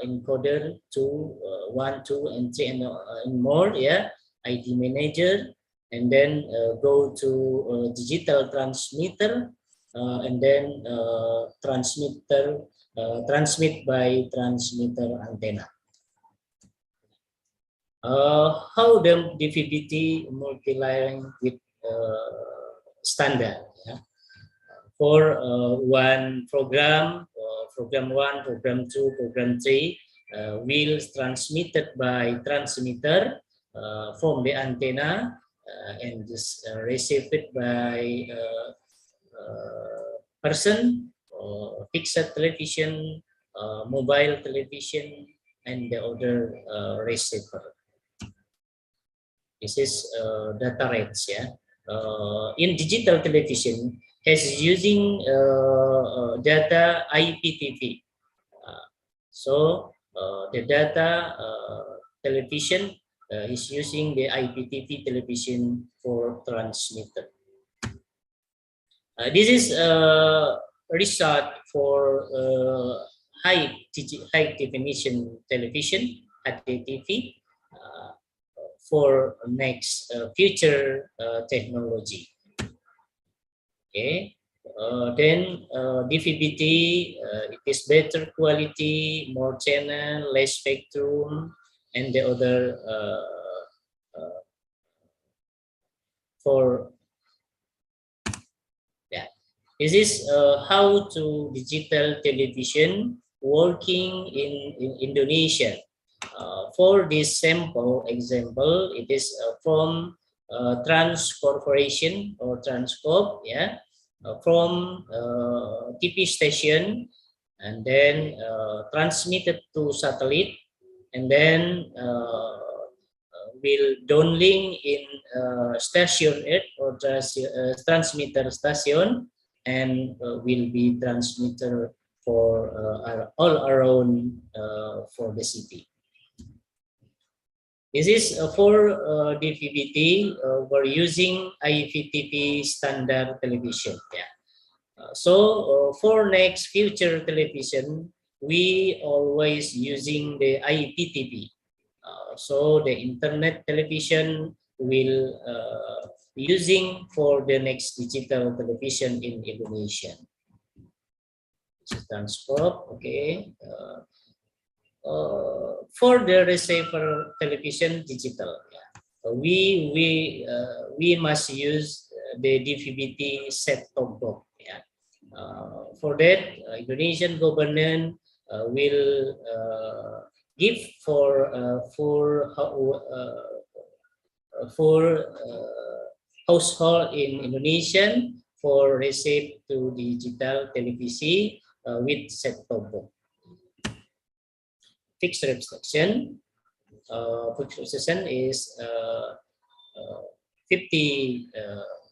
encoder 2, 1, 2, and 3, and more, yeah, ID manager, and then go to digital transmitter, and then transmitter, transmit by transmitter antenna. How the DVB-T multi-layering with standard, yeah? For one program, program 1, program 2, program 3 will transmitted by transmitter from the antenna and just received by person fixed television, mobile television, and the other receiver. This is data rates. Yeah. In digital television, has using data IPTV. So the data television is using the IPTV television for transmitter. This is a result for high definition television (HDTV) for next future technology. Okay. Then DVB-T, it is better quality, more channel, less spectrum, and the other for yeah. This is how to digital television working in Indonesia. For this sample example, it is from Trans Corporation or Transcorp, yeah, from TV station, and then transmitted to satellite, and then will downlink in station Earth or transmitter station, and will be transmitter for all around for the city. This is for DVB-T. We're using IPTV standard television. Yeah. So for next future television, we always using the IPTV. So the internet television will using for the next digital television in Indonesia. Transport, okay. For the receiver television digital, yeah. We must use the DVB-T set-top box. Yeah. For that, Indonesian government will give for household in Indonesia for receive to digital television with set-top box. Fixed restriction. Fixed restriction is 50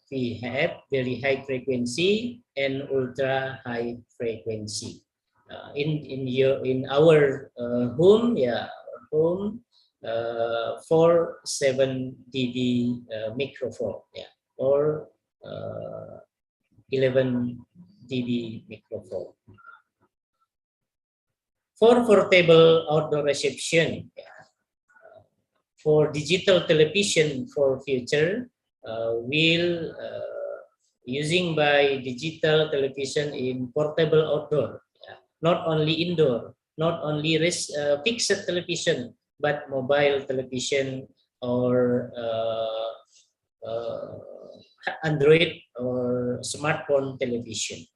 VHF, very high frequency, and ultra high frequency. In our home, yeah, home, 7 dB microphone, yeah, or 11 dB microphone. For portable outdoor reception, for digital television for future, will using by digital television in portable outdoor, not only indoor, not only fixed television, but mobile television or Android or smartphone television.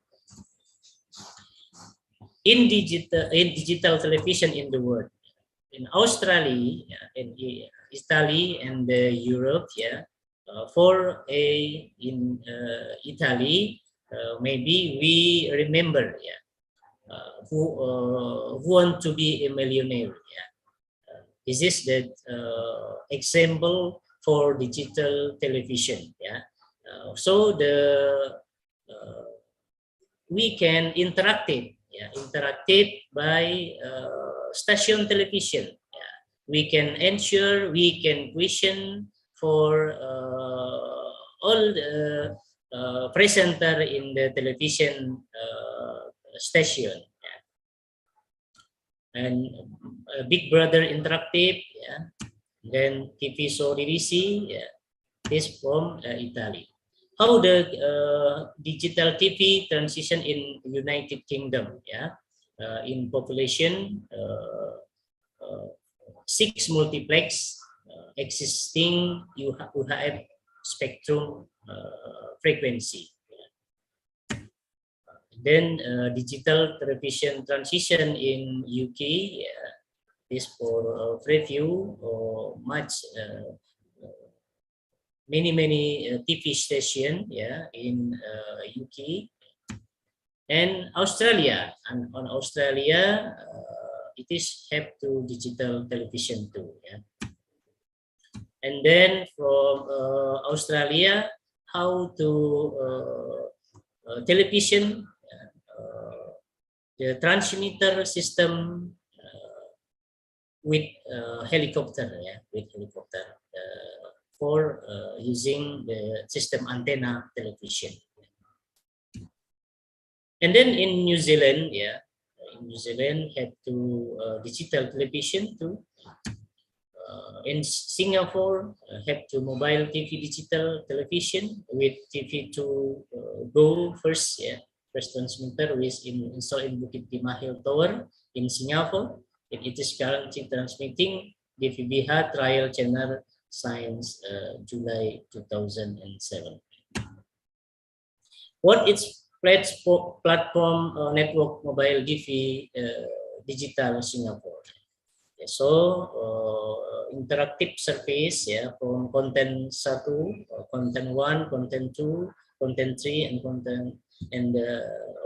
In digital television in the world, in Australia, in Italy, and Europe, yeah. In Italy, maybe we remember, yeah, who want to be a millionaire. Yeah. This is the example for digital television. Yeah. So we can interact it. Yeah, interacted by station television. Yeah. We can answer, we can question for all the presenter in the television station. Yeah. And Big Brother Interactive, yeah. Then TV Sorrisi, yeah. This from Italy. How the digital TV transition in United Kingdom, yeah, in population 6 multiplex existing UHF spectrum frequency. Then digital television transition in UK, yeah, this for preview or much. Many TV station, yeah, in UK. And Australia, and on Australia, it is have to digital television too. Yeah. And then from Australia, how to television, the transmitter system with helicopter, yeah, with helicopter for using the system antenna television. And then in New Zealand, yeah, in New Zealand had to digital television too. In Singapore, have to mobile TV digital television with TV to go first, yeah, first transmitter is installed in Bukit Timah Hill Tower in Singapore. It is currently transmitting DVB-H trial channel since July 2007. What is platform network mobile TV digital Singapore? Yeah, so interactive service, yeah, from content 1, content 1, content 2, content 3, and content and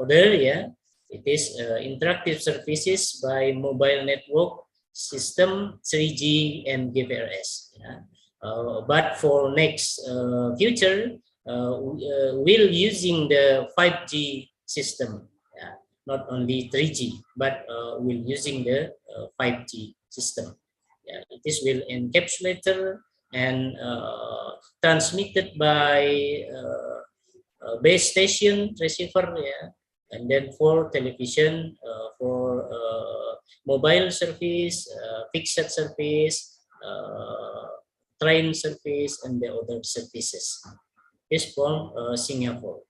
other, yeah. It is interactive services by mobile network system 3G and GPRS. Yeah. But for next future, we'll using the 5G system, yeah, not only 3G, but we'll using the 5G system. Yeah, this will encapsulator and transmitted by base station receiver, yeah, and then for television, for mobile service, fixed service, train service, and the other services. Is from Singapore.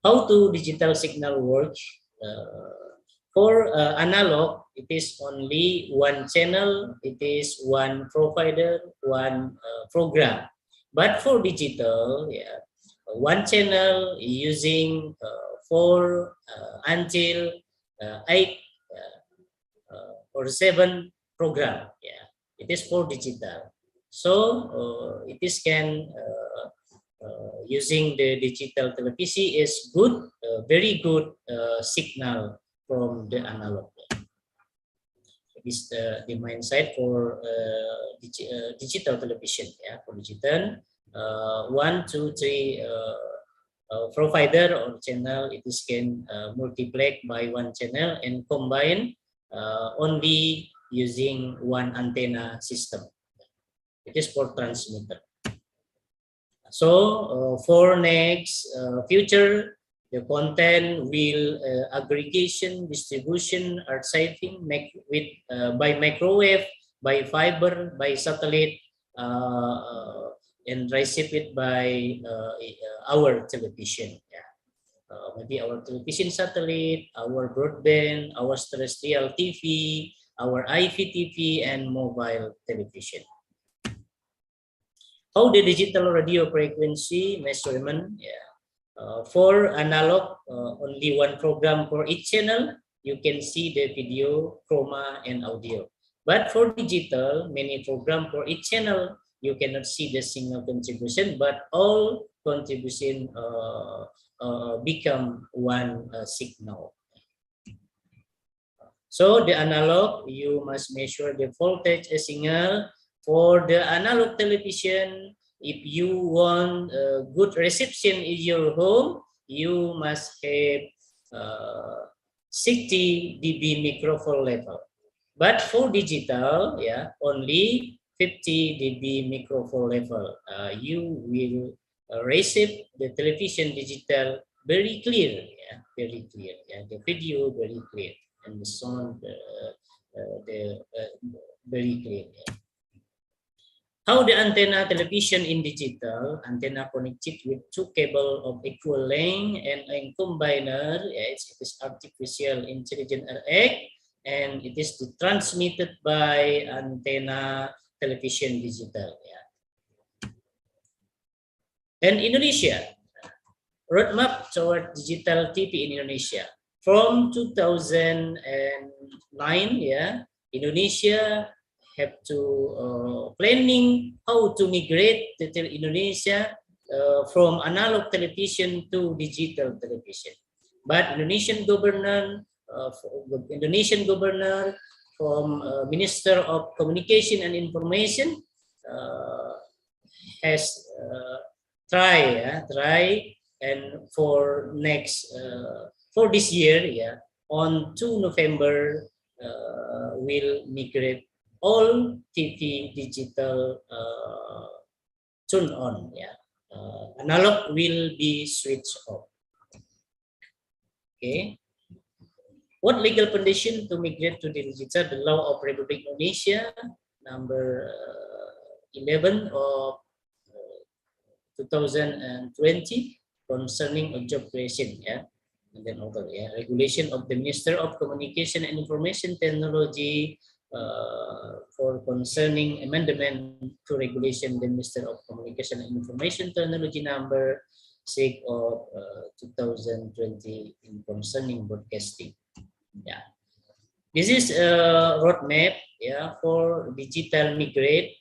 How to digital signal work? For analog, it is only one channel, it is one provider, one program. But for digital, yeah, one channel using 4 until 8 or 7 program. Yeah, it is for digital. So it is can using the digital television is good, very good signal from the analog. Is the mindset for digital television, yeah, for digital 1, 2, 3 provider or channel, it is can multiplex by one channel and combine only using one antenna system. It is for transmitter. So for next future, the content will aggregation, distribution, archiving with by microwave, by fiber, by satellite, and receive it by our television. Yeah. Maybe our television satellite, our broadband, our terrestrial TV, our IPTV, and mobile television. How the digital radio frequency measurement? Yeah. For analog, only one program for each channel. You can see the video, chroma, and audio. But for digital, many program for each channel. You cannot see the signal contribution, but all contribution become one signal. So the analog, you must measure the voltage signal. For the analog television, if you want a good reception in your home, you must have 60 dB microphone level. But for digital, yeah, only 50 dB microphone level. You will receive the television digital very clear, yeah, very clear. Yeah, the video very clear and the sound very clear. Yeah. How the antenna television in digital, antenna connected with 2 cable of equal length and a combiner, yes, it is artificial intelligence RX, and it is transmitted by antenna television digital. Yeah. And Indonesia, roadmap toward digital TV in Indonesia. From 2009, yeah, Indonesia have to planning how to migrate the Indonesia from analog television to digital television. but Indonesian governor, from Minister of Communication and Information has try and for this year, on 2 November will migrate all TV digital turn on, analog will be switched off. Okay. What legal condition to migrate to the digital? The law of Republic Indonesia, number 11 of 2020, concerning a job creation, and then other, regulation of the Minister of Communication and Information Technology for concerning amendment to regulation the Minister of Communication and Information Technology number 6 of 2020 in concerning broadcasting. This is a roadmap, for digital migrate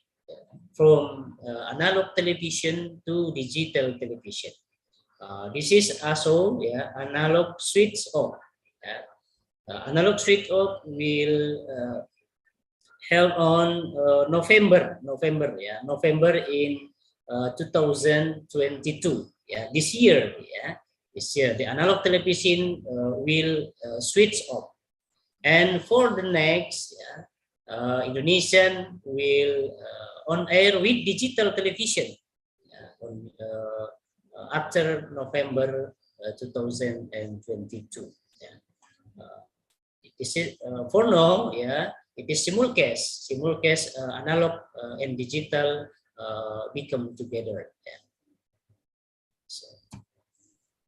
from analog television to digital television. This is also analog switch off. Analog switch off will held on November in 2022. This year, the analog television will switch off, and for the next, Indonesian will on air with digital television after November 2022. It is for now, it is simulcast analog and digital become together.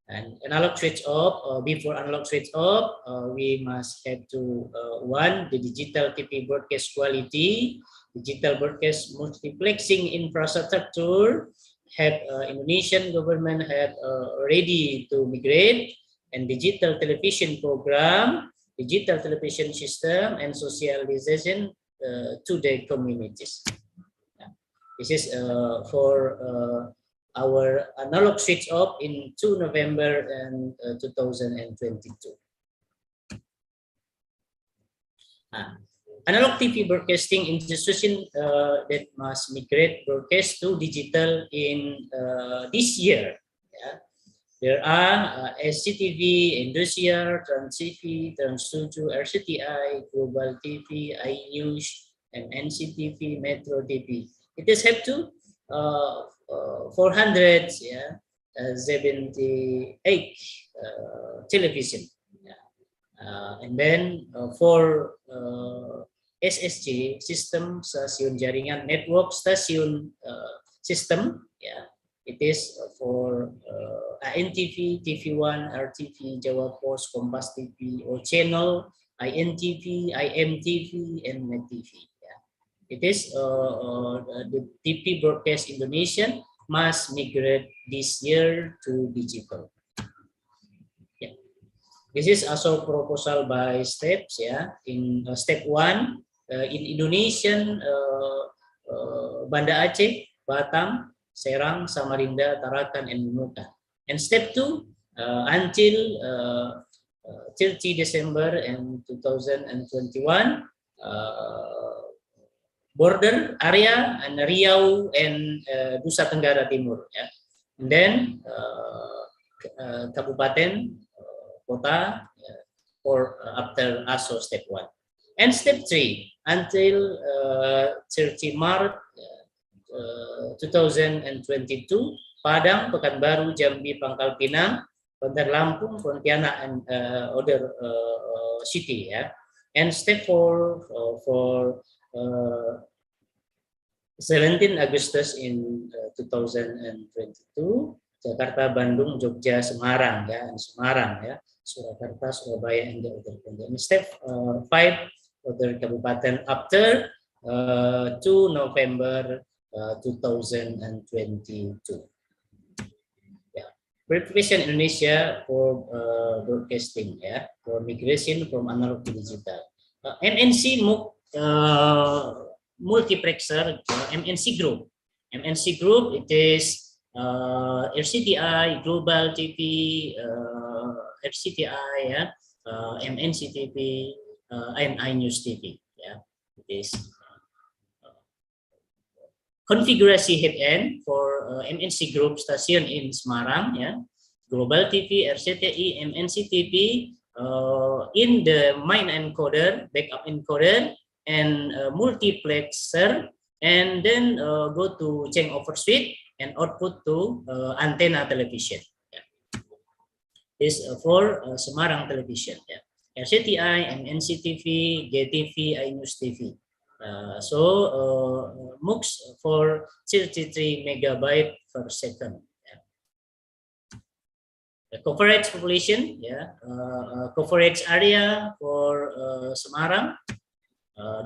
And analog switch off, before analog switch off, we must have to one, the digital TV broadcast quality, digital broadcast multiplexing infrastructure, have Indonesian government have ready to migrate, and digital television program, digital television system, and socialization to the communities. This is for our analog switch off in 2 November and 2022. Analog TV broadcasting institution that must migrate broadcast to digital in this year. There are SCTV, Indonesia, Trans TV, Trans 7, RCTI, Global TV, iNews, and NCTV, Metro TV. It is have to 478 television, and then for SSC system, stasiun jaringan network stasiun system, it is for ANTV, TV1, RTV, Jawa Post, Kompas TV, or channel INTV, IMTV, and NetTV. It is the TV broadcast Indonesian must migrate this year to digital. This is also proposal by steps. In step 1, in Indonesian, Banda Aceh, Batam, Serang, Samarinda, Tarakan, and Nunukan. And step 2, until 30 December and 2021. Border area and Riau and Nusa Tenggara Timur, and then kabupaten, kota, or after ASO step 1, and step 3 until 30 Maret 2022, Padang, Pekanbaru, Jambi, Pangkal Pinang, Bandar Lampung, Pontianak, and other city, and step 4 for 17 Agustus in 2022, Jakarta, Bandung, Jogja, Semarang, and Semarang, Surakarta, Surabaya, and the other. And step 5 other kabupaten after 2 November 2022. Preparation Indonesia for broadcasting, for migration from analog to digital. MNC multiplexer, MNC group. MNC group, it is RCTI, Global TV, RCTI, yeah, MNC TV, and iNews TV. Yeah, this konfigurasi head end for MNC Group station in Semarang. Yeah, Global TV, RCTI, MNC TV in the main encoder, backup encoder, and multiplexer, and then go to change over switch and output to antenna television. Yeah. This for Semarang television. Yeah. RCTI, MNC TV, GTV, iNews TV. MUX for 33 megabyte per second. Yeah. The coverage population, yeah, coverage area for Semarang.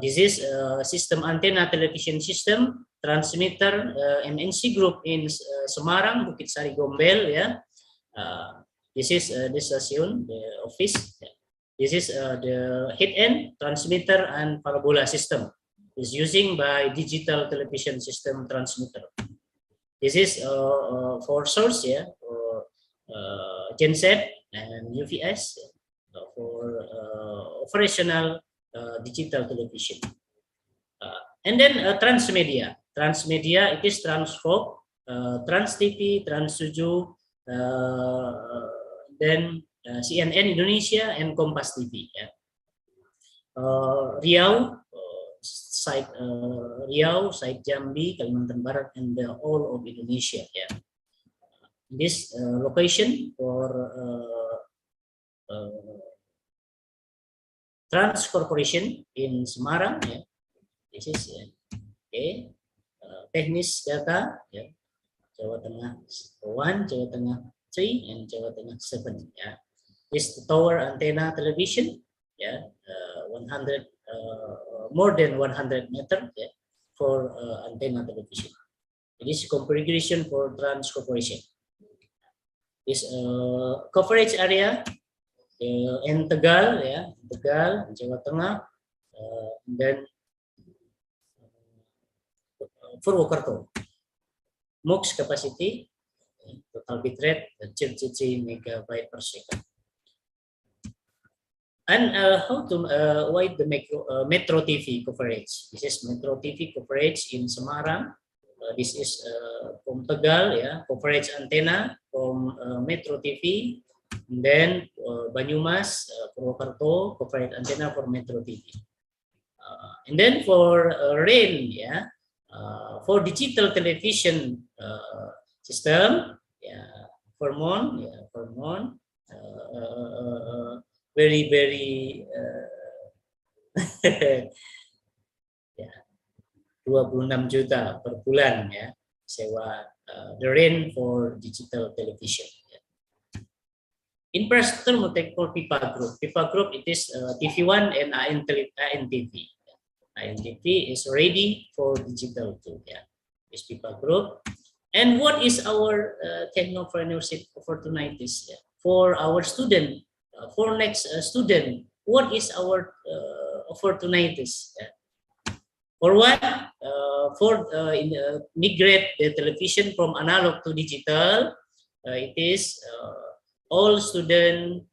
This is system antenna television system transmitter MNC Group in Semarang, Bukit Sari Gombel. Yeah, this is the station, the office. Yeah. This is the head end transmitter and parabola system. Is using by digital television system transmitter. This is for source, yeah, for genset and UVS for operational digital television. And then transmedia. Transmedia, it is Transfoc, Trans TV, Trans 7, then CNN Indonesia and Kompas TV. Yeah. Riau, site Riau, site Jambi, Kalimantan Barat, and the all of Indonesia. Yeah. This location for Trans Corporation in Semarang. Yeah. This is okay. Teknis data. Yeah. Jawa Tengah 1, Jawa Tengah 3, and Jawa Tengah 7. Yeah. This tower antenna television. Yeah. 100 more than 100 meter, yeah, for antenna television. This configuration for Trans Corporation. This coverage area in Tegal, yeah, Tegal, Jawa Tengah, and then Purwokerto. MUX capacity, total bitrate 33 megabyte per second. And how to why the Metro TV coverage? This is Metro TV coverage in Semarang. This is from Tegal, yeah, coverage antenna from Metro TV. And then Banyumas, Purwokerto, coverage antenna for Metro TV. And then for RAIN, yeah, for digital television system, yeah, Vermont, yeah, Vermont. Very ya, 26 juta per bulan, ya, sewa the rent for digital television. Ya. Infrastructure multi for Pipa Group. Pipa Group, it is TV1 and ANTV. ANTV is ready for digital too. Yeah. It's Pipa Group. And what is our technopreneurship opportunities, yeah, for our student? For next student, what is our opportunities? Yeah. For one, migrate the television from analog to digital. It is all student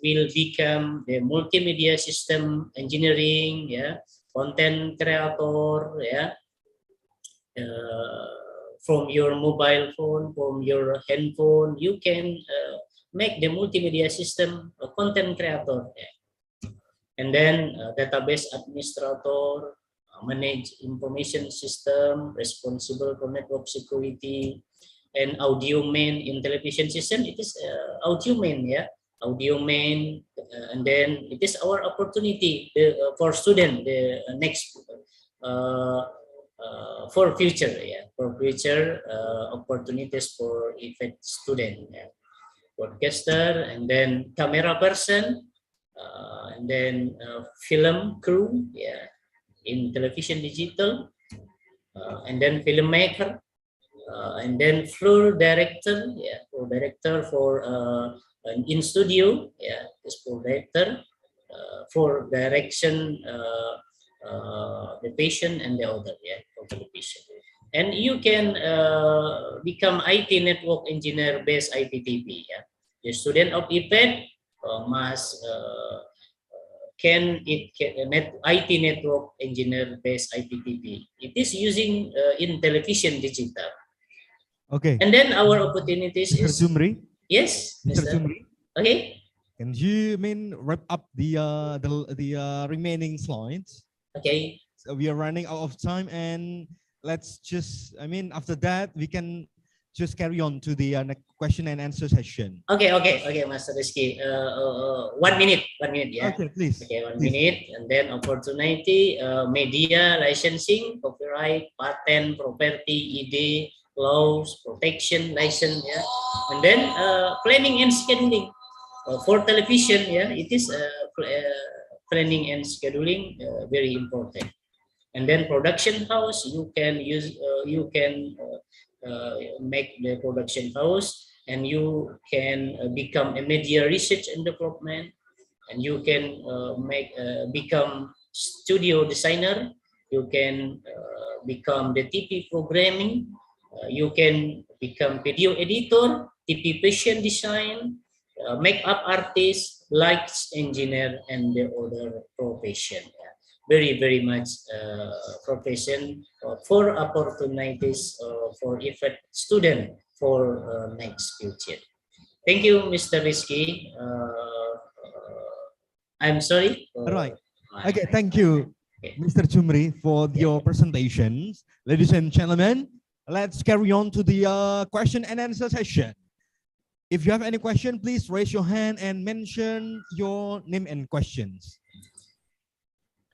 will become the multimedia system engineering, yeah, content creator, yeah. From your mobile phone, from your handphone, you can make the multimedia system a content creator. Yeah. And then database administrator, manage information system, responsible for network security, and audio main in television system. It is audio main, yeah, audio main, and then it is our opportunity for student the next for future, yeah, for future opportunities for event student, yeah. Broadcaster, and then camera person, and then film crew, yeah, in television digital, and then filmmaker, and then floor director, yeah, floor director for in studio, yeah, this floor director for direction the patient and the other, yeah, for television. and you can become IT network engineer based IPTP. Yeah? The student of IPED must IT network engineer based IPTP. It is using in television digital.
Okay.
And then our opportunities
Mr.
is
Jumri.
yes,
Mr.
Mr.
Jumri.
Okay.
Can you wrap up the remaining slides?
Okay.
So we are running out of time, and let's just after that we can just carry on to the next question and answer session.
Okay, Master Rizky. 1 minute, yeah.
Okay, please.
Okay, 1
please.
minute, and then opportunity, media, licensing, copyright, patent, property, ID, laws, protection, license, yeah. And then planning and scheduling. For television, yeah, it is planning and scheduling very important. And then production house, you can make the production house, and you can become a media research and development, and you can become studio designer, you can become the TV programming, you can become video editor, TV fashion design, makeup artist, lights engineer, and the other profession. Very much profession for opportunities for effect student for next future. Thank you, Mr. Rizky. I'm sorry.
All right. Okay, thank you, Mr. Chumri, for your presentations. Ladies and gentlemen, let's carry on to the question and answer session. If you have any question, please raise your hand and mention your name and questions.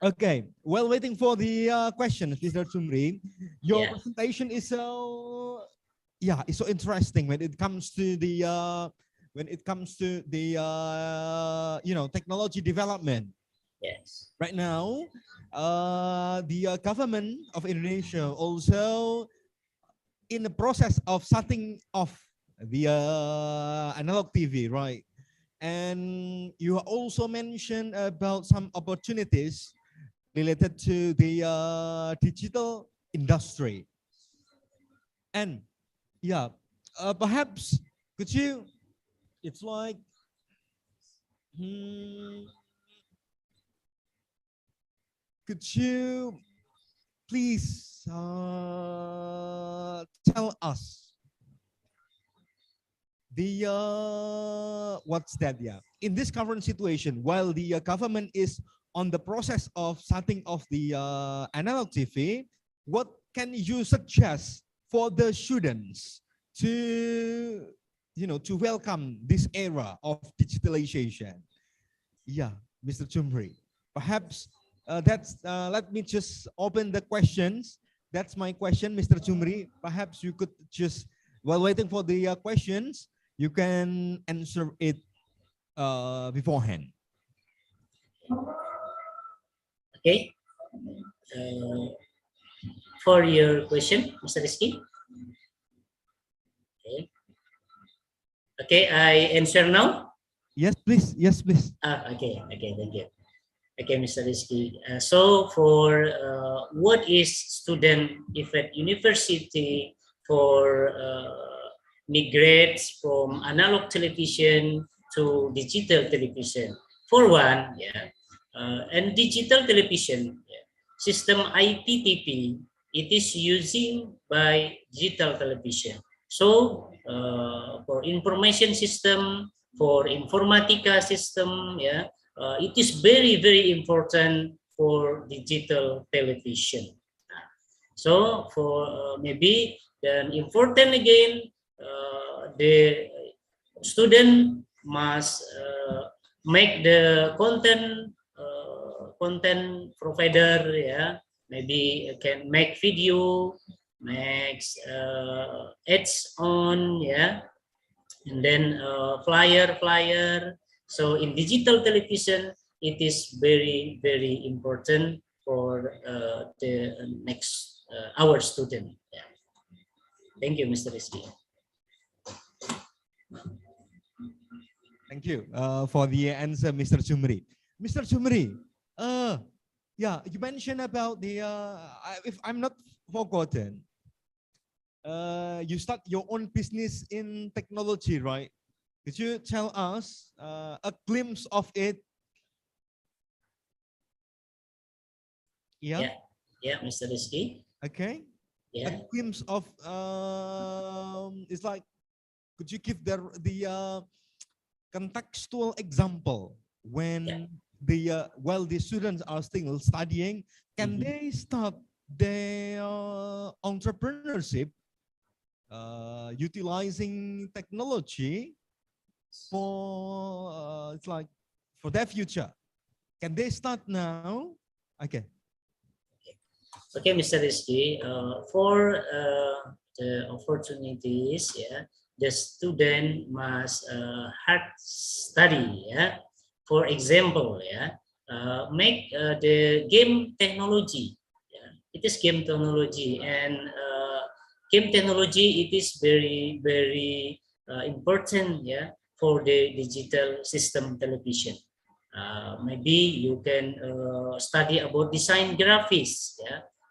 Okay, while waiting for the questions, Mr. Chumri, your presentation is so it's so interesting when it comes to the technology development.
Yes.
Right now, the government of Indonesia also in the process of setting off the analog TV, right? And you also mentioned about some opportunities related to the digital industry. And perhaps could you, it's like, could you please tell us the what's that? Yeah, in this current situation, while the government is on the process of setting off the analog TV, what can you suggest for the students to to welcome this era of digitalization? Yeah, Mr. Chumri, perhaps let me just open the questions. That's my question, Mr. Chumri. Perhaps you could just, while waiting for the questions, you can answer it beforehand.
Okay. For your question, Mr. Rizky. Okay. Okay, I answer now.
Yes, please. Yes, please.
Okay, thank you. Okay, Mr. Rizky. So for what is student effect university for migrates from analog television to digital television? For one, and digital television system IPTV, it is using by digital television. So for information system, for informatica system, it is very important for digital television. So for maybe then important again, the student must make the content provider, maybe can make video, makes ads on, and then flyer. So in digital television, it is very important for the next our student. Thank you, Mr. Rizky.
Thank you for the answer, Mr. Chumri. Mr. Chumri, you mentioned about the if I'm not forgotten, you start your own business in technology, right? Could you tell us a glimpse of it? Yeah.
Yeah, Mr. Rizky.
Okay.
Yeah.
A glimpse of it's like, could you give the contextual example when the while the students are still studying, can they start their entrepreneurship utilizing technology for it's like for their future? Can they start now? Okay.
Okay, Mr. Rizky, for the opportunities, the student must hard study. For example, make the game technology. It is game technology, and game technology, it is very important. For the digital system television. Maybe you can study about design graphics.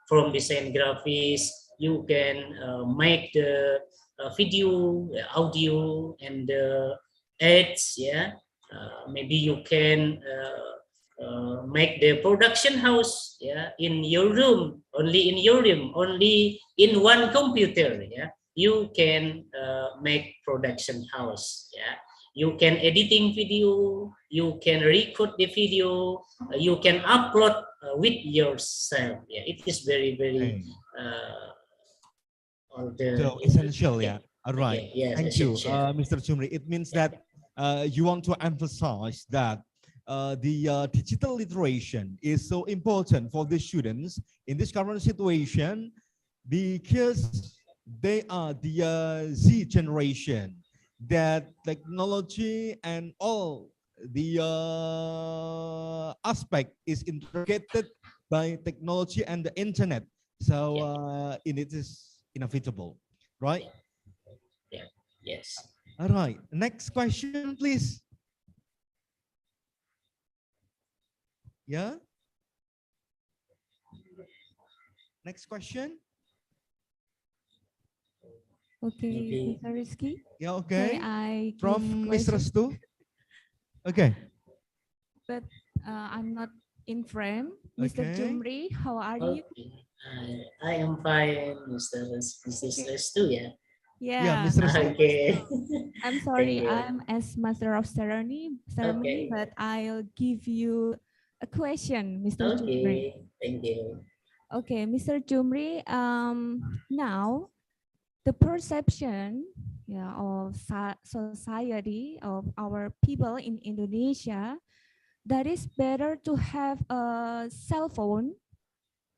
From design graphics, you can make the video, audio, and ads. Maybe you can make the production house. In your room, only in your room, only in one computer. You can make production house. You can editing video, you can record the video, you can upload with yourself. It is very
so essential. All right.
Okay. Yes,
Thank you,
essential.
Mr. Chumri. It means that you want to emphasize that the digital literation is so important for the students in this current situation because they are the Z generation, that technology and all the aspect is integrated by technology and the internet. So it is inevitable, right?
Yeah. Yes.
All right. Next question, please. Yeah. Next question.
Okay, Mr. Rizky.
Yeah, okay.
I
From Mr.
question?
Stu. Okay.
But I'm not in frame. Mr.
Okay.
Jumri, how are you?
I am fine, Mr. Stu. Yeah.
Yeah.
Mr. Stu.
Okay.
I'm sorry,
Thank you.
I'm as master of ceremony,
Okay.
but I'll give you a question, Mr. Jumri.
Okay. Thank you.
Okay, Mr. Jumri, now the perception of society of our people in Indonesia, that is better to have a cell phone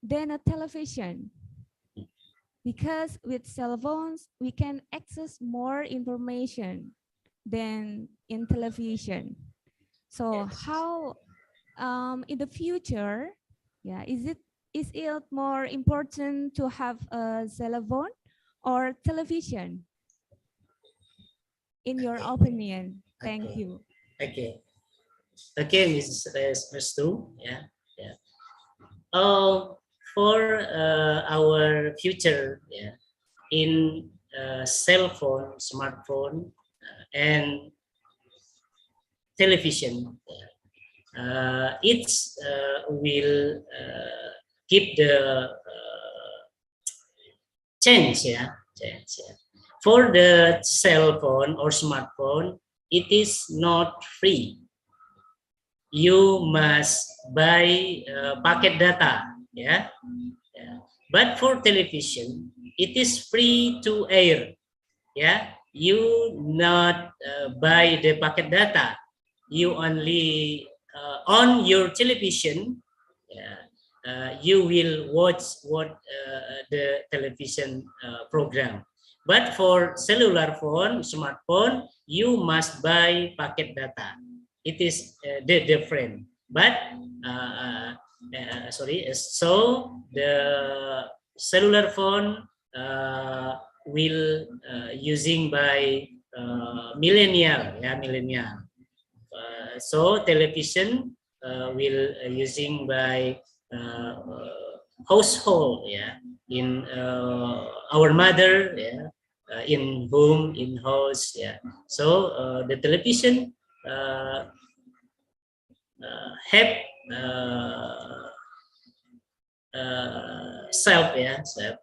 than a television. Because with cell phones, we can access more information than in television. So how in the future, is it more important to have a cell phone or television? In your opinion, thank you.
Okay. Okay, Mrs. Stu. Yeah. For our future, in cell phone, smartphone, and television, it will keep the change. For the cell phone or smartphone, it is not free. You must buy packet data. But for television, it is free to air. You not buy the packet data. You only on your television. You will watch what the television program. But for cellular phone, smartphone, you must buy packet data. It is different. But so the cellular phone will using by millennial. So television will using by household, yeah, in our mother, yeah, in home, in house, yeah. So the television have self, yeah, self,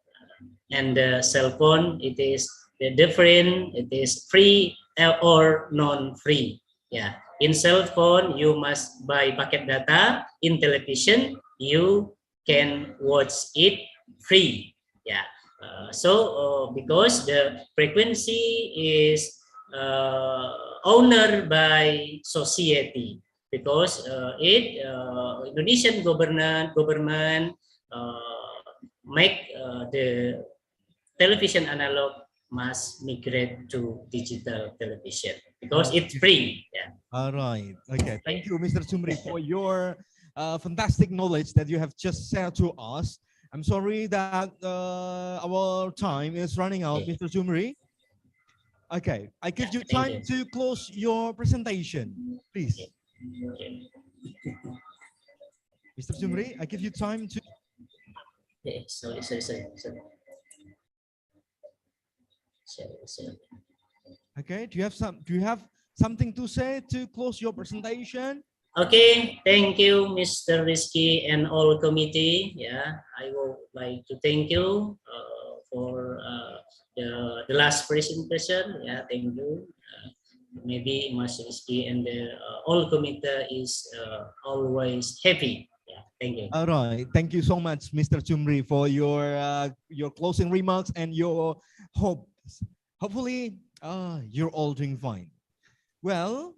and the cell phone, it is different, it is free or non-free, yeah. In cell phone you must buy packet data. In television you can watch it free, yeah. Because the frequency is owned by society, because Indonesian government make the television analog must migrate to digital television because it's free. Yeah.
All right. Okay. Thank you, Mr. Sumri, for your fantastic knowledge that you have just shared to us. I'm sorry that our time is running out, Mr. Sumri. Okay. I give you time to close your presentation, please. Mr. Sumri, I give you time to.
Sorry.
Okay. Do you have something to say to close your presentation?
Okay, thank you, Mr. Rizky and all committee. Yeah, I would like to thank you for the last presentation. Yeah, thank you. Maybe Mr. Rizky and the all committee is always happy. Yeah, thank you.
All right. Thank you so much, Mr. Chumri, for your closing remarks and your hopes. Hopefully, you're all doing fine. Well,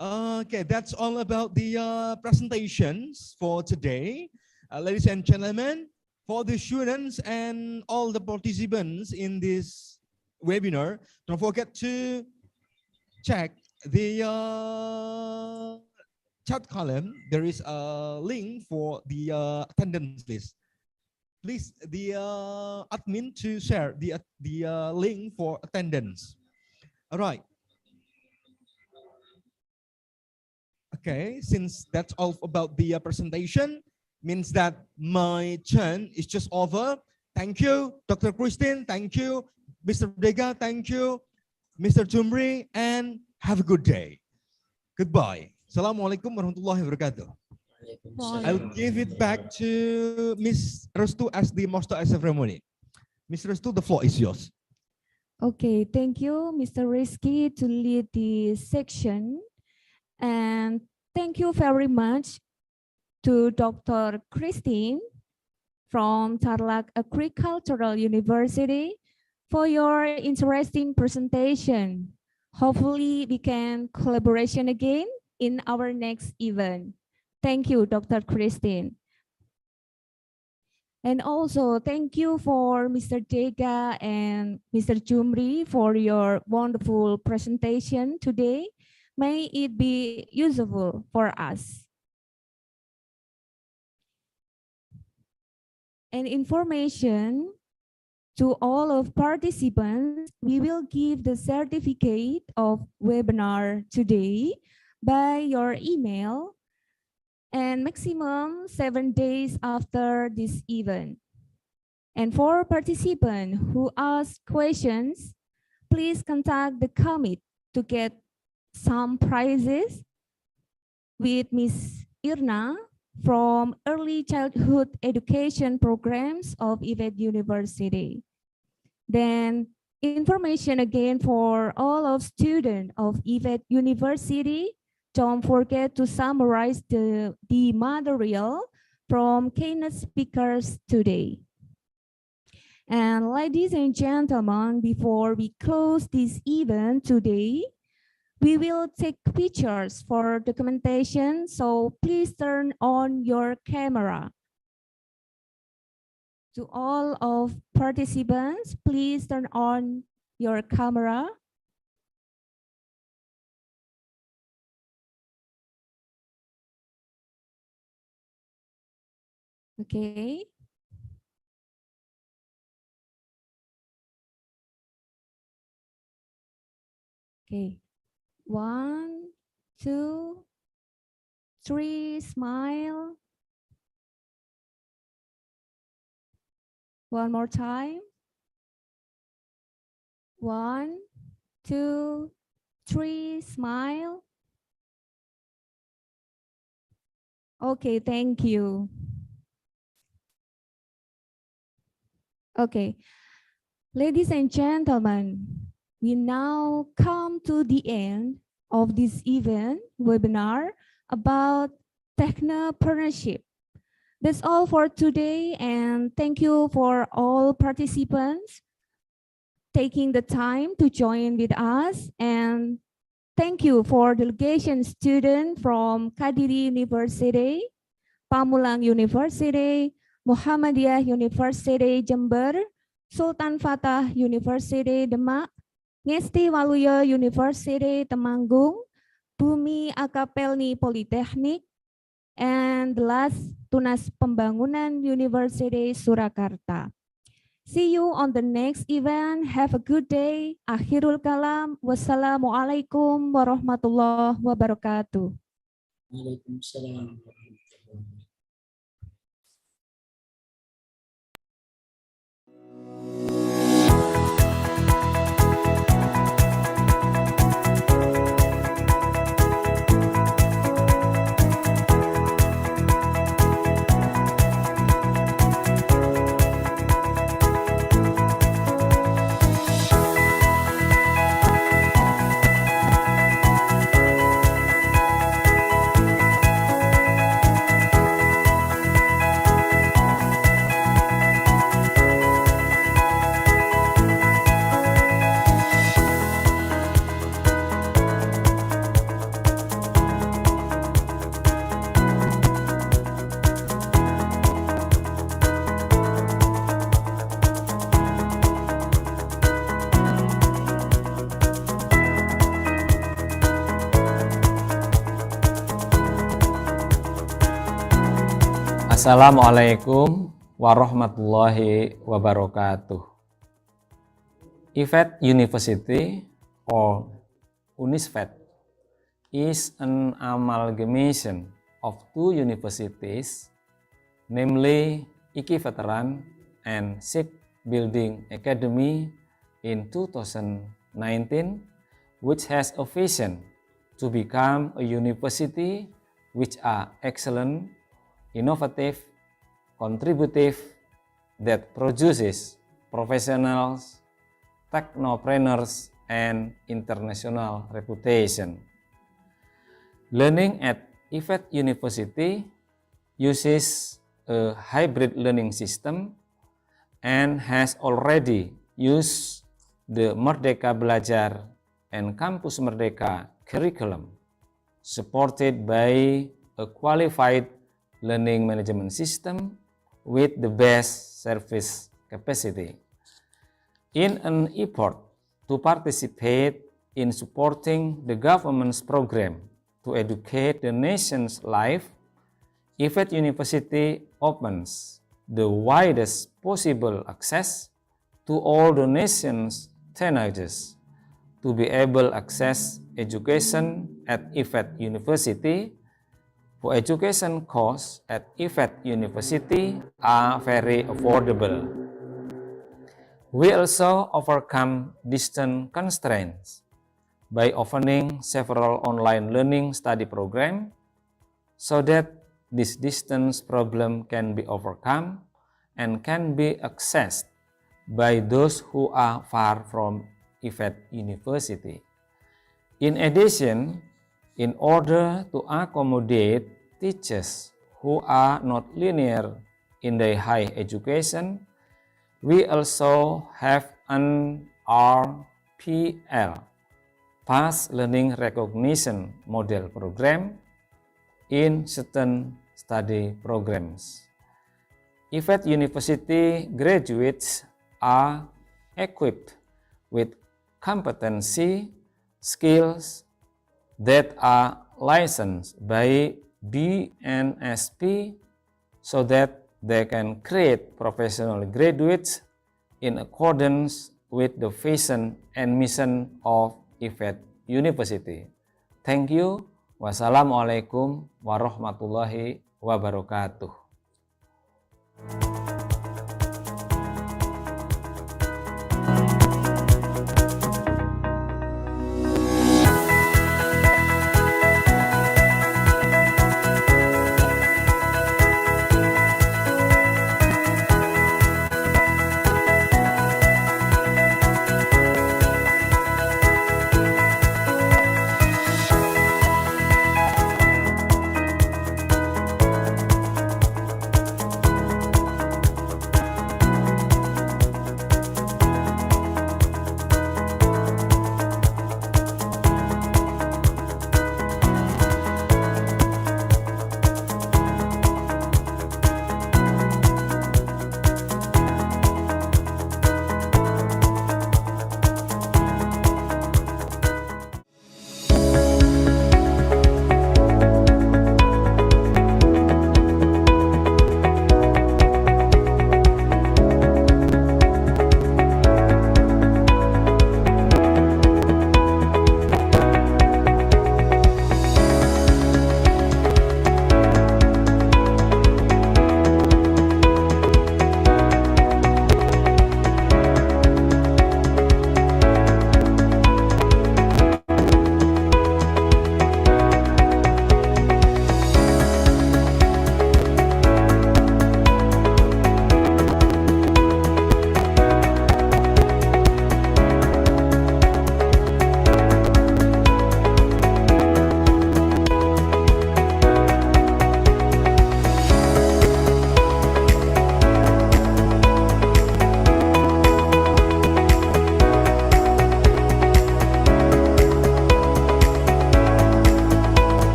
okay, that's all about the presentations for today. Ladies and gentlemen, for the students and all the participants in this webinar, don't forget to check the chat column. There is a link for the attendance list. Please, the admin to share the link for attendance. All right. Okay, since that's all about the presentation, means that my turn is just over. Thank you, Dr. Christine. Thank you, Mr. Dega. Thank you, Mr. Jumri, and have a good day. Goodbye. Assalamualaikum warahmatullahi wabarakatuh. I'll give it back to Miss Restu as the master of ceremony. Miss Restu, the floor is yours.
Okay, thank you, Mr. Rizky, to lead the section. And thank you very much to Dr. Christine from Tarlac Agricultural University for your interesting presentation. Hopefully we can collaboration again in our next event. Thank you, Dr. Christine. And also thank you for Mr. Dega and Mr. Jumri for your wonderful presentation today. May it be useful for us. And information to all of participants, we will give the certificate of webinar today by your email and maximum 7 days after this event. And for participants who ask questions, please contact the committee to get some prizes with Ms. Irna from Early Childhood Education Programs of IVET University. Then information again for all of students of IVET University. Don't forget to summarize the material from keynote speakers today. And ladies and gentlemen, before we close this event today, we will take pictures for documentation, so please turn on your camera. To all of participants, please turn on your camera. Okay. Okay. 1, 2, 3, smile. One more time. 1, 2, 3, smile. Okay, thank you. Okay, ladies and gentlemen, we now come to the end of this event webinar about Technopreneurship. That's all for today, and thank you for all participants taking the time to join with us, and thank you for delegation student from Kadiri University, Pamulang University, Muhammadiyah University Jember, Sultan Fatah University Demak, Ngesti Waluyo University Temanggung, Bumi Akapelni Polytechnic, and the last Tunas Pembangunan University Surakarta. See you on the next event. Have a good day. Akhirul kalam. Wassalamualaikum warahmatullahi wabarakatuh.
Waalaikumsalam.
Assalamualaikum warahmatullahi wabarakatuh. IFET University or UNISFET is an amalgamation of two universities, namely IKI Veteran and Shipbuilding Academy in 2019, which has a vision to become a university which are excellent, innovative, contributive, that produces professionals, technopreneurs, and international reputation. Learning at IFET University uses a hybrid learning system and has already used the Merdeka Belajar and Campus Merdeka curriculum, supported by a qualified learning management system with the best service capacity. In an effort to participate in supporting the government's program to educate the nation's life, IFET University opens the widest possible access to all the nation's teenagers to be able to access education at IFET University. For education costs at IFET University are very affordable. We also overcome distance constraints by offering several online learning study programs so that this distance problem can be overcome and can be accessed by those who are far from IFET University. In addition, in order to accommodate teachers who are not linear in their higher education, we also have an RPL, Past Learning Recognition Model program in certain study programs. IFET University graduates are equipped with competency, skills that are licensed by BNSP so that they can create professional graduates in accordance with the vision and mission of IFET University. Thank you. Wassalamualaikum warahmatullahi wabarakatuh.